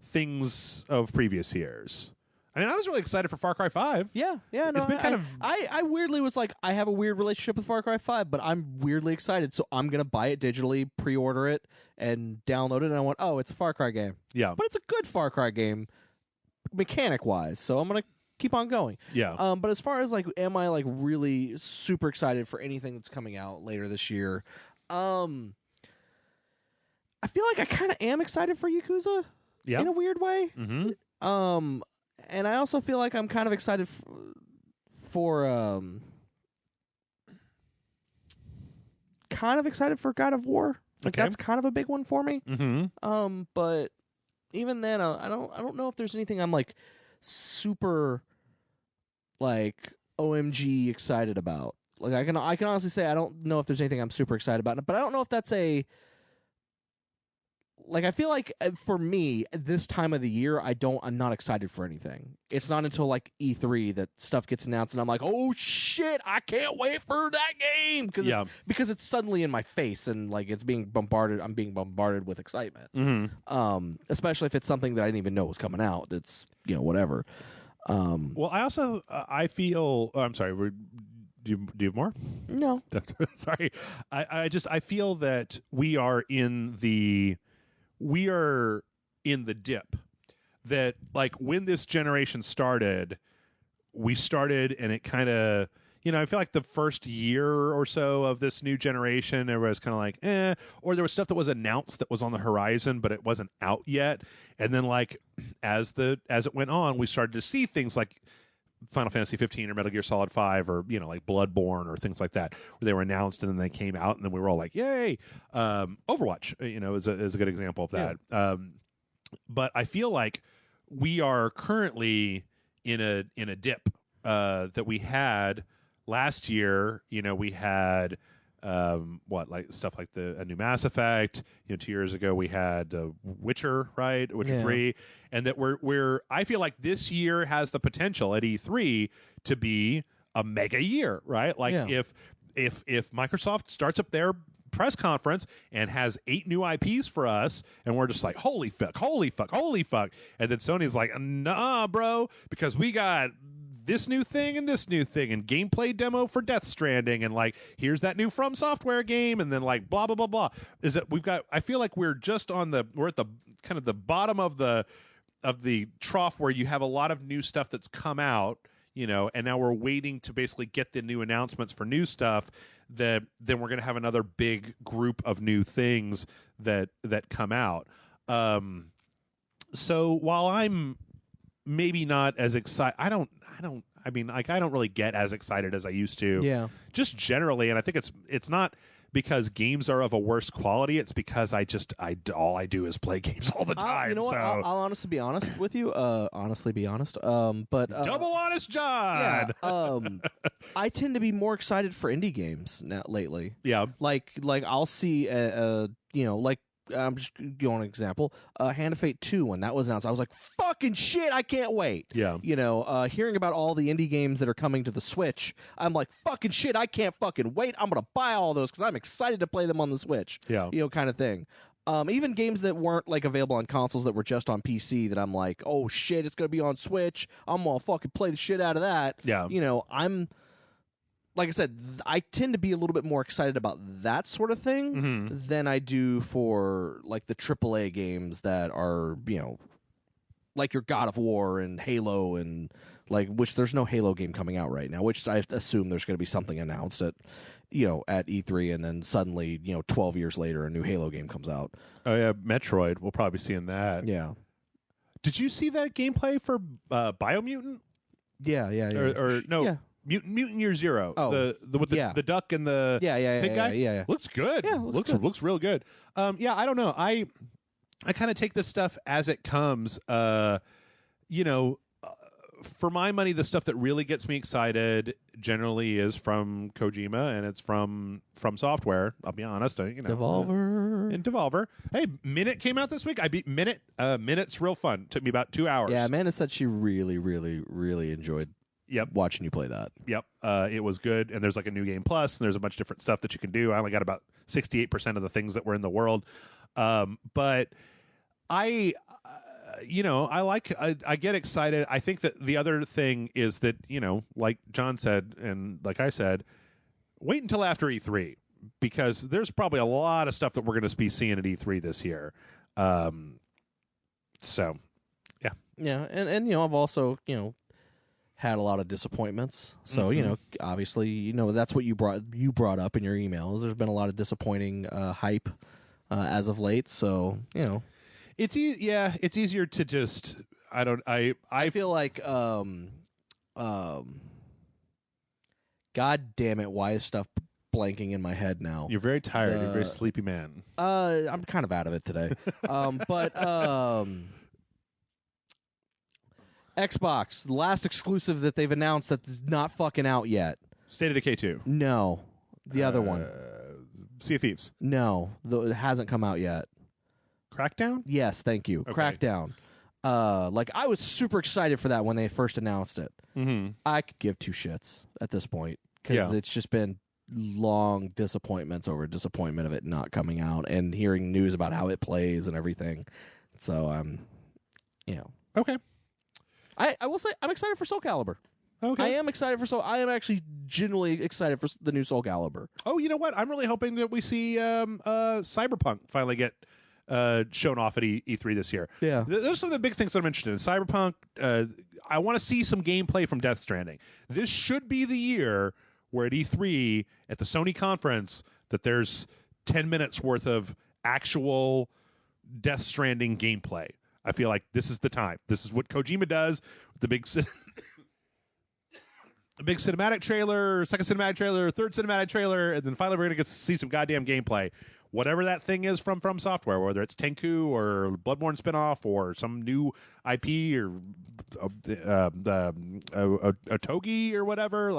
S1: things of previous years? I was really excited for Far Cry 5.
S2: Yeah, no,
S1: it's been
S2: I weirdly was like, I have a weird relationship with Far Cry 5, but I'm weirdly excited, so I'm going to buy it digitally, pre-order it, and download it, and I went, oh, it's a Far Cry game.
S1: Yeah.
S2: But it's a good Far Cry game, mechanic-wise, so I'm going to keep on going.
S1: Yeah.
S2: But as far as, like, am I, like, really super excited for anything that's coming out later this year, I feel like I kind of am excited for Yakuza in a weird way.
S1: Mm-hmm.
S2: And I also feel like I'm kind of excited for God of War. Like, that's kind of a big one for me.
S1: Mm-hmm.
S2: But even then, I don't know if there's anything I'm like super like OMG excited about. Like, I can honestly say I don't know if there's anything I'm super excited about, but I don't know if that's a. Like, I feel like for me, this time of the year, I'm not excited for anything. It's not until like E3 that stuff gets announced, and I'm like, oh shit, I can't wait for that game because it's suddenly in my face, and like it's being bombarded. I'm being bombarded with excitement.
S1: Mm-hmm.
S2: Especially if it's something that I didn't even know was coming out. It's whatever.
S1: Well, I also I feel. Oh, I'm sorry. Do you have more?
S2: No.
S1: Sorry. I feel that we are in the dip, that like when this generation started, and it kind of, I feel like the first year or so of this new generation, everybody's kind of like, or there was stuff that was announced that was on the horizon, but it wasn't out yet. And then like, as it went on, we started to see things like Final Fantasy 15 or Metal Gear Solid 5 or, like Bloodborne or things like that, where they were announced and then they came out and then we were all like, yay. Overwatch, is a good example of that. Yeah. But I feel like we are currently in a dip that we had last year. We had like stuff like a new Mass Effect. 2 years ago we had Witcher, right? Witcher 3, and that we're I feel like this year has the potential at E3 to be a mega year, right? Like if Microsoft starts up their press conference and has 8 new IPs for us, and we're just like, holy fuck, and then Sony's like, nah, bro, because we got this new thing and this new thing and gameplay demo for Death Stranding, and like, here's that new From Software game, and then like blah blah blah blah. Is that I feel like we're at the kind of the bottom of the trough where you have a lot of new stuff that's come out, and now we're waiting to basically get the new announcements for new stuff, that then we're going to have another big group of new things that come out. So while I'm maybe not as excited, I don't really get as excited as I used to.
S2: Yeah.
S1: Just generally, and I think it's not because games are of a worse quality. It's because all I do is play games all the time.
S2: You know what?
S1: So.
S2: I'll honestly be honest with you. Honestly be honest. But
S1: double honest, John.
S2: Yeah. I tend to be more excited for indie games lately.
S1: Yeah.
S2: Like I'll see like. I'm just going an example. Hand of Fate 2, when that was announced, I was like, fucking shit, I can't wait.
S1: Yeah.
S2: Hearing about all the indie games that are coming to the Switch, I'm like, fucking shit, I can't fucking wait. I'm going to buy all those because I'm excited to play them on the Switch.
S1: Yeah.
S2: Kind of thing. Even games that weren't like available on consoles that were just on PC, that I'm like, oh shit, it's going to be on Switch. I'm going to fucking play the shit out of that.
S1: Yeah.
S2: Like I said, I tend to be a little bit more excited about that sort of thing than I do for like the AAA games that are, like your God of War and Halo, and like, which there's no Halo game coming out right now, which I assume there's going to be something announced at E3, and then suddenly, 12 years later, a new Halo game comes out.
S1: Oh yeah, Metroid. We'll probably be seeing that.
S2: Yeah.
S1: Did you see that gameplay for Biomutant?
S2: Yeah.
S1: Or no.
S2: Yeah.
S1: Mutant Year Zero.
S2: Oh,
S1: with the duck and the pig guy.
S2: Yeah.
S1: Looks good.
S2: Yeah,
S1: looks real good. I don't know. I kind of take this stuff as it comes. For my money, the stuff that really gets me excited generally is from Kojima, and it's from Software. I'll be honest. Devolver. Hey, Minute came out this week. I beat Minute. Minute's real fun. Took me about 2 hours.
S2: Yeah, Amanda said she really, really, really enjoyed watching you play that.
S1: Yep. It was good, and there's like a new game plus, and there's a bunch of different stuff that you can do. I only got about 68% of the things that were in the world. But I get excited. I think that the other thing is that, like John said, and like I said, wait until after E3, because there's probably a lot of stuff that we're going to be seeing at E3 this year. So, yeah.
S2: Yeah, and I've also, had a lot of disappointments. So, obviously, that's what you brought up in your emails. There's been a lot of disappointing hype as of late. So,
S1: it's easier to just I
S2: feel like God damn it, why is stuff blanking in my head now?
S1: You're very tired. You're a very sleepy man.
S2: I'm kind of out of it today. But Xbox, the last exclusive that they've announced that is not fucking out yet.
S1: State of Decay 2.
S2: No. The other one.
S1: Sea of Thieves.
S2: No. It hasn't come out yet.
S1: Crackdown?
S2: Yes, thank you. Okay. Crackdown. I was super excited for that when they first announced it.
S1: Mm-hmm.
S2: I could give two shits at this point, because it's just been long disappointments over disappointment of it not coming out, and hearing news about how it plays and everything. So,
S1: Okay.
S2: I will say I'm excited for Soul Calibur.
S1: Okay.
S2: I am excited for I am actually genuinely excited for the new Soul Calibur.
S1: Oh, you know what? I'm really hoping that we see Cyberpunk finally get shown off at E3 this year.
S2: Yeah.
S1: Those are some of the big things that I'm interested in. Cyberpunk, I want to see some gameplay from Death Stranding. This should be the year where at E3, at the Sony conference, that there's 10 minutes worth of actual Death Stranding gameplay. I feel like this is the time. This is what Kojima does with the big cinematic trailer, second cinematic trailer, third cinematic trailer, and then finally we're going to get to see some goddamn gameplay. Whatever that thing is from Software, whether it's Tenku or Bloodborne spinoff or some new IP or a Togi or whatever,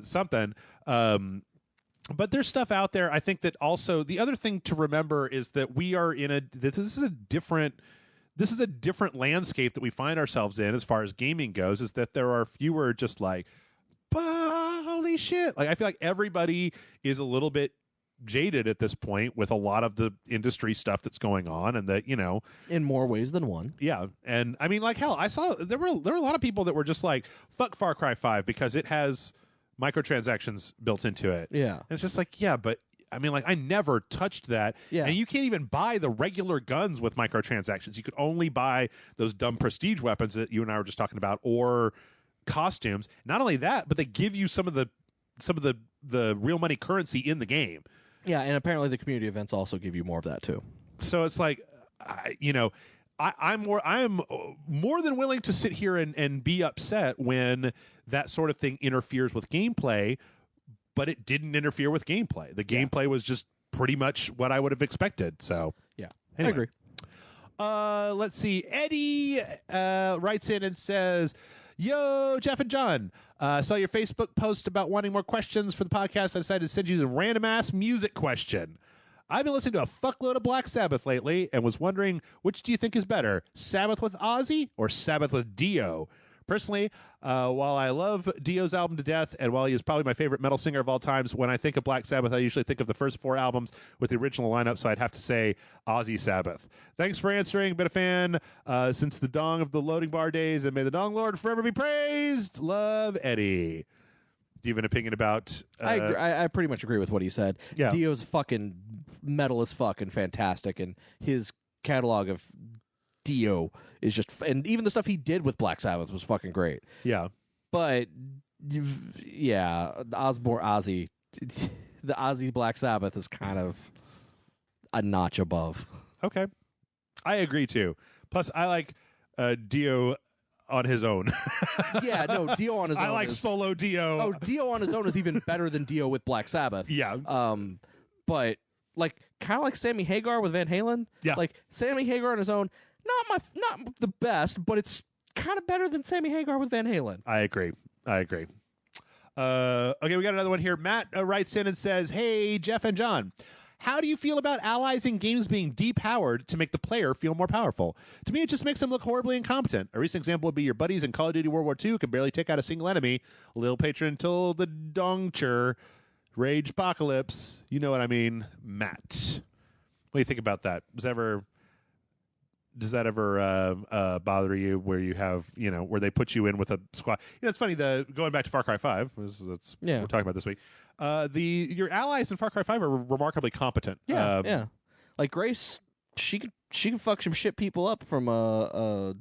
S1: something. But there's stuff out there. I think that also the other thing to remember is that we are in this is a different landscape that we find ourselves in as far as gaming goes, is that there are fewer just like holy shit. Like, I feel like everybody is a little bit jaded at this point with a lot of the industry stuff that's going on, and that,
S2: in more ways than one.
S1: Yeah. And I mean, like, hell, I saw there were a lot of people that were just like, fuck Far Cry 5 because it has microtransactions built into it.
S2: Yeah.
S1: And it's just like, yeah, but I mean, like, I never touched that.
S2: Yeah.
S1: And you can't even buy the regular guns with microtransactions. You could only buy those dumb prestige weapons that you and I were just talking about, or costumes. Not only that, but they give you some of the real money currency in the game.
S2: Yeah, and apparently the community events also give you more of that too.
S1: So it's like, I'm more than willing to sit here and be upset when that sort of thing interferes with gameplay, but it didn't interfere with gameplay. The gameplay was just pretty much what I would have expected. So
S2: yeah,
S1: anyway.
S2: I agree.
S1: Let's see. Eddie writes in and says, "Yo, Jeff and John, saw your Facebook post about wanting more questions for the podcast. I decided to send you a random-ass music question. I've been listening to a fuckload of Black Sabbath lately and was wondering, which do you think is better, Sabbath with Ozzy or Sabbath with Dio? Personally, while I love Dio's album to death, and while he is probably my favorite metal singer of all times, when I think of Black Sabbath, I usually think of the first 4 albums with the original lineup, so I'd have to say Ozzy Sabbath. Thanks for answering. Been a fan since the dawn of the loading bar days, and may the Dong Lord forever be praised. Love, Eddie." Do you have an opinion about...
S2: I agree. I pretty much agree with what he said.
S1: Yeah.
S2: Dio's fucking metal as fuck and fantastic, and his catalog of Dio is just, and even the stuff he did with Black Sabbath was fucking great.
S1: Yeah.
S2: But yeah, Ozzy, the Ozzy Black Sabbath is kind of a notch above.
S1: Okay. I agree too. Plus, I like Dio on his own.
S2: Yeah, no, Dio on his own.
S1: I like solo Dio.
S2: Oh, Dio on his own is even better than Dio with Black Sabbath.
S1: Yeah.
S2: But like kind of like Sammy Hagar with Van Halen.
S1: Yeah.
S2: Like Sammy Hagar on his own, not the best, but it's kind of better than Sammy Hagar with Van Halen.
S1: I agree. Okay, we got another one here. Matt writes in and says, "Hey, Jeff and John, how do you feel about allies in games being depowered to make the player feel more powerful? To me, it just makes them look horribly incompetent. A recent example would be your buddies in Call of Duty World War II can barely take out a single enemy. Lil patron until the Dongcher. Rage Apocalypse. You know what I mean, Matt. What do you think about that? Does that ever bother you where you have, where they put you in with a squad? It's funny, going back to Far Cry 5, we're talking about this week. Your allies in Far Cry 5 are remarkably competent.
S2: Yeah, yeah. Like Grace, she can fuck some shit people up from a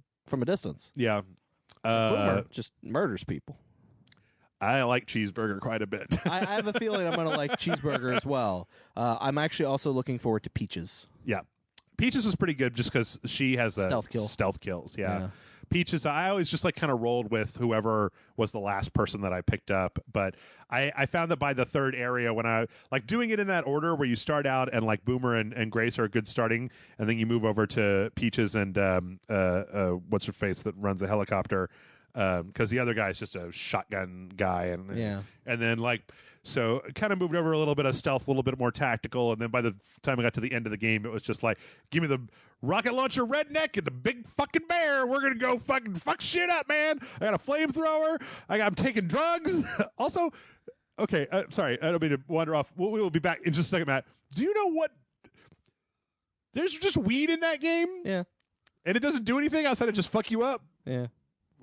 S2: distance.
S1: Yeah.
S2: Boomer just murders people.
S1: I like Cheeseburger quite a bit.
S2: I have a feeling I'm going to like Cheeseburger as well. I'm actually also looking forward to Peaches.
S1: Yeah. Peaches is pretty good just because she has the
S2: stealth
S1: kills. Yeah. Peaches, I always just kind of rolled with whoever was the last person that I picked up. But I found that by the third area, when I doing it in that order where you start out and like Boomer and Grace are a good starting, and then you move over to Peaches and what's her face that runs the helicopter. Because the other guy is just a shotgun guy, and then so kind of moved over a little bit of stealth, a little bit more tactical, and then by the time I got to the end of the game, it was just like, give me the rocket launcher redneck and the big fucking bear. We're gonna go fucking fuck shit up, man. I got a flamethrower. I'm taking drugs. Also, okay, sorry, I don't mean to wander off. We will be back in just a second, Matt. Do you know what? There's just weed in that game.
S2: Yeah,
S1: and it doesn't do anything outside of just fuck you up.
S2: Yeah.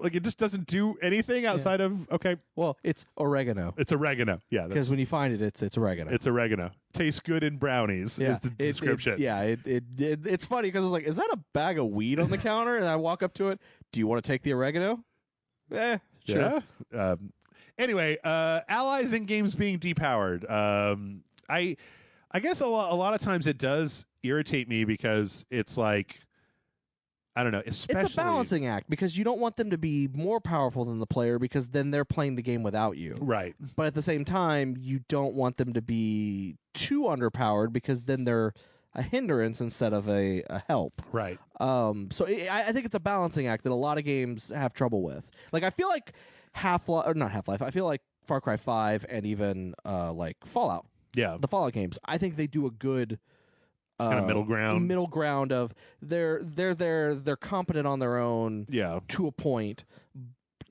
S1: Like, it just doesn't do anything outside of, okay.
S2: Well, it's oregano.
S1: It's oregano, yeah.
S2: Because when you find it, it's oregano.
S1: It's oregano. Tastes good in brownies is the description.
S2: It's funny because it's like, is that a bag of weed on the counter? And I walk up to it, do you want to take the oregano? Sure.
S1: Yeah. Anyway, allies in games being depowered. I guess a lot of times it does irritate me because it's like, I don't know. Especially,
S2: it's a balancing act because you don't want them to be more powerful than the player because then they're playing the game without you.
S1: Right.
S2: But at the same time, you don't want them to be too underpowered because then they're a hindrance instead of a help.
S1: Right.
S2: So I think it's a balancing act that a lot of games have trouble with. Like, I feel like not Half-Life. I feel like Far Cry 5 and even like Fallout.
S1: Yeah.
S2: The Fallout games. I think they do a good
S1: kind of middle ground
S2: of they're competent on their own
S1: to
S2: a point,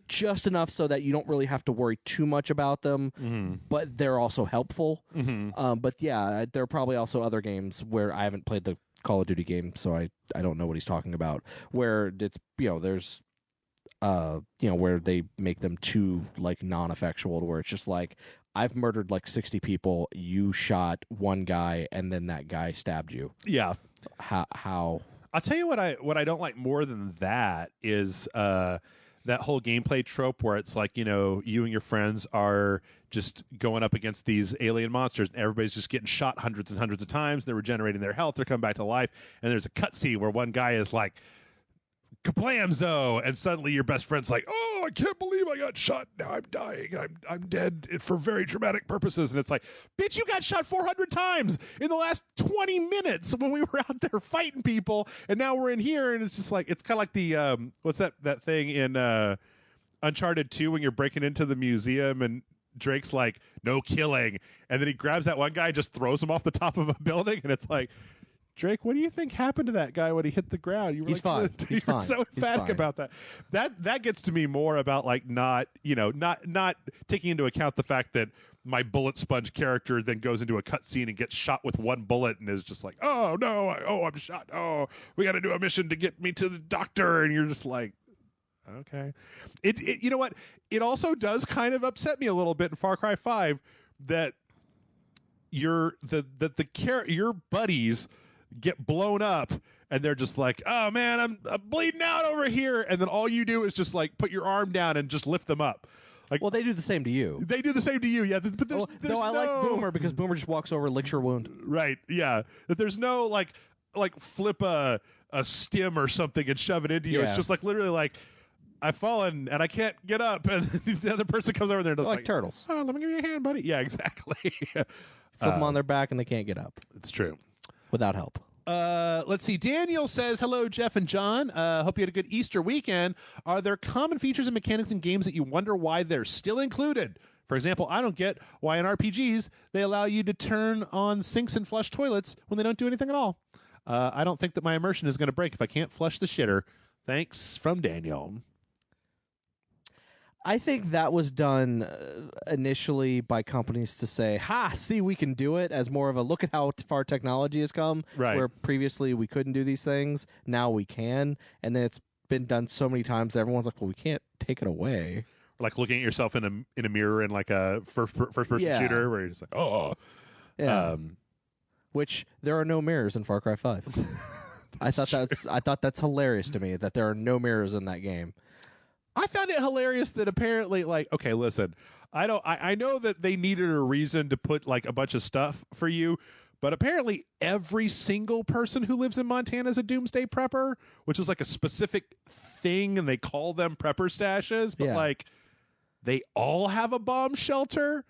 S2: just enough so that you don't really have to worry too much about them, but they're also helpful. But yeah, there are probably also other games where I haven't played the Call of Duty game, so I don't know what he's talking about, where it's, there's where they make them too like non-effectual, to where it's just like, I've murdered like 60 people, you shot one guy, and then that guy stabbed you.
S1: Yeah.
S2: How?
S1: I'll tell you what I don't like more than that is that whole gameplay trope where it's like, you and your friends are just going up against these alien monsters, and everybody's just getting shot hundreds and hundreds of times. They're regenerating their health. They're coming back to life. And there's a cutscene where one guy is like, kablamzo, and suddenly your best friend's like, oh, I can't believe I got shot. Now I'm dying. I'm dead for very dramatic purposes. And it's like, bitch, you got shot 400 times in the last 20 minutes when we were out there fighting people, and now we're in here, and it's just like, it's kind of like the what's that thing in Uncharted 2 when you're breaking into the museum and Drake's like, no killing, and then he grabs that one guy and just throws him off the top of a building, and it's like, Drake, what do you think happened to that guy when he hit the ground? You were
S2: He's fine.
S1: You were so emphatic about that. That gets to me more about like not taking into account the fact that my bullet sponge character then goes into a cutscene and gets shot with one bullet and is just like, oh no, I'm shot. Oh, we got to do a mission to get me to the doctor, and you're just like, okay. It you know what? It also does kind of upset me a little bit in Far Cry 5 that your buddies get blown up, and they're just like, oh man, I'm bleeding out over here, and then all you do is just like put your arm down and just lift them up. Like,
S2: well, they do the same to you.
S1: They do the same to you, yeah. But there's
S2: I like Boomer, because Boomer just walks over and licks your wound.
S1: Right, yeah. That there's no like flip a stim or something and shove it into you.
S2: Yeah.
S1: It's just like literally like, I've fallen and I can't get up, and the other person comes over there and does
S2: like turtles.
S1: Oh, let me give you a hand, buddy. Yeah, exactly.
S2: Flip them on their back and they can't get up.
S1: It's true.
S2: Without help.
S1: Let's see. Daniel says, hello, Jeff and John. Hope you had a good Easter weekend. Are there common features and mechanics in games that you wonder why they're still included? For example, I don't get why in RPGs they allow you to turn on sinks and flush toilets when they don't do anything at all. I don't think that my immersion is going to break if I can't flush the shitter. Thanks, from Daniel.
S2: I think that was done initially by companies to say, ha, see, we can do it, as more of a look at how far technology has come,
S1: right,
S2: where previously we couldn't do these things. Now we can. And then it's been done so many times that everyone's like, well, we can't take it away.
S1: Like looking at yourself in a mirror in like a first person shooter where you're just like, oh.
S2: Yeah. Which there are no mirrors in Far Cry 5. I thought that's hilarious to me that there are no mirrors in that game.
S1: I found it hilarious that apparently, like, okay, listen, I know that they needed a reason to put like a bunch of stuff for you, but apparently every single person who lives in Montana is a doomsday prepper, which is like a specific thing, and they call them prepper stashes, but like they all have a bomb shelter.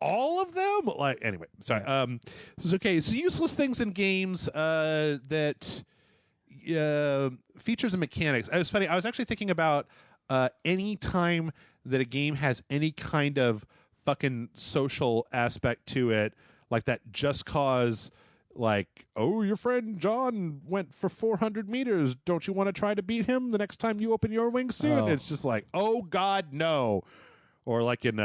S1: All of them? Like, anyway, sorry. This is okay. So useless things in games that features and mechanics. It was funny. I was actually thinking about any time that a game has any kind of fucking social aspect to it, like that Just Cause, like, oh, your friend John went for 400 meters. Don't you want to try to beat him the next time you open your wingsuit?
S2: Oh.
S1: It's just like, oh, God, no. Or like in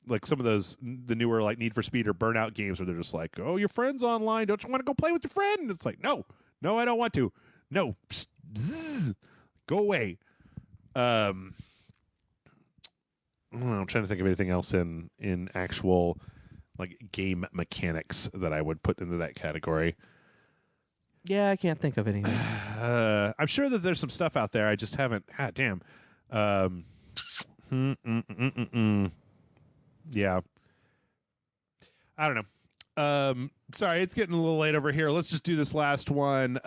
S1: like some of those, the newer like Need for Speed or Burnout games where they're just like, oh, your friend's online. Don't you want to go play with your friend? And it's like, no, I don't want to. No, psst, zzz, go away. I'm trying to think of anything else in actual like game mechanics that I would put into that category.
S2: Yeah, I can't think of anything.
S1: I'm sure that there's some stuff out there. I just haven't. God damn. Yeah. I don't know. Sorry, it's getting a little late over here. Let's just do this last one.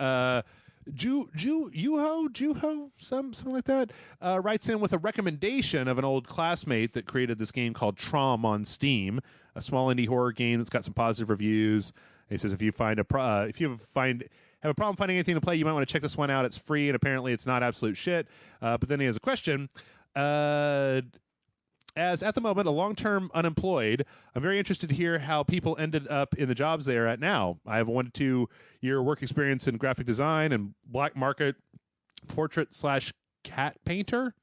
S1: Juho, something like that, writes in with a recommendation of an old classmate that created this game called Trom on Steam, a small indie horror game that's got some positive reviews. He says if you have a problem finding anything to play, you might want to check this one out. It's free, and apparently it's not absolute shit. But then he has a question. As at the moment a long-term unemployed, I'm very interested to hear how people ended up in the jobs they are at now. I have a 1 to 2 year work experience in graphic design and black market portrait/cat painter.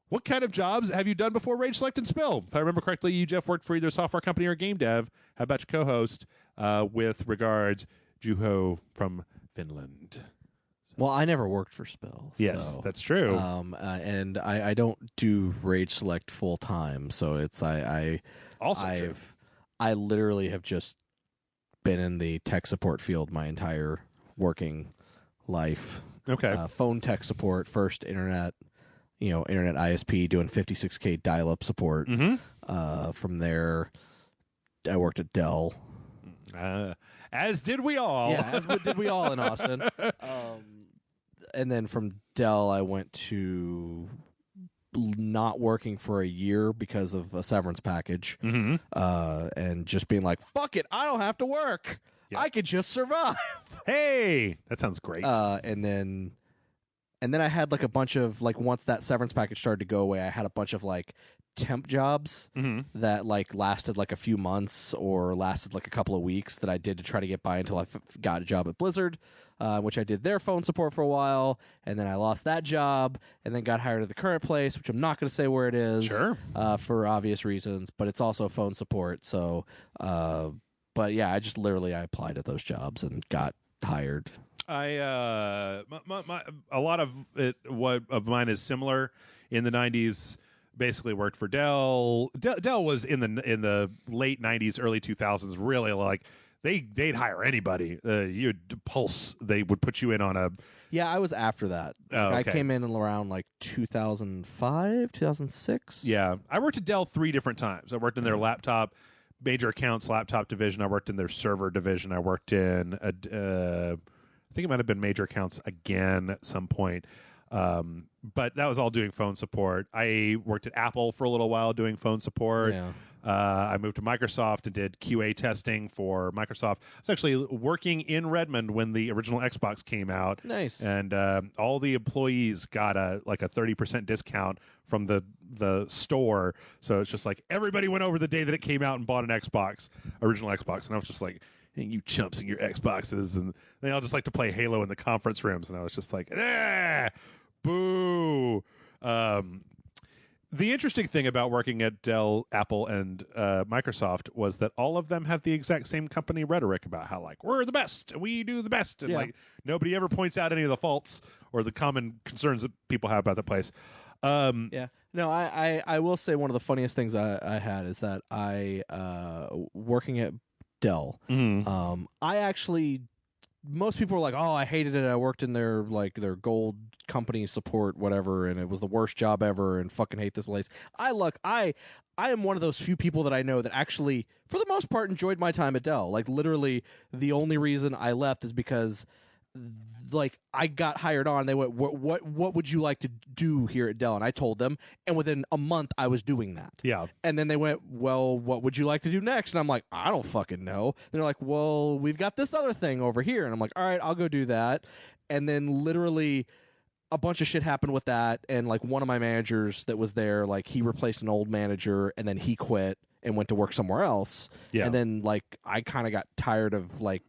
S1: What kind of jobs have you done before Rage Select and Spill? If I remember correctly, you, Jeff, worked for either a software company or game dev. How about your co-host? With regards, Juho from Finland.
S2: Well, I never worked for Spill.
S1: Yes,
S2: so,
S1: that's true.
S2: And I don't do Rage Select full time, so it's
S1: Also true.
S2: I literally have just been in the tech support field my entire working life.
S1: Okay.
S2: Phone tech support first, internet ISP doing 56K dial-up support. From there, I worked at Dell.
S1: As did we all.
S2: Yeah, as did we all in Austin. And then from Dell, I went to not working for a year because of a severance package. And just being like, fuck it, I don't have to work. Yep. I could just survive.
S1: Hey, that sounds great.
S2: And then I had like a bunch of like, once that severance package started to go away, I had a bunch of like temp jobs that like lasted like a few months or lasted like a couple of weeks that I did to try to get by until I got a job at Blizzard, which I did their phone support for a while, and then I lost that job and then got hired at the current place, which I'm not going to say where it is, for obvious reasons, but it's also phone support. So, but yeah, I applied at those jobs and got hired.
S1: A lot of it of mine is similar. In the 90s, basically worked for Dell. Dell was in the late 90s, early 2000s. Really, like they'd hire anybody. You'd Pulse. They would put you in on a.
S2: Yeah, I was after that.
S1: Okay.
S2: I came in around like 2005, 2006.
S1: Yeah, I worked at Dell 3 different times. I worked in their laptop. Major accounts laptop division. I worked in their server division. I worked in I think it might have been major accounts again at some point. But that was all doing phone support. I worked at Apple for a little while doing phone support.
S2: Yeah.
S1: I moved to Microsoft and did QA testing for Microsoft. I was actually working in Redmond when the original Xbox came out.
S2: Nice.
S1: And all the employees got a 30% discount from the store. So it's just like everybody went over the day that it came out and bought an Xbox, original Xbox. And I was just like, hey, you chumps and your Xboxes. And they all just like to play Halo in the conference rooms. And I was just like, boo. The interesting thing about working at Dell, Apple, and Microsoft was that all of them have the exact same company rhetoric about how, like, we're the best, we do the best, and like nobody ever points out any of the faults or the common concerns that people have about the place.
S2: No, I will say one of the funniest things I had is that I working at Dell. I actually, most people were like, "Oh, I hated it. I worked in their gold company support, whatever, and it was the worst job ever, and fucking hate this place." I am one of those few people that I know that actually, for the most part, enjoyed my time at Dell. Like, literally, the only reason I left is because, like, I got hired on. They went, what would you like to do here at Dell? And I told them, and within a month, I was doing that.
S1: Yeah.
S2: And then they went, well, what would you like to do next? And I'm like, I don't fucking know. And they're like, well, we've got this other thing over here. And I'm like, all right, I'll go do that. And then literally a bunch of shit happened with that, and like one of my managers that was there, like he replaced an old manager, and then he quit and went to work somewhere else.
S1: Yeah.
S2: And then like I kind of got tired of like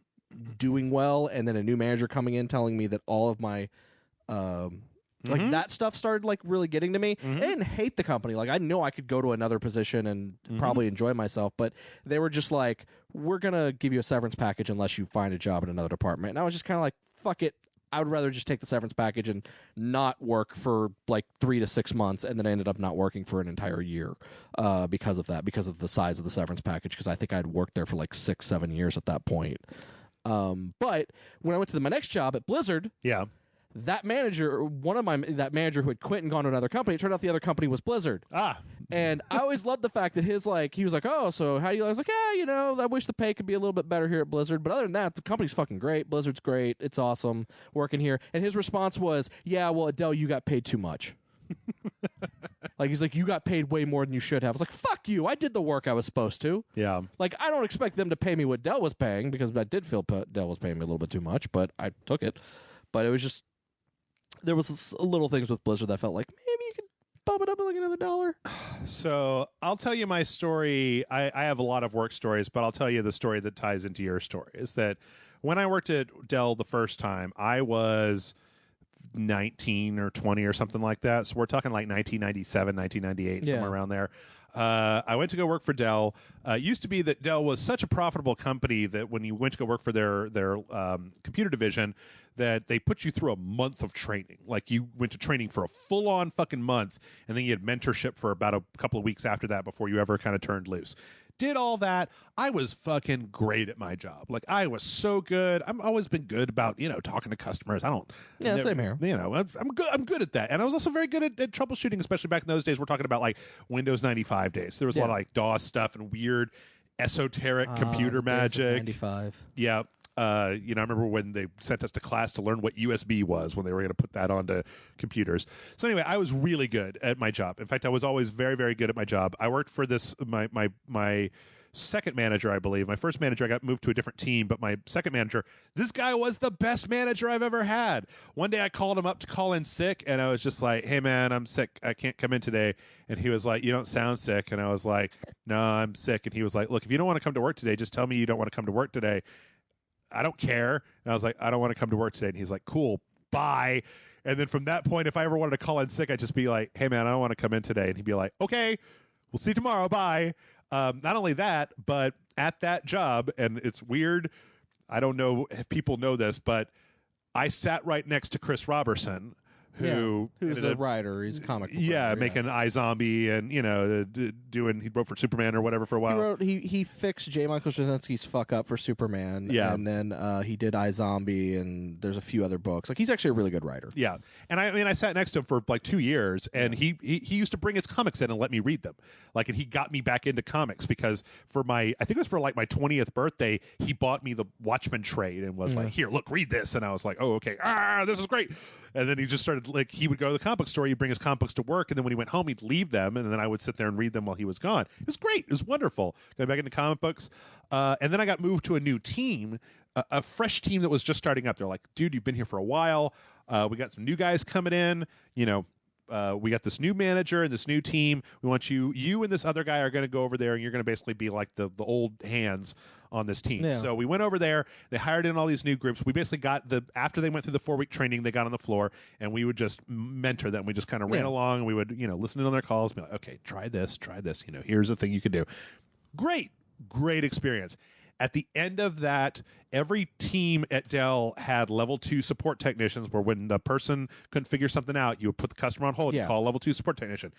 S2: doing well, and then a new manager coming in telling me that all of my like that stuff started like really getting to me. I didn't hate the company. Like I know I could go to another position and probably enjoy myself, but they were just like, we're gonna give you a severance package unless you find a job in another department. And I was just kind of like, fuck it. I would rather just take the severance package and not work for like 3 to 6 months, and then I ended up not working for an entire year because of that, because of the size of the severance package, because I think I'd worked there for like 6-7 years at that point. But when I went to my next job at Blizzard, that manager, that manager who had quit and gone to another company, it turned out the other company was Blizzard. And I always loved the fact that he was like, oh, so how do you? I was like, I wish the pay could be a little bit better here at Blizzard, but other than that, the company's fucking great. Blizzard's great. It's awesome working here. And his response was, yeah, well, at Dell, you got paid too much. Like, he's like, you got paid way more than you should have. I was like, fuck you. I did the work I was supposed to.
S1: Yeah.
S2: Like, I don't expect them to pay me what Dell was paying, because I did feel Dell was paying me a little bit too much, but I took it. But it was just, there was little things with Blizzard that felt like maybe you could bump it up like another $1.
S1: So I'll tell you my story. I have a lot of work stories, but I'll tell you the story that ties into your story. Is that when I worked at Dell the first time, I was 19 or 20 or something like that. So we're talking like 1997, 1998, somewhere around there. I went to go work for Dell. It used to be that Dell was such a profitable company that when you went to go work for their computer division, that they put you through a month of training. Like you went to training for a full-on fucking month, and then you had mentorship for about a couple of weeks after that before you ever kind of turned loose. Did all that. I was fucking great at my job. Like I was so good. I've always been good about talking to customers.
S2: Same here.
S1: I'm good. I'm good at that. And I was also very good at troubleshooting, especially back in those days. We're talking about like Windows 95 days. There was a lot of like DOS stuff and weird esoteric computer magic.
S2: 95.
S1: Yeah. I remember when they sent us to class to learn what USB was when they were going to put that onto computers. So anyway, I was really good at my job. In fact, I was always very, very good at my job. I worked for my second manager, I believe. My first manager, I got moved to a different team, but my second manager, this guy was the best manager I've ever had. One day I called him up to call in sick, and I was just like, hey, man, I'm sick. I can't come in today. And he was like, you don't sound sick. And I was like, no, I'm sick. And he was like, look, if you don't want to come to work today, just tell me you don't want to come to work today. I don't care. And I was like, I don't want to come to work today. And he's like, cool, bye. And then from that point, if I ever wanted to call in sick, I'd just be like, hey, man, I don't want to come in today. And he'd be like, okay, we'll see you tomorrow. Bye. Not only that, but at that job, and it's weird, I don't know if people know this, but I sat right next to Chris Robertson,
S2: who's a writer. He's a comic book writer,
S1: making iZombie and he wrote for Superman or whatever for a while.
S2: He fixed J. Michael Straczynski's fuck up for Superman, and then he did iZombie, and there's a few other books. Like he's actually a really good writer.
S1: Yeah, and I sat next to him for like 2 years, and he used to bring his comics in and let me read them. Like, and he got me back into comics because I think it was for like my 20th birthday, he bought me the Watchmen trade and was like, here, look, read this, and I was like, oh, okay, this is great. And then he just started, like, he would go to the comic book store, he'd bring his comic books to work, and then when he went home, he'd leave them, and then I would sit there and read them while he was gone. It was great. It was wonderful. Going back into comic books. And then I got moved to a new team, a fresh team that was just starting up. They're like, dude, you've been here for a while. We got some new guys coming in. We got this new manager and this new team. We want you and this other guy are going to go over there, and you're going to basically be like the old hands on this team. Yeah. So we went over there. They hired in all these new groups. We basically got after they went through the 4-week training, they got on the floor, and we would just mentor them. We just kind of ran along, and we would, listen in on their calls, and be like, okay, try this. Here's a thing you could do. Great experience. At the end of that, every team at Dell had level 2 support technicians where when the person couldn't figure something out, you would put the customer on hold and call a level 2 support technician.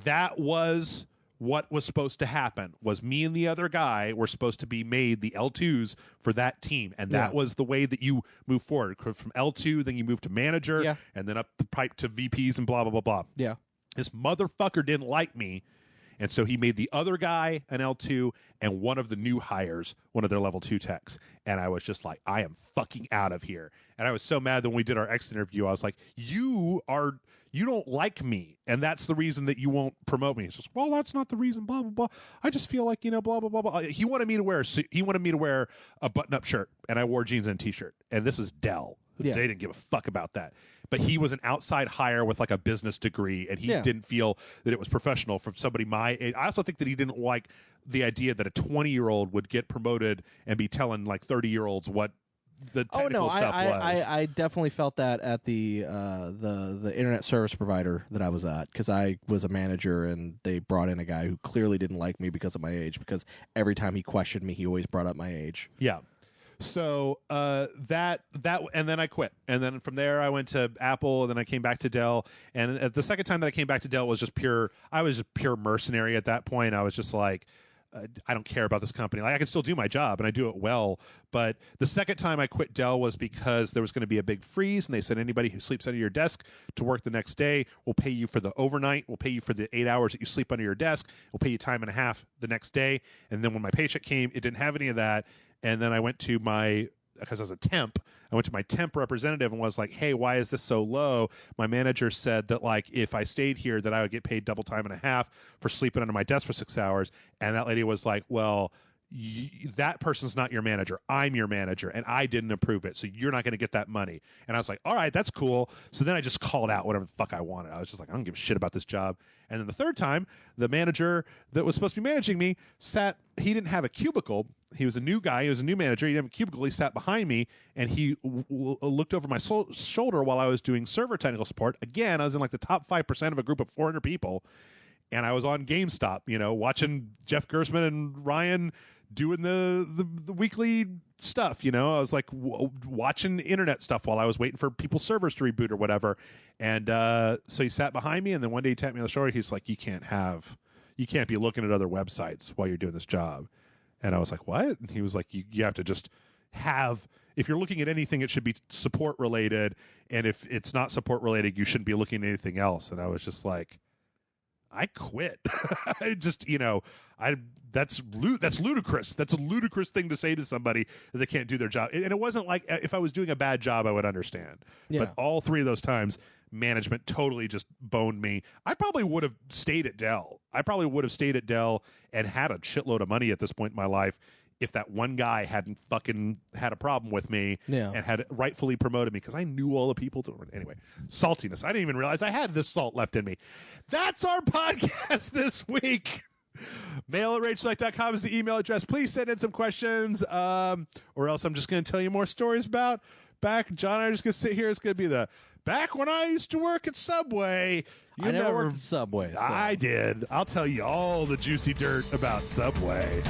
S1: That was what was supposed to happen. Was me and the other guy were supposed to be made the L2s for that team. And that was the way that you move forward. From L2, then you move to manager, and then up the pipe to VPs and blah, blah, blah, blah.
S2: Yeah.
S1: This motherfucker didn't like me. And so he made the other guy an L2 and one of the new hires one of their level 2 techs. And I was just like, I am fucking out of here. And I was so mad that when we did our exit interview, I was like, you don't like me. And that's the reason that you won't promote me. He's just, well, that's not the reason, blah, blah, blah. I just feel like, blah, blah, blah, blah. He wanted me to wear a button-up shirt, and I wore jeans and a t-shirt. And this was Dell. Yeah. They didn't give a fuck about that. But he was an outside hire with like a business degree, and he didn't feel that it was professional from somebody my age. I also think that he didn't like the idea that a 20-year-old would get promoted and be telling like 30-year-olds what the technical stuff was.
S2: I definitely felt that at the internet service provider that I was at, because I was a manager, and they brought in a guy who clearly didn't like me because of my age, because every time he questioned me, he always brought up my age.
S1: Yeah. So that and then I quit, and then from there I went to Apple, and then I came back to Dell. And the second time that I came back to Dell was just pure mercenary at that point. I was just like, I don't care about this company. Like, I can still do my job, and I do it well. But the second time I quit Dell was because there was going to be a big freeze, and they said anybody who sleeps under your desk to work the next day, we'll pay you for the overnight. We'll pay you for the 8 hours that you sleep under your desk. We'll pay you time and a half the next day. And then when my paycheck came, it didn't have any of that. And then I went to because I was a temp, I went to my temp representative and was like, hey, why is this so low? My manager said that, like, if I stayed here, that I would get paid double time and a half for sleeping under my desk for 6 hours. And that lady was like, well, that person's not your manager. I'm your manager, and I didn't approve it, so you're not going to get that money. And I was like, all right, that's cool. So then I just called out whatever the fuck I wanted. I was just like, I don't give a shit about this job. And then the third time, the manager that was supposed to be managing me he didn't have a cubicle. He was a new guy. He was a new manager. He didn't have a cubicle. He sat behind me, and he looked over my shoulder while I was doing server technical support. Again, I was in like the top 5% of a group of 400 people, and I was on GameStop, watching Jeff Gersman and Ryan doing the weekly stuff. I was like watching internet stuff while I was waiting for people's servers to reboot or whatever. And so he sat behind me, and then one day he tapped me on the shoulder. He's like, you can't be looking at other websites while you're doing this job. And I was like, what? And he was like, you have to just if you're looking at anything, it should be support related. And if it's not support related, you shouldn't be looking at anything else. And I was just like, I quit. I just, that's ludicrous. That's a ludicrous thing to say to somebody that they can't do their job. And it wasn't like if I was doing a bad job, I would understand. Yeah. But all three of those times, management totally just boned me. I probably would have stayed at Dell. And had a shitload of money at this point in my life if that one guy hadn't fucking had a problem with me and had rightfully promoted me, because I knew all the people. Anyway, saltiness. I didn't even realize I had this salt left in me. That's our podcast this week. mail@rageselect.com is the email address. Please send in some questions, or else I'm just going to tell you more stories about John and I are just going to sit here. It's going to be back when I used to work at Subway.
S2: I never worked at Subway. So.
S1: I did. I'll tell you all the juicy dirt about Subway.